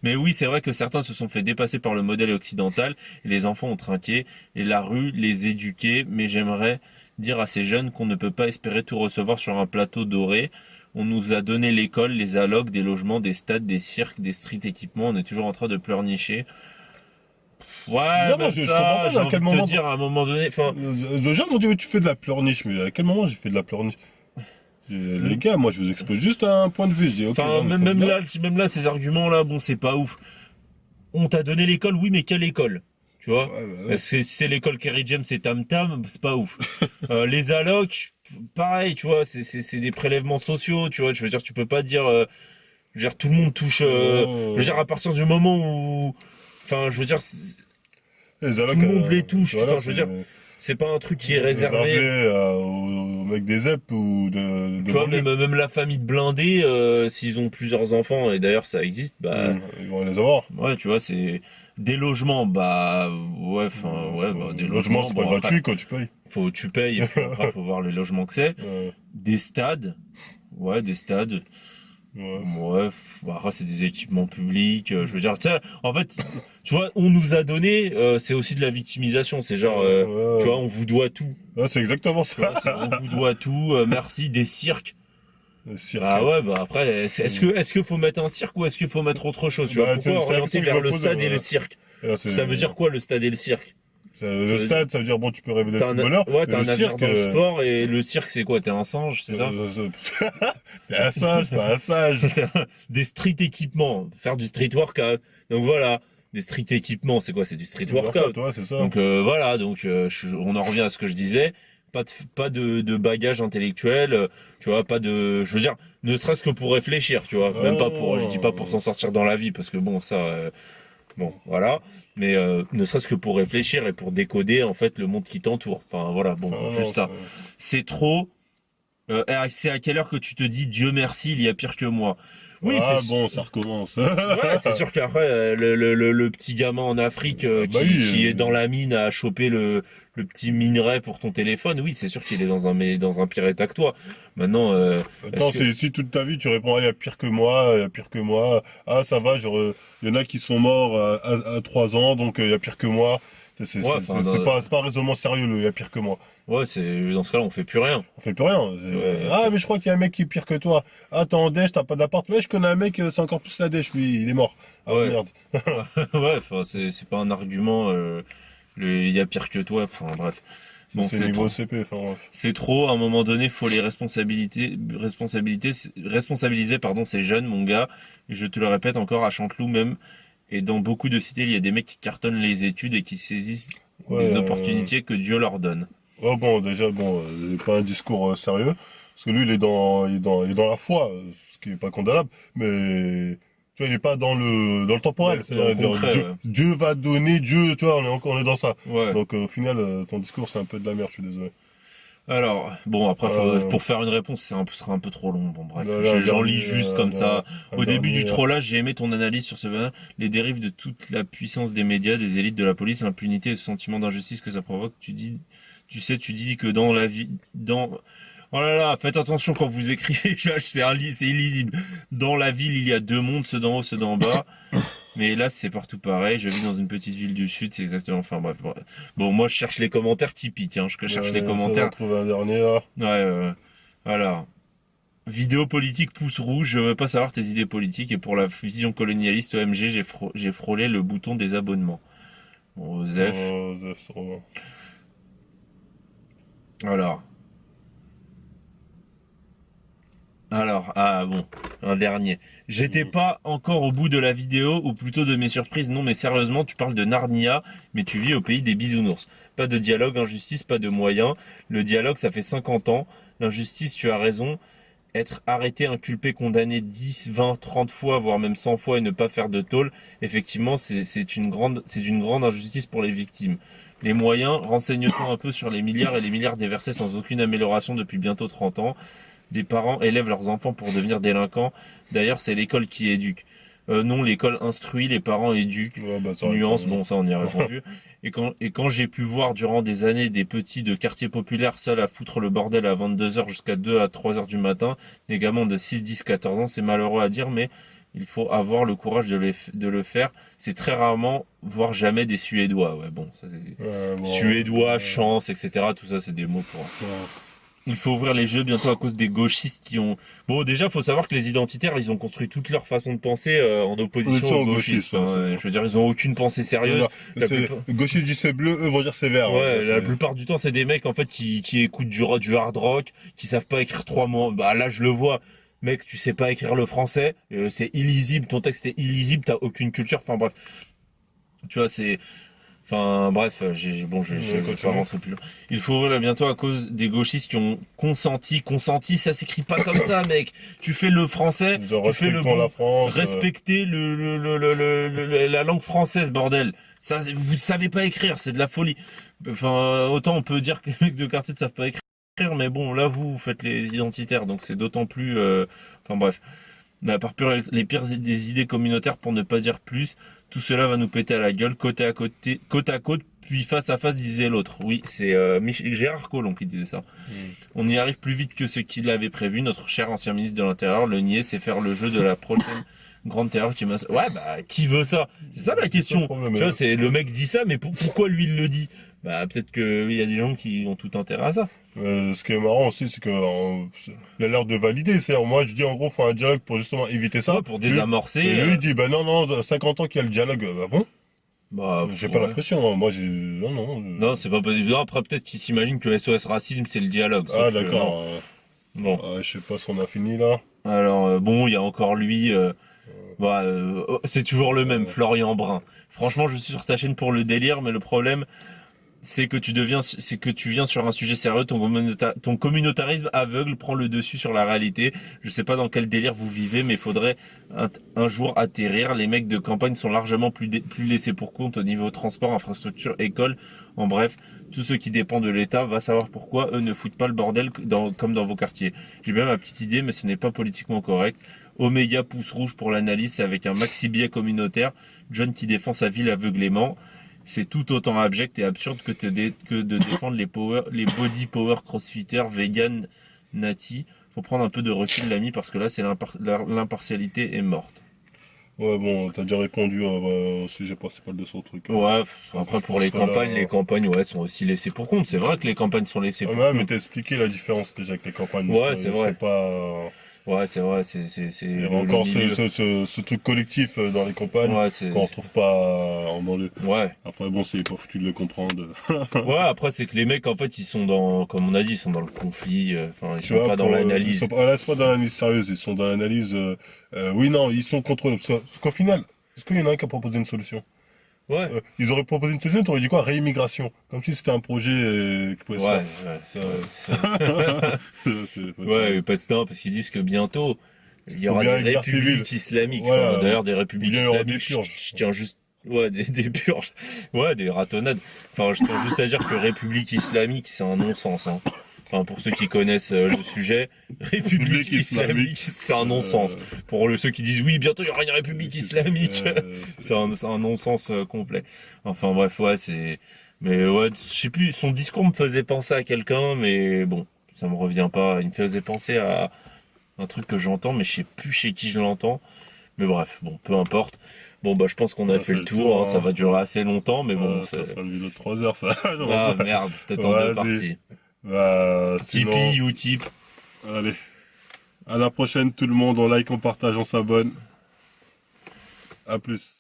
Mais oui, c'est vrai que certains se sont fait dépasser par le modèle occidental et les enfants ont trinqué et la rue les éduquait, mais j'aimerais dire à ces jeunes qu'on ne peut pas espérer tout recevoir sur un plateau doré. On nous a donné l'école, les allocs, des logements, des stades, des cirques, des street équipements. On est toujours en train de pleurnicher. Ouais, mais je comprends pas à quel moment. Te dire à un moment donné. Enfin, les gens m'ont dit tu fais de la pleurniche, mais à quel moment j'ai fait de la pleurniche? Les gars, moi je vous expose juste un point de vue. Je dis, okay, enfin, même là, ces arguments-là, bon, c'est pas ouf. On t'a donné l'école, oui, mais quelle école? Tu vois, ouais. C'est l'école Kerry James, c'est Tam Tam, c'est pas ouf. Les allocs, pareil, tu vois, c'est des prélèvements sociaux, tu vois. Je veux dire, tu peux pas dire, je veux dire, tout le monde touche. Je veux dire, à partir du moment où, enfin, je veux dire, les allocs, tout le monde les touche. Voilà, enfin, je veux dire, c'est pas un truc qui est réservé aux mecs des ZEP ou de tu vois, même la famille de blindés, s'ils ont plusieurs enfants, et d'ailleurs ça existe, bah, ils vont les avoir. Ouais, tu vois, c'est des logements, bah ouais, enfin ouais, bah, des logements, c'est pas gratuit quand tu payes. Tu payes, et puis après faut voir les logements que c'est. Des stades, ouais, des stades. Ouais, bah, c'est des équipements publics. Je veux dire, en fait, tu vois, on nous a donné, c'est aussi de la victimisation. C'est genre, tu vois, on vous doit tout. Ouais, c'est exactement ça. Tu vois, on vous doit tout. Merci des cirques. Le cirque. Ah ouais, bah après, est-ce que faut mettre un cirque ou est-ce qu'il faut mettre autre chose? Tu vois, Bah, pourquoi c'est la orienter question que vers je me le pose, stade et le cirque? Là, c'est- Ça veut dire quoi, le stade et le cirque? Le stade, ça veut dire, bon, tu peux rêver d'être T'as un, footballeur. ouais, mais t'as le un avenir cirque, dans le sport et le cirque, c'est quoi? T'es un singe, c'est ça? T'es un sage, pas un sage. Des street équipements, faire du street workout. Donc voilà, des street équipements, c'est quoi? C'est du street workout. Toi, c'est ça. Donc voilà, donc on en revient à ce que je disais. Pas de bagage intellectuel, tu vois, pas de, je veux dire, ne serait-ce que pour réfléchir, tu vois, même pas pour, je dis pas pour s'en sortir dans la vie, parce que bon, ça, bon, voilà, mais ne serait-ce que pour réfléchir et pour décoder en fait le monde qui t'entoure. Enfin voilà, bon, Ah, juste non, ça. C'est trop. C'est à quelle heure que tu te dis Dieu merci, il y a pire que moi. Oui, ah c'est bon, ça recommence. ouais, c'est sûr qu'après le petit gamin en Afrique Bah oui, qui est dans la mine à choper le petit minerai pour ton téléphone, oui, c'est sûr qu'il est dans un pire état que toi. Maintenant, Attends, est-ce que- si toute ta vie tu réponds, ah, il y a pire que moi, il y a pire que moi, ah ça va, genre, il y en a qui sont morts à 3 ans, donc il y a pire que moi. C'est Ouais, enfin, c'est pas un raisonnement sérieux, il y a pire que moi. ouais, c'est dans ce cas-là, on fait plus rien. On fait plus rien. Ouais. Ah, mais je crois qu'il y a un mec qui est pire que toi. Ah, t'es en dèche, t'as pas d'appart. Ouais, je connais un mec, c'est encore plus la dèche, lui, il est mort. Ah, Ouais. merde. Ouais, enfin, c'est pas un argument. Il y a pire que toi. Enfin, bref. Bon, c'est c'est niveau trop. CP, enfin, bref. C'est trop. À un moment donné, faut les responsabiliser, pardon, ces jeunes, mon gars. Et je te le répète encore, à Chanteloup même, et dans beaucoup de cités, il y a des mecs qui cartonnent les études et qui saisissent Ouais, des opportunités que Dieu leur donne. Oh, bon, déjà, bon, il pas un discours sérieux. Parce que lui, il est dans la foi, ce qui est pas condamnable. Mais, tu vois, il est pas dans le temporel. Dans le C'est-à-dire, concret, Dieu, ouais. Dieu va donner, Dieu, tu vois, on est dans ça. Ouais. Donc, au final, ton discours, c'est un peu de la merde, je suis désolé. Alors, bon, après, pour faire une réponse, ce sera un peu trop long. Bon, bref, j'en lis juste comme ça. Au début du trollage, j'ai aimé ton analyse sur les dérives de toute la puissance des médias, des élites de la police, l'impunité et ce sentiment d'injustice que ça provoque. Tu dis que dans la vie, oh là là, faites attention quand vous écrivez, c'est illisible. Dans la ville, il y a deux mondes, ceux d'en haut, ceux d'en bas. Mais là, c'est partout pareil. Je vis dans une petite ville du sud, c'est exactement. Enfin bref. Bon, moi, je cherche les commentaires qui piquent. Hein. Je cherche les commentaires. On va trouver un dernier, là. Ouais, voilà. Vidéo politique pouce rouge. Je veux pas savoir tes idées politiques. Et pour la vision colonialiste OMG, j'ai frôlé le bouton des abonnements. Bon, Zef. Zef, c'est trop Alors, ah bon, un dernier. J'étais pas encore au bout de la vidéo, ou plutôt de mes surprises. Non, mais sérieusement, tu parles de Narnia, mais tu vis au pays des bisounours. Pas de dialogue, injustice, pas de moyens. Le dialogue, ça fait 50 ans. L'injustice, tu as raison. Être arrêté, inculpé, condamné 10, 20, 30 fois, voire même 100 fois et ne pas faire de tôle, effectivement, c'est d'une grande injustice pour les victimes. Les moyens, renseigne-toi un peu sur les milliards et les milliards déversés sans aucune amélioration depuis bientôt 30 ans. Des parents élèvent leurs enfants pour devenir délinquants. D'ailleurs, c'est l'école qui éduque. Non, l'école instruit, les parents éduquent. Ouais, bah, ça Nuance, répond. bon, ça on y a répondu. Et quand j'ai pu voir durant des années des petits de quartiers populaires seuls à foutre le bordel à 22h jusqu'à 2 à 3h du matin, des gamins de 6, 10, 14 ans, c'est malheureux à dire, mais il faut avoir le courage de le faire. C'est très rarement, voire jamais des Suédois. Ouais, bon, ça c'est... Bon, Suédois, chance, etc. Tout ça, c'est des mots pour... ouais. Il faut ouvrir les jeux bientôt à cause des gauchistes qui ont... Bon, déjà, faut savoir que les identitaires, ils ont construit toute leur façon de penser en opposition aux gauchistes. Hein. Je veux dire, ils ont aucune pensée sérieuse. La plupart- Le gauchiste dit c'est bleu, eux vont dire c'est vert. Ouais, hein. la plupart du temps, c'est des mecs en fait qui écoutent du hard rock, qui savent pas écrire 3 mots. Bah là, je le vois. Mec, tu sais pas écrire le français, c'est illisible, ton texte est illisible, t'as aucune culture. Enfin bref, tu vois, c'est... Enfin bref, je vais pas rentrer plus loin. Il faut ouvrir là bientôt à cause des gauchistes qui ont consenti. Consenti, ça s'écrit pas comme ça, mec. Tu fais le français, tu fais le bon. La France, Respectez la langue française, bordel. Ça, vous savez pas écrire, c'est de la folie. Enfin, autant on peut dire que les mecs de quartier ne savent pas écrire, mais bon, là vous faites les identitaires, donc c'est d'autant plus. Enfin bref. Mais à part les pires des idées communautaires, pour ne pas dire plus, tout cela va nous péter à la gueule, côte à côte, puis face à face, disait l'autre. Oui, c'est Gérard Collomb qui disait ça. On y arrive plus vite que ce qu'il avait prévu. Notre cher ancien ministre de l'Intérieur, le nier, c'est faire le jeu de la prochaine grande terreur qui m'a... Ouais, bah, qui veut ça? C'est ça la question. Tu vois, c'est le mec dit ça, mais pourquoi lui il le dit? Bah, peut-être qu'il y a des gens qui ont tout intérêt à ça. Ce qui est marrant aussi, c'est que il a l'air de valider. C'est moi, je dis en gros, faut un dialogue pour justement éviter ça. Ouais, pour désamorcer. Et lui, il dit, bah non, 50 ans qu'il y a le dialogue. Bah bon, Bah, j'ai pas ouais. l'impression. Hein. Moi, j'ai non. Non, c'est pas possible. Non, après, peut-être qu'il s'imagine que SOS Racisme, c'est le dialogue. Ah sauf que d'accord. non. Bon. Je sais pas si on a fini là. Alors, bon, il y a encore lui. C'est toujours le même, Florian Brun. Franchement, je suis sur ta chaîne pour le délire, mais le problème, c'est que tu viens sur un sujet sérieux, ton communautarisme aveugle prend le dessus sur la réalité. Je sais pas dans quel délire vous vivez, mais il faudrait un jour atterrir. Les mecs de campagne sont largement plus laissés pour compte au niveau transport, infrastructure, école. En bref, tous ceux qui dépendent de l'État, va savoir pourquoi eux ne foutent pas le bordel comme dans vos quartiers. J'ai bien ma petite idée, mais ce n'est pas politiquement correct. Oméga pouce rouge pour l'analyse, c'est avec un maxi biais communautaire. John qui défend sa ville aveuglément. C'est tout autant abject et absurde que de défendre les body power crossfitters, vegan, nati. Faut prendre un peu de recul, l'ami, parce que là, l'impartialité est morte. Ouais, bon, t'as déjà répondu au sujet principal de son truc. Ouais, après pour les campagnes, ouais, sont aussi laissées pour compte. C'est vrai que les campagnes sont laissées pour Ouais, mais compte. t'as expliqué la différence déjà avec les campagnes. Ouais, c'est vrai. C'est pas. Ouais, c'est vrai, c'est Il y a encore ce truc collectif dans les campagnes ouais, qu'on retrouve pas en banlieue. Ouais. Après, bon, c'est pas foutu de le comprendre. Ouais, après, c'est que les mecs, en fait, ils sont comme on a dit, ils sont dans le conflit, ils Tu sont vois, pas dans l'analyse. Là, c'est pas dans l'analyse sérieuse, ils sont dans l'analyse. Oui, non, ils sont contre. Parce qu'au final, est-ce qu'il y en a un qui a proposé une solution? Ouais. Ils auraient proposé une solution, t'aurais dit quoi? Réimmigration. Comme si c'était un projet qui pouvait se Ouais, faire. ouais, parce qu'ils disent que bientôt, il y aura bien des une guerre républiques civile. islamiques. Voilà. Enfin, d'ailleurs, des républiques Il y aura des islamiques, purges. je tiens juste, ouais, des purges. Ouais, des ratonnades. Enfin, je tiens juste à dire que république islamique, c'est un non-sens, hein. Enfin, pour ceux qui connaissent le sujet, république islamique, c'est un non-sens. Pour ceux qui disent oui, bientôt il y aura une république islamique, c'est un non-sens complet. Enfin bref, ouais, mais ouais, je sais plus, son discours me faisait penser à quelqu'un, mais bon, ça me revient pas. Il me faisait penser à un truc que j'entends, mais je sais plus chez qui je l'entends. Mais bref, bon, peu importe. Bon, bah, je pense qu'on a fait le tour, hein. Ça va durer assez longtemps, mais bon. Ça sera une vidéo de 3 heures, ça. Ah, merde, peut-être en deux parties. Bah, sinon... Tipeee, Utip. Allez. À la prochaine, tout le monde. On like, on partage, on s'abonne. À plus.